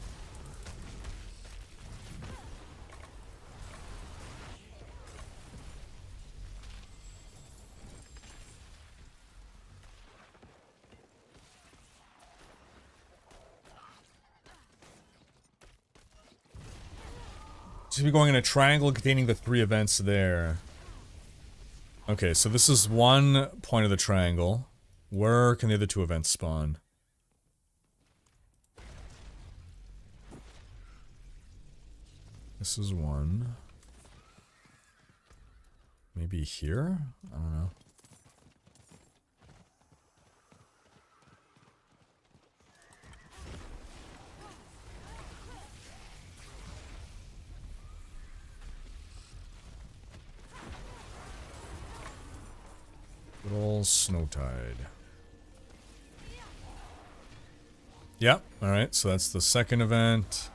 Should be going in a triangle containing the 3 events there. Okay, so this is one point of the triangle. Where can the other 2 events spawn? This is one. Maybe here? I don't know. Good old Snowtide. Yep, alright, so that's the second event.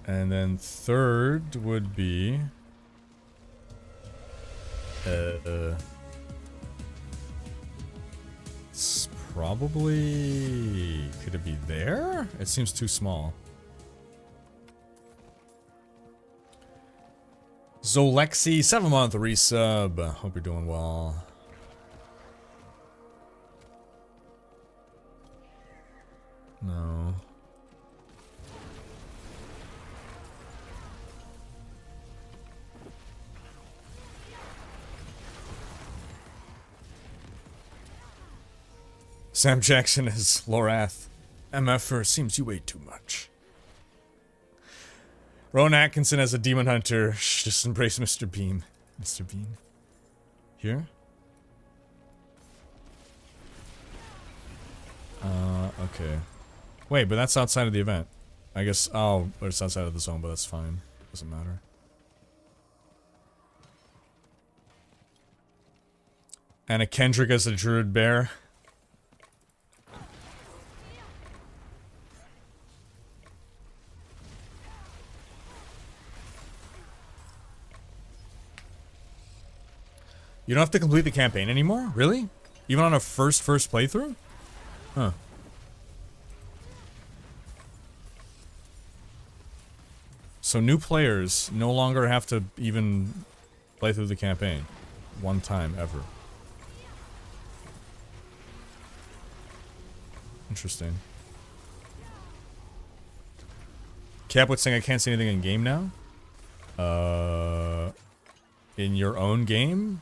And then third would be... It's probably... Could it be there? It seems too small. Zolexi, 7-month resub. Hope you're doing well. No. Sam Jackson is Lorath. MFer, seems you ate too much. Rowan Atkinson as a demon hunter. Shh, just embrace Mr. Bean. Mr. Bean. Here? Okay. Wait, but that's outside of the event. I guess, oh, but it's outside of the zone, but that's fine. Doesn't matter. And a Kendrick as a druid bear. You don't have to complete the campaign anymore? Really? Even on a first playthrough? Huh. So new players no longer have to even play through the campaign. One time ever. Interesting. Cap would saying I can't see anything in game now? In your own game?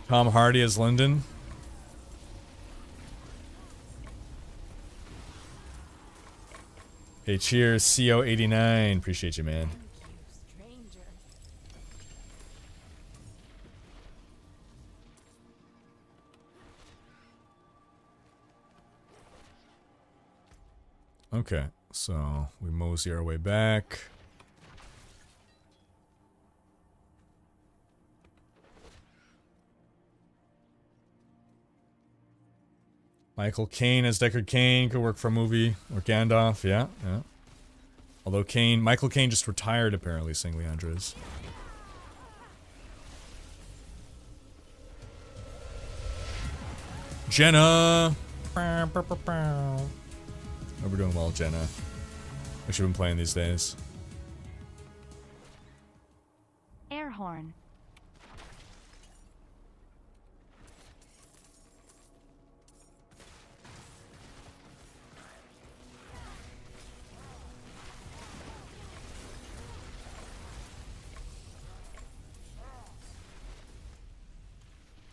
Tom Hardy as Lyndon. Hey, cheers, CO89. Appreciate you, man. Okay, so we mosey our way back. Michael Caine as Deckard Cain could work for a movie, or Gandalf, yeah. Although Michael Caine just retired apparently, saying Leandres. Jenna! Hope we're doing well, Jenna. What you been playing these days? Air horn.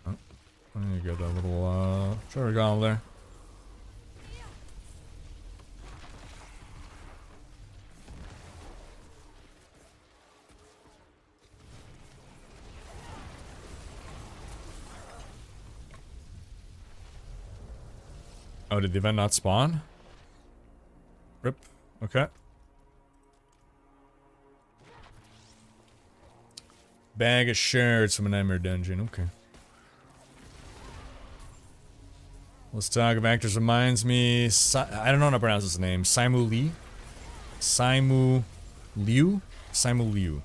I need to get a little, sure, go over there. Oh, did the event not spawn? Rip. Okay. Bag of shards from a Nightmare Dungeon. Okay. Let's talk of actors. Reminds me... I don't know how to pronounce his name. Simu Lee? Simu Liu? Simu Liu.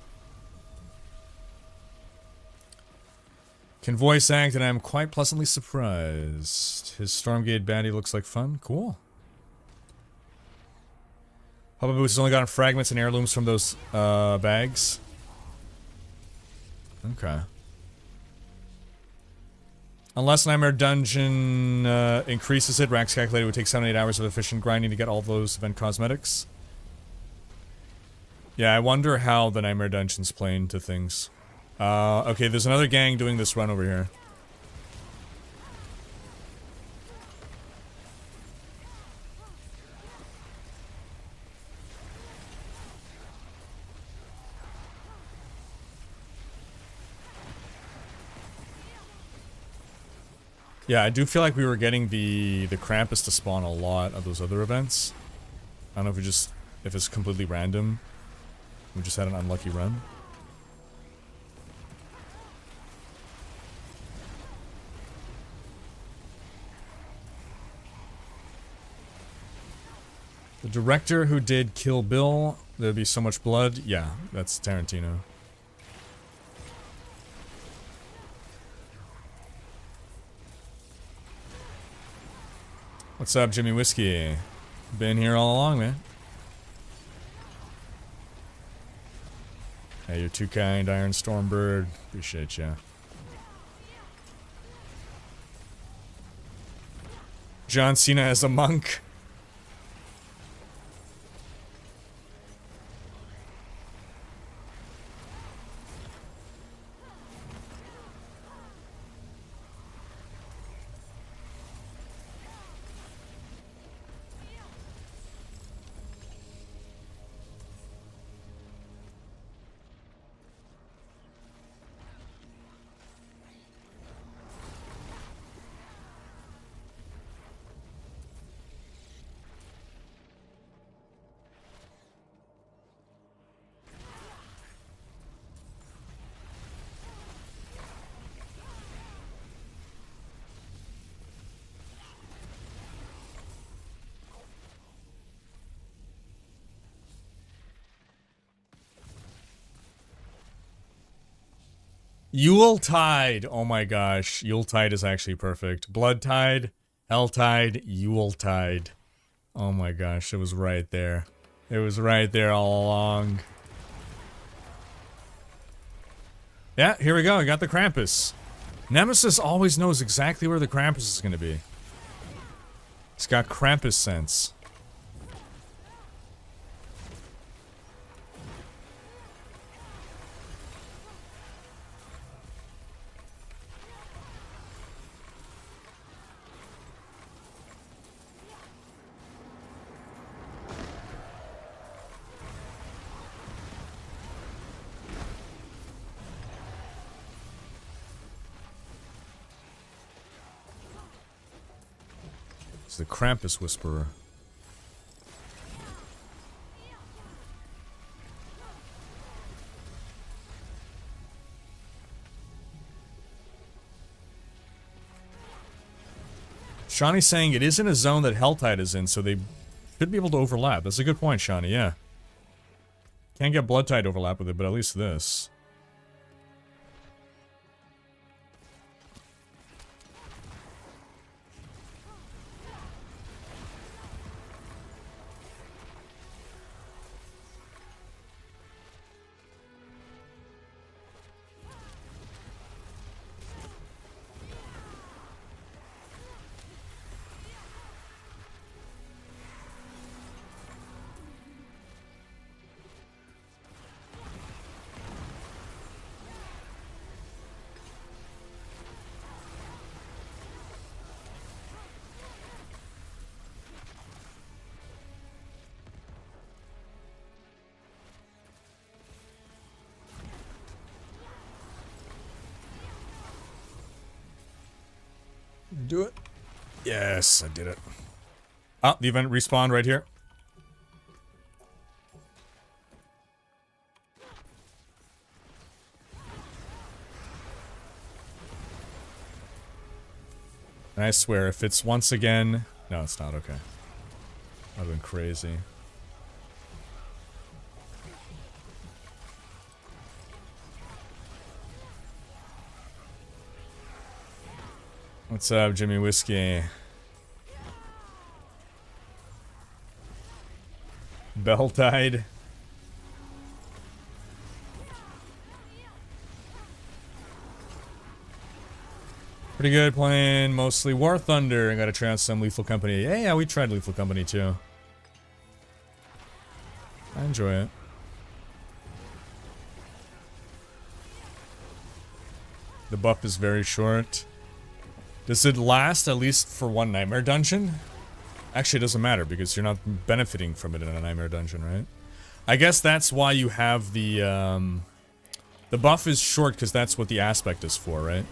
Can voice act, and I'm quite pleasantly surprised. His Stormgate baddie looks like fun. Cool. Papa Boots has only gotten fragments and heirlooms from those bags. Okay. Unless Nightmare Dungeon increases it, Rax calculated it would take 7 to 8 hours of efficient grinding to get all those event cosmetics. Yeah, I wonder how the Nightmare Dungeon's play into things. Okay, there's another gang doing this run over here. Yeah, I do feel like we were getting the Krampus to spawn a lot of those other events. I don't know if it's completely random. We just had an unlucky run. The director who did Kill Bill, There'd Be So Much Blood. Yeah, that's Tarantino. What's up, Jimmy Whiskey? Been here all along, man. Hey, you're too kind, Iron Stormbird. Appreciate ya. John Cena as a monk. Yuletide. Oh my gosh. Yuletide is actually perfect. Bloodtide, Helltide, Yuletide. Oh my gosh. It was right there. It was right there all along. Yeah, here we go. I got the Krampus. Nemesis always knows exactly where the Krampus is going to be. He's got Krampus sense. It's the Krampus Whisperer. Shawnee's saying it is in a zone that Helltide is in, so they should be able to overlap. That's a good point, Shawnee, yeah. Can't get Bloodtide overlap with it, but at least this. Do it. Yes, I did it. Oh, the event respawned right here. And I swear, if it's once again... No, it's not, okay. That would've been crazy. What's up, Jimmy Whiskey? Belltide. Pretty good playing mostly War Thunder and got to try out some Lethal Company. Yeah, we tried Lethal Company too. I enjoy it. The buff is very short. Does it last at least for one Nightmare Dungeon? Actually, it doesn't matter because you're not benefiting from it in a Nightmare Dungeon, right? I guess that's why you have the buff is short because that's what the aspect is for, right?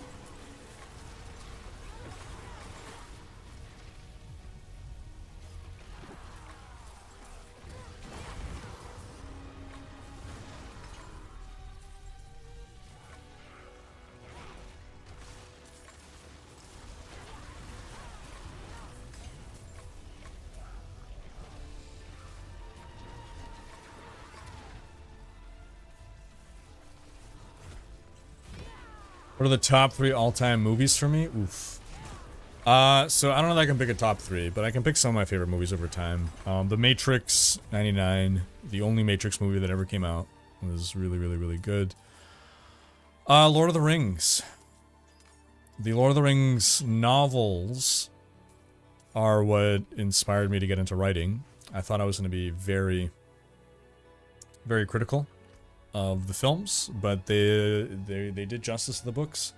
What are the top 3 all-time movies for me? Oof. So I don't know that I can pick a top 3, but I can pick some of my favorite movies over time. The Matrix, 99, the only Matrix movie that ever came out, was really, really, really good. Lord of the Rings. The Lord of the Rings novels are what inspired me to get into writing. I thought I was going to be very, very critical of the films, but they did justice to the books.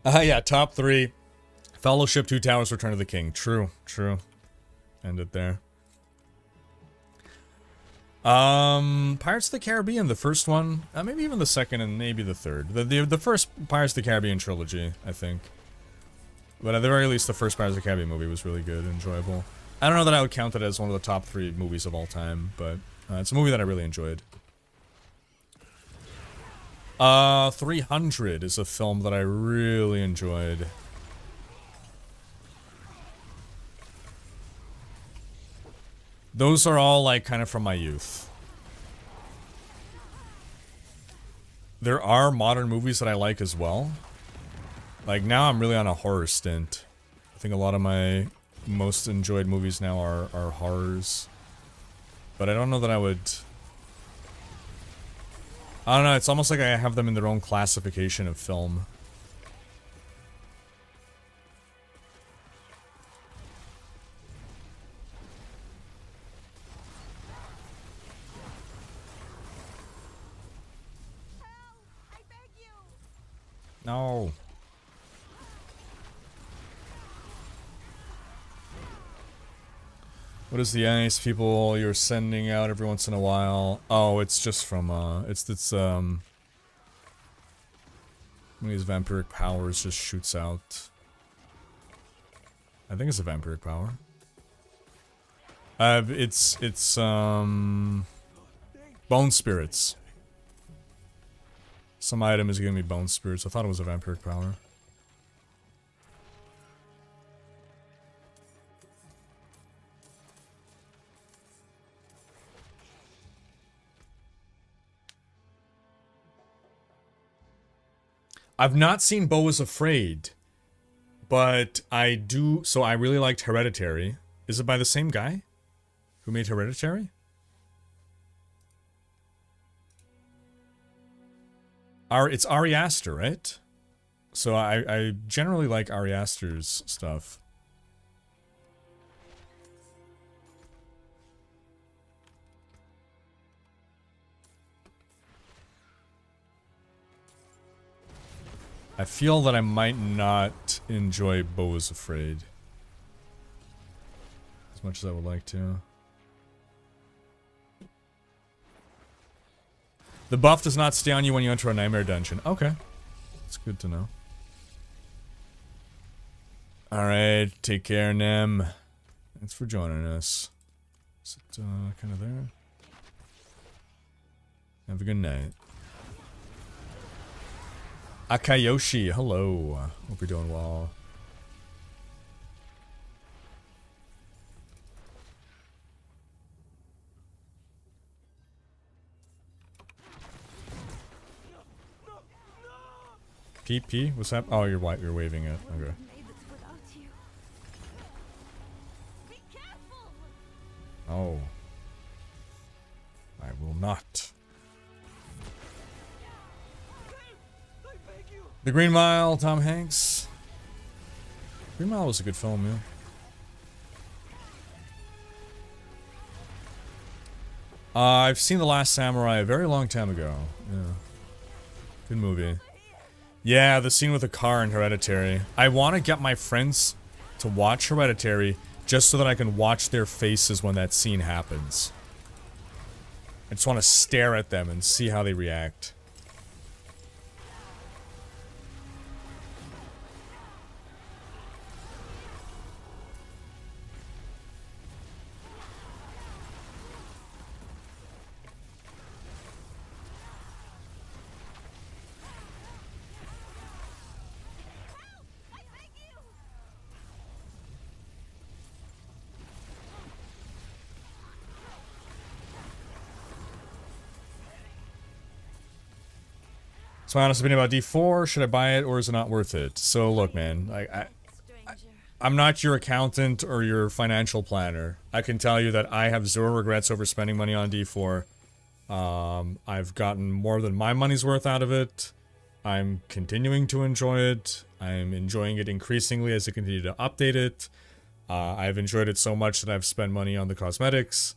Yeah, top 3. Fellowship, Two Towers, Return of the King. True. End it there. Pirates of the Caribbean, the first one, maybe even the second and maybe the third. The first Pirates of the Caribbean trilogy, I think. But at the very least, the first Pirates of the Caribbean movie was really good and enjoyable. I don't know that I would count it as one of the top 3 movies of all time, but it's a movie that I really enjoyed. 300 is a film that I really enjoyed. Those are all, like, kind of from my youth. there are modern movies that I like as well. Like, now I'm really on a horror stint. I think a lot of my most enjoyed movies now are horrors. But I don't know that I would... I don't know, it's almost like I have them in their own classification of film. No. What is the ice people you're sending out every once in a while? Oh, it's just from one of these vampiric powers just shoots out. I think it's a vampiric power. It's bone spirits. Some item is giving me bone spirits. I thought it was a vampiric power. I've not seen Beau is Afraid, but I do. So I really liked Hereditary. Is it by the same guy who made Hereditary? It's Ari Aster, right? So I generally like Ari Aster's stuff. I feel that I might not enjoy Beau is Afraid as much as I would like to. The buff does not stay on you when you enter a nightmare dungeon. Okay. That's good to know. Alright, take care, Nem. Thanks for joining us. Is it kind of there? Have a good night. Akayoshi, hello. Hope you're doing well. PP? What's that? Oh, you're waving it. Okay. Oh. I will not. The Green Mile, Tom Hanks. Green Mile was a good film, yeah. I've seen The Last Samurai a very long time ago. Yeah. Good movie. Yeah, the scene with the car in Hereditary. I want to get my friends to watch Hereditary just so that I can watch their faces when that scene happens. I just want to stare at them and see how they react. So my honest opinion about D4, should I buy it or is it not worth it? So look, man, I'm not your accountant or your financial planner. I can tell you that I have zero regrets over spending money on D4. I've gotten more than my money's worth out of it. I'm continuing to enjoy it. I'm enjoying it increasingly as I continue to update it. I've enjoyed it so much that I've spent money on the cosmetics.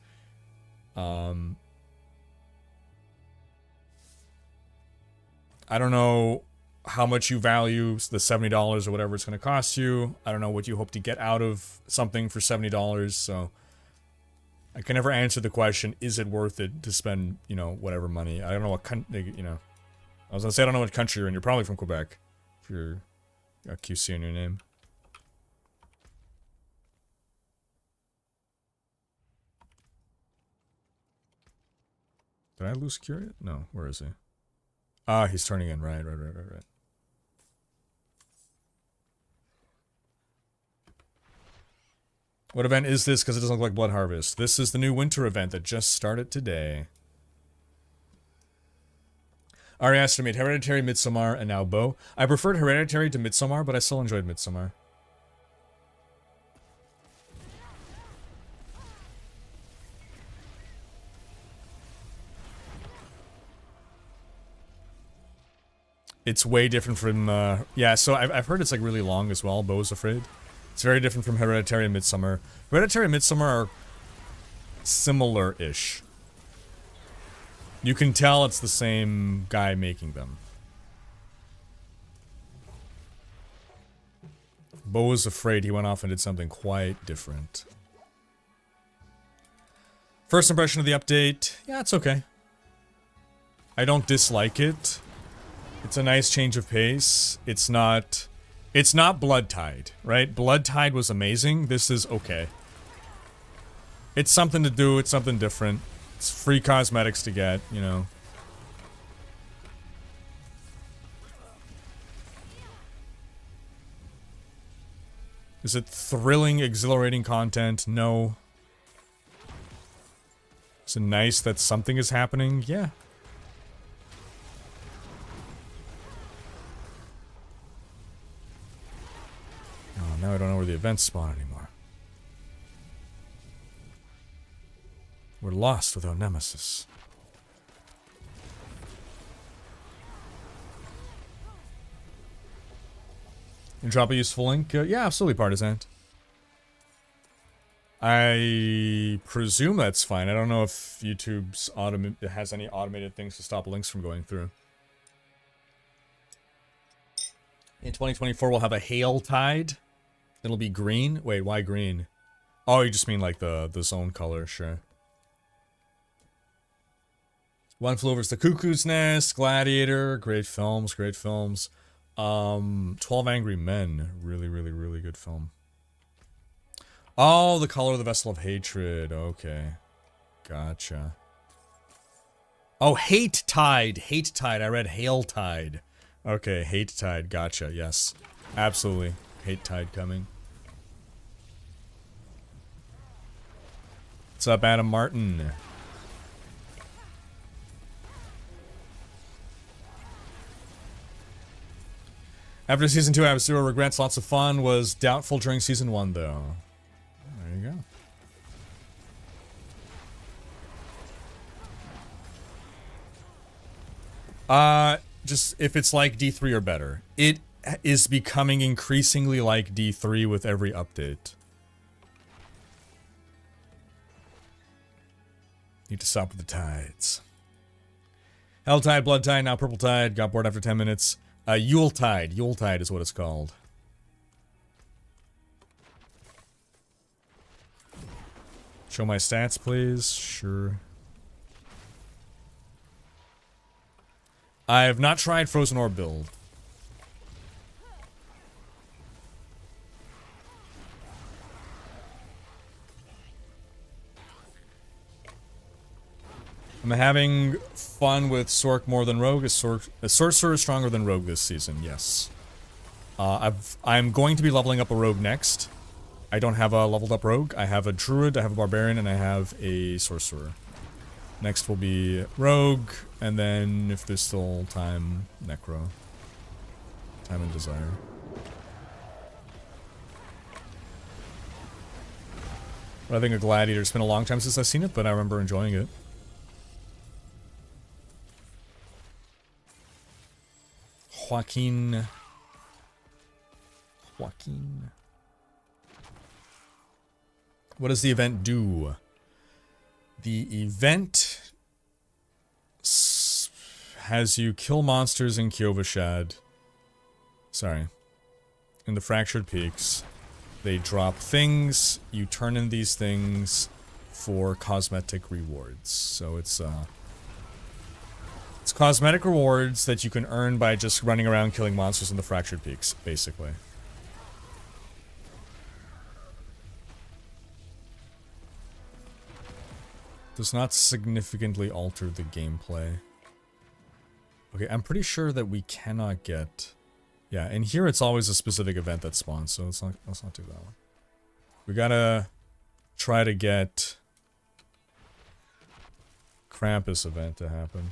I don't know how much you value the $70 or whatever it's going to cost you. I don't know what you hope to get out of something for $70, so I can never answer the question, is it worth it to spend, you know, whatever money. I don't know what you know. I was going to say I don't know what country you're in. You're probably from Quebec if you're got QC in your name. Did I lose Curious? No, where is he? Ah, he's turning in. Right. What event is this? Because it doesn't look like Blood Harvest. This is the new winter event that just started today. Ari asked to meet Hereditary, Midsommar, and now Bo. I preferred Hereditary to Midsommar, but I still enjoyed Midsommar. It's way different from, yeah, so I've heard it's like really long as well, Bo's Afraid. It's very different from Hereditary and Midsommar. Hereditary and Midsommar are similar-ish. You can tell it's the same guy making them. Bo was afraid, he went off and did something quite different. First impression of the update, yeah, it's okay. I don't dislike it. It's a nice change of pace. It's not Blood Tide, right? Blood Tide was amazing. This is okay. It's something to do, it's something different. It's free cosmetics to get, you know. Is it thrilling, exhilarating content? No. Is it nice that something is happening? Yeah. Oh, now I don't know where the events spawn anymore. We're lost without Nemesis. And drop a useful link? Yeah, absolutely, Partisan. I presume that's fine. I don't know if YouTube's has any automated things to stop links from going through. In 2024, we'll have a Hail Tide. It'll be green. Wait, why green? Oh, you just mean like the zone color, sure. One Flew Over the Cuckoo's Nest, Gladiator, great films, great films. 12 Angry Men, really, really, really good film. Oh, The Color of the Vessel of Hatred, okay. Gotcha. Oh, Hate Tide, Hate Tide, I read Hail Tide. Okay, Hate Tide, gotcha, yes. Absolutely, Hate Tide coming. What's up, Adam Martin? After Season 2, I have zero regrets. Lots of fun. Was doubtful during Season 1, though. There you go. Just if it's like D3 or better. It is becoming increasingly like D3 with every update. Need to stop with the tides. Hell Tide, Blood Tide, now Purple Tide. Got bored after 10 minutes. Yuletide. Yuletide is what it's called. Show my stats, please. Sure. I have not tried Frozen Orb build. I'm having fun with Sorc more than Rogue. A Sorcerer is stronger than Rogue this season, yes. I'm going to be leveling up a Rogue next. I don't have a leveled up Rogue. I have a Druid, I have a Barbarian, and I have a Sorcerer. Next will be Rogue, and then, if there's still time, Necro. Time and Desire. But I think a Gladiator, it's been a long time since I've seen it, but I remember enjoying it. Joaquin. What does the event do? The event has you kill monsters in Kyovashad. Sorry. In the Fractured Peaks. They drop things. You turn in these things for cosmetic rewards. So it's cosmetic rewards that you can earn by just running around killing monsters in the Fractured Peaks, basically. Does not significantly alter the gameplay. Okay, I'm pretty sure that we cannot get... Yeah, and here it's always a specific event that spawns, so let's not do that one. We gotta try to get Krampus event to happen.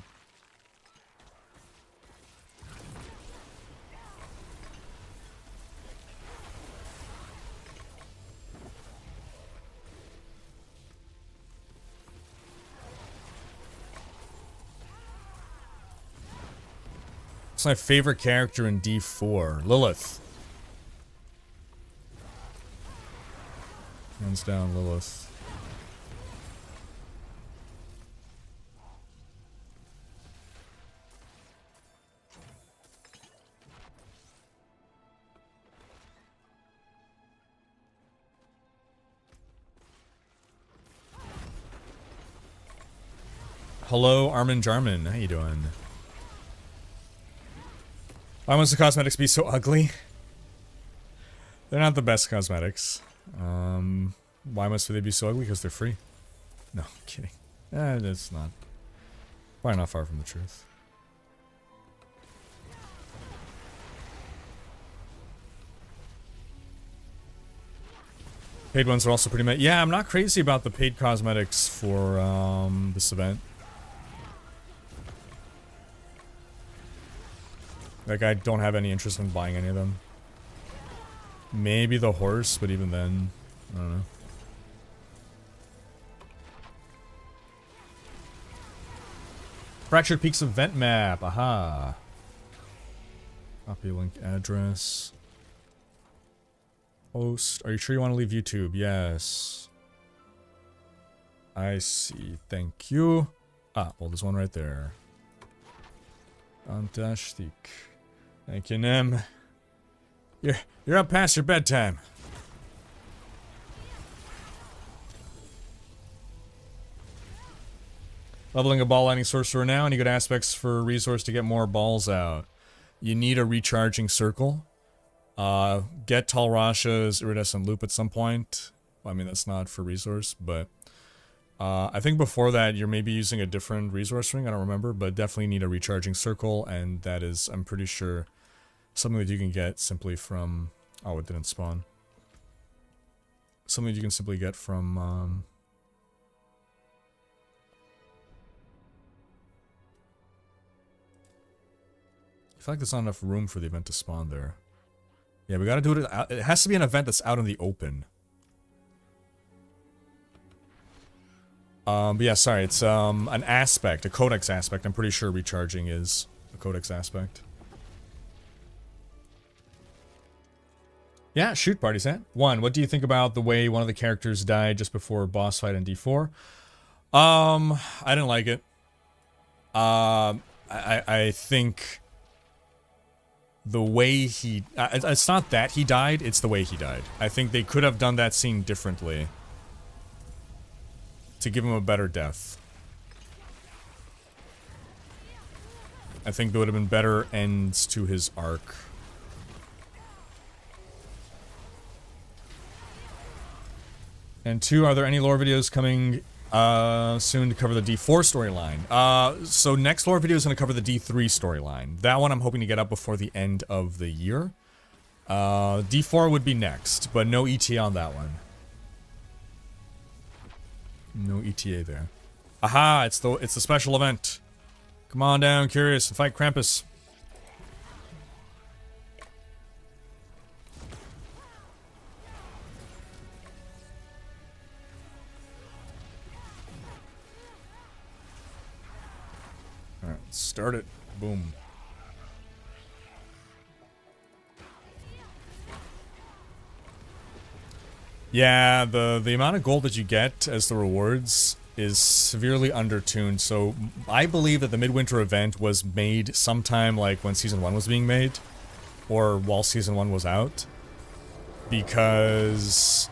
What's my favorite character in D4? Lilith. Hands down, Lilith. Hello, Armin Jarman. How you doing? Why must the cosmetics be so ugly? They're not the best cosmetics. Why must they be so ugly? Because they're free. No, I'm kidding. It's not. Probably not far from the truth. Paid ones are also pretty meh. Yeah, I'm not crazy about the paid cosmetics for this event. Like, I don't have any interest in buying any of them. Maybe the horse, but even then, I don't know. Fractured Peaks event map, aha. Copy link address. Host, are you sure you want to leave YouTube? Yes. I see, thank you. Ah, well, there's one right there. Fantastic. Thank you, Nem. You're up past your bedtime. Leveling a ball lightning sorcerer now. Any good aspects for a resource to get more balls out? You need a recharging circle. Get Talrasha's iridescent loop at some point. Well, I mean, that's not for resource, but I think before that you're maybe using a different resource ring. I don't remember, but definitely need a recharging circle, and that is, I'm pretty sure, something that you can get simply from... Oh, it didn't spawn. Something you can simply get from... I feel like there's not enough room for the event to spawn there. Yeah, we gotta do it... It has to be an event that's out in the open. But yeah, sorry, it's an aspect, a codex aspect. I'm pretty sure recharging is a codex aspect. Yeah, shoot, party set. 1, what do you think about the way one of the characters died just before boss fight in D4? I didn't like it. I think the way he... it's not that he died, it's the way he died. I think they could have done that scene differently to give him a better death. I think there would have been better ends to his arc. And 2, are there any lore videos coming soon to cover the D4 storyline? So next lore video is going to cover the D3 storyline. That one I'm hoping to get up before the end of the year. D4 would be next, but no ETA on that one. No ETA there. Aha! It's the special event. Come on down, Curious, and fight Krampus. Alright, start it. Boom. Yeah, the amount of gold that you get as the rewards is severely undertuned, so I believe that the Midwinter event was made sometime like when Season 1 was being made, or while Season 1 was out, because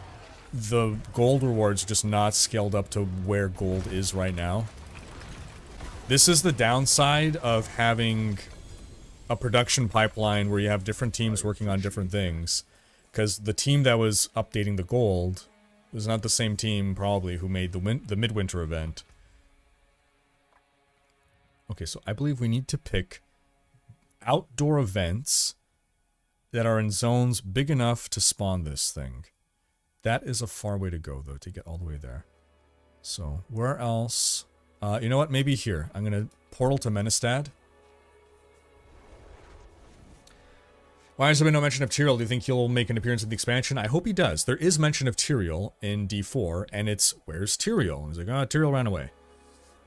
the gold rewards are just not scaled up to where gold is right now. This is the downside of having a production pipeline where you have different teams working on different things. Because the team that was updating the gold was not the same team, probably, who made the Midwinter event. Okay, so I believe we need to pick outdoor events that are in zones big enough to spawn this thing. That is a far way to go, though, to get all the way there. So, where else? You know what? Maybe here. I'm going to portal to Menestad. Why has there been no mention of Tyrael? Do you think he'll make an appearance in the expansion? I hope he does. There is mention of Tyrael in D4, and it's, where's Tyrael? And he's like, oh, Tyrael ran away.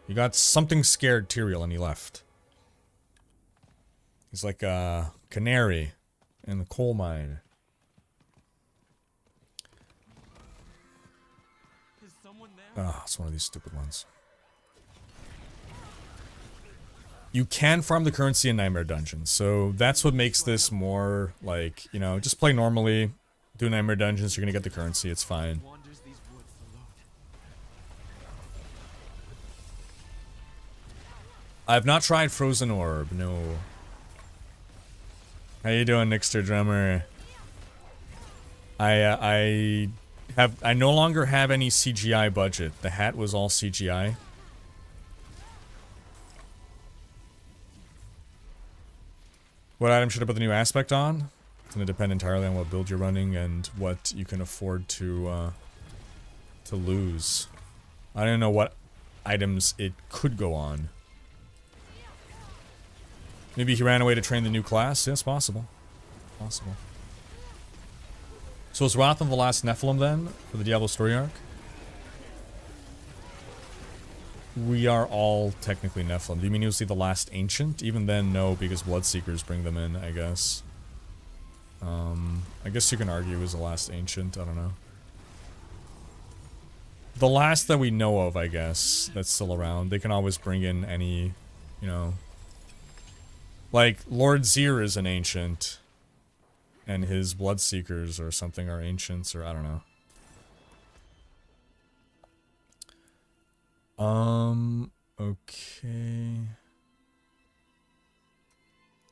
He got something scared Tyrael and he left. He's like a canary in the coal mine. Is someone there? Ah, it's one of these stupid ones. You can farm the currency in Nightmare Dungeons, so that's what makes this more like, you know, just play normally, do Nightmare Dungeons, you're gonna get the currency, it's fine. Wanders these woods alone. I've not tried Frozen Orb, no. How you doing, Nixter Drummer? I no longer have any CGI budget. The hat was all CGI. What item should I put the new aspect on? It's gonna depend entirely on what build you're running and what you can afford to lose. I don't know what items it could go on. Maybe he ran away to train the new class? Yes, possible. Possible. So is Wrath of the Last Nephilim then, for the Diablo story arc? We are all technically Nephilim. Do you mean you'll see the last ancient? Even then, no, because Bloodseekers bring them in, I guess. I guess you can argue it was the last ancient, I don't know. The last that we know of, I guess, that's still around. They can always bring in any, you know... Like, Lord Zir is an ancient, and his Bloodseekers or something are ancients, or I don't know. Okay.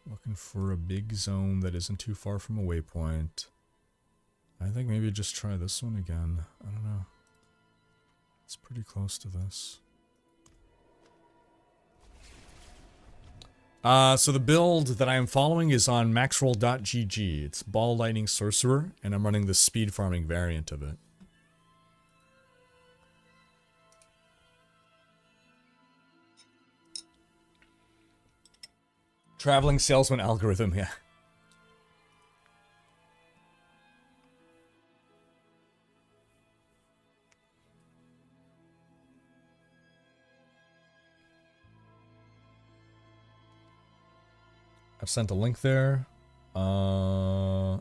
Looking for a big zone that isn't too far from a waypoint. I think maybe just try this one again. I don't know. It's pretty close to this. So the build that I am following is on maxroll.gg. It's Ball Lightning Sorcerer, and I'm running the speed farming variant of it. Traveling salesman algorithm, yeah. I've sent a link there. I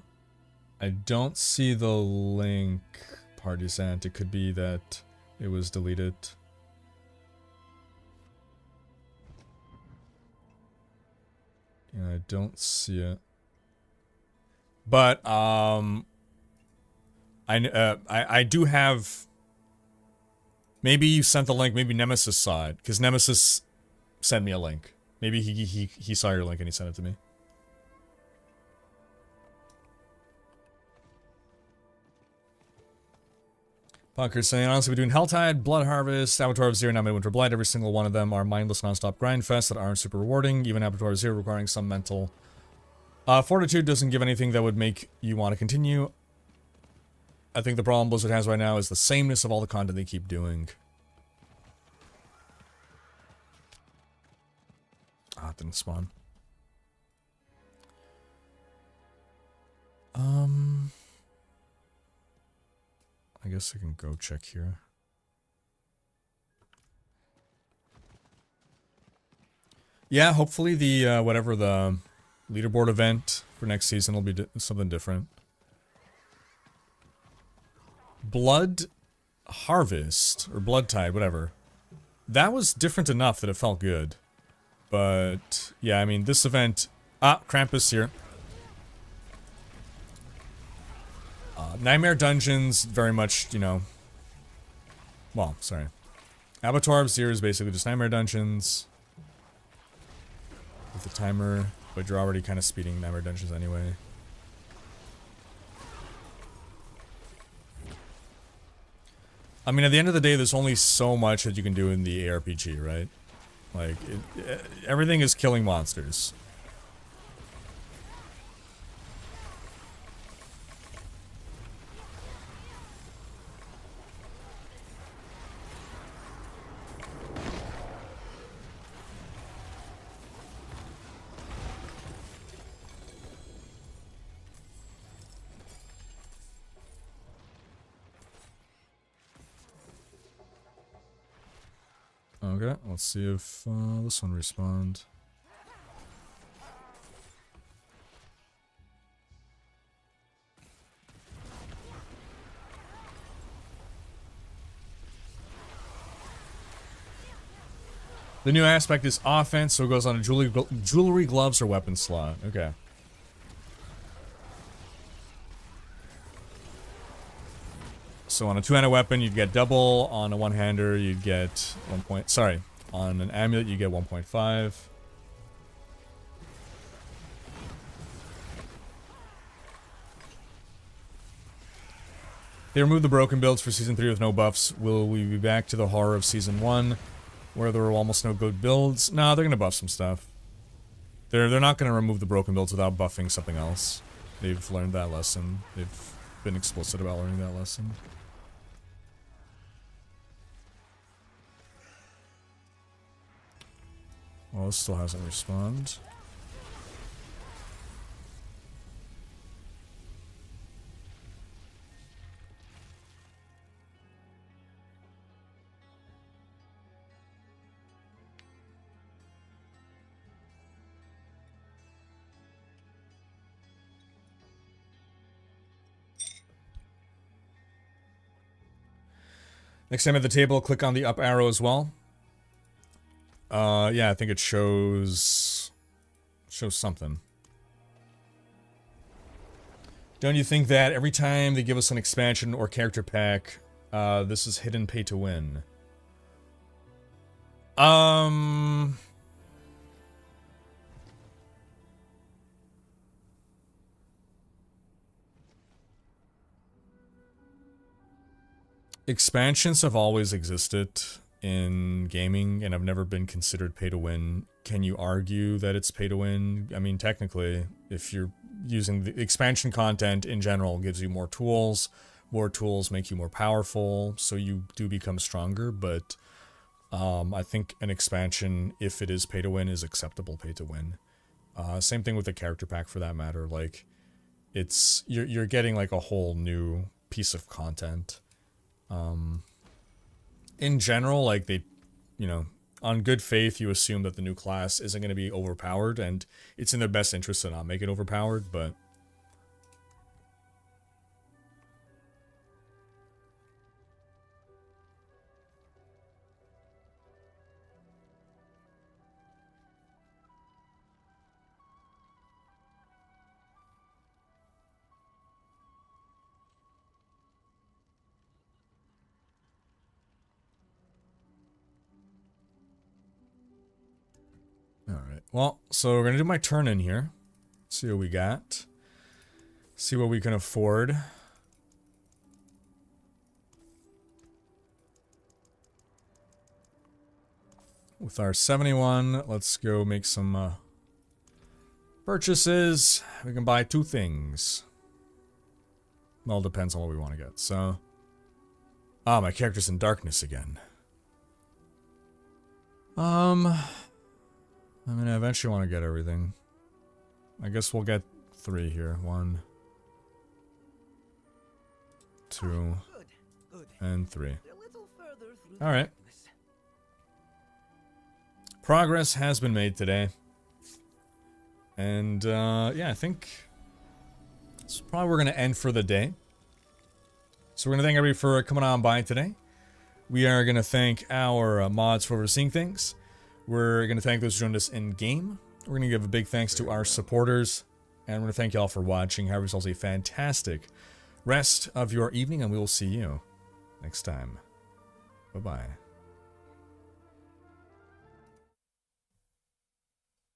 don't see the link, Partisan. It could be that it was deleted. Yeah, I don't see it. But I do have. Maybe you sent the link. Maybe Nemesis saw it, because Nemesis sent me a link. Maybe he saw your link and he sent it to me. Punker's saying, honestly, between Helltide, Blood Harvest, Abattoir of Zero, and Midwinter Blight, every single one of them are mindless non-stop grind fests that aren't super rewarding. Even Abattoir of Zero requiring some mental fortitude doesn't give anything that would make you want to continue. I think the problem Blizzard has right now is the sameness of all the content they keep doing. Ah, it didn't spawn. I guess I can go check here. Yeah, hopefully the, whatever the leaderboard event for next season will be something different. Blood Harvest, or Blood Tide, whatever. That was different enough that it felt good. But, yeah, I mean, this event... Ah, Krampus here. Nightmare Dungeons, very much, you know... Well, sorry. Abattoir of Zero is basically just Nightmare Dungeons. With the timer, but you're already kind of speeding Nightmare Dungeons anyway. I mean, at the end of the day, there's only so much that you can do in the ARPG, right? Like, everything is killing monsters. Okay, let's see if this one respawned. The new aspect is offense, so it goes on a jewelry, gloves, or weapon slot. Okay. So on a two-handed weapon, you'd get double. On a one-hander, you'd get 1 point. Sorry, on an amulet, you get 1.5. They removed the broken builds for Season 3 with no buffs. Will we be back to the horror of Season 1, where there were almost no good builds? No, they're going to buff some stuff. They're not going to remove the broken builds without buffing something else. They've learned that lesson. They've been explicit about learning that lesson. Well, this still hasn't respawned. Next time at the table, click on the up arrow as well. Yeah, I think it shows something. Don't you think that every time they give us an expansion or character pack, this is hidden pay to win? Expansions have always existed in gaming and have never been considered pay to win. Can you argue that it's pay to win? I mean, technically, if you're using the expansion content in general, gives you more tools make you more powerful, so you do become stronger, but I think an expansion, if it is pay to win, is acceptable pay to win. Same thing with the character pack for that matter. Like, it's you're getting like a whole new piece of content. In general, like they, you know, on good faith, you assume that the new class isn't going to be overpowered, and it's in their best interest to not make it overpowered, but... Alright, well, so we're gonna do my turn in here. See what we got. See what we can afford. With our 71, let's go make some purchases. We can buy 2 things. Well, it depends on what we want to get, so... Ah, my character's in darkness again. I mean, I eventually want to get everything. I guess we'll get 3 here. 1, 2, and 3. Alright. Progress has been made today. And, yeah, I think that's probably where we're going to end for the day. So we're going to thank everybody for coming on by today. We are going to thank our mods for overseeing things. We're going to thank those who joined us in-game. We're going to give a big thanks to our supporters. And we're going to thank you all for watching. Have yourselves a fantastic rest of your evening, and we will see you next time. Bye-bye.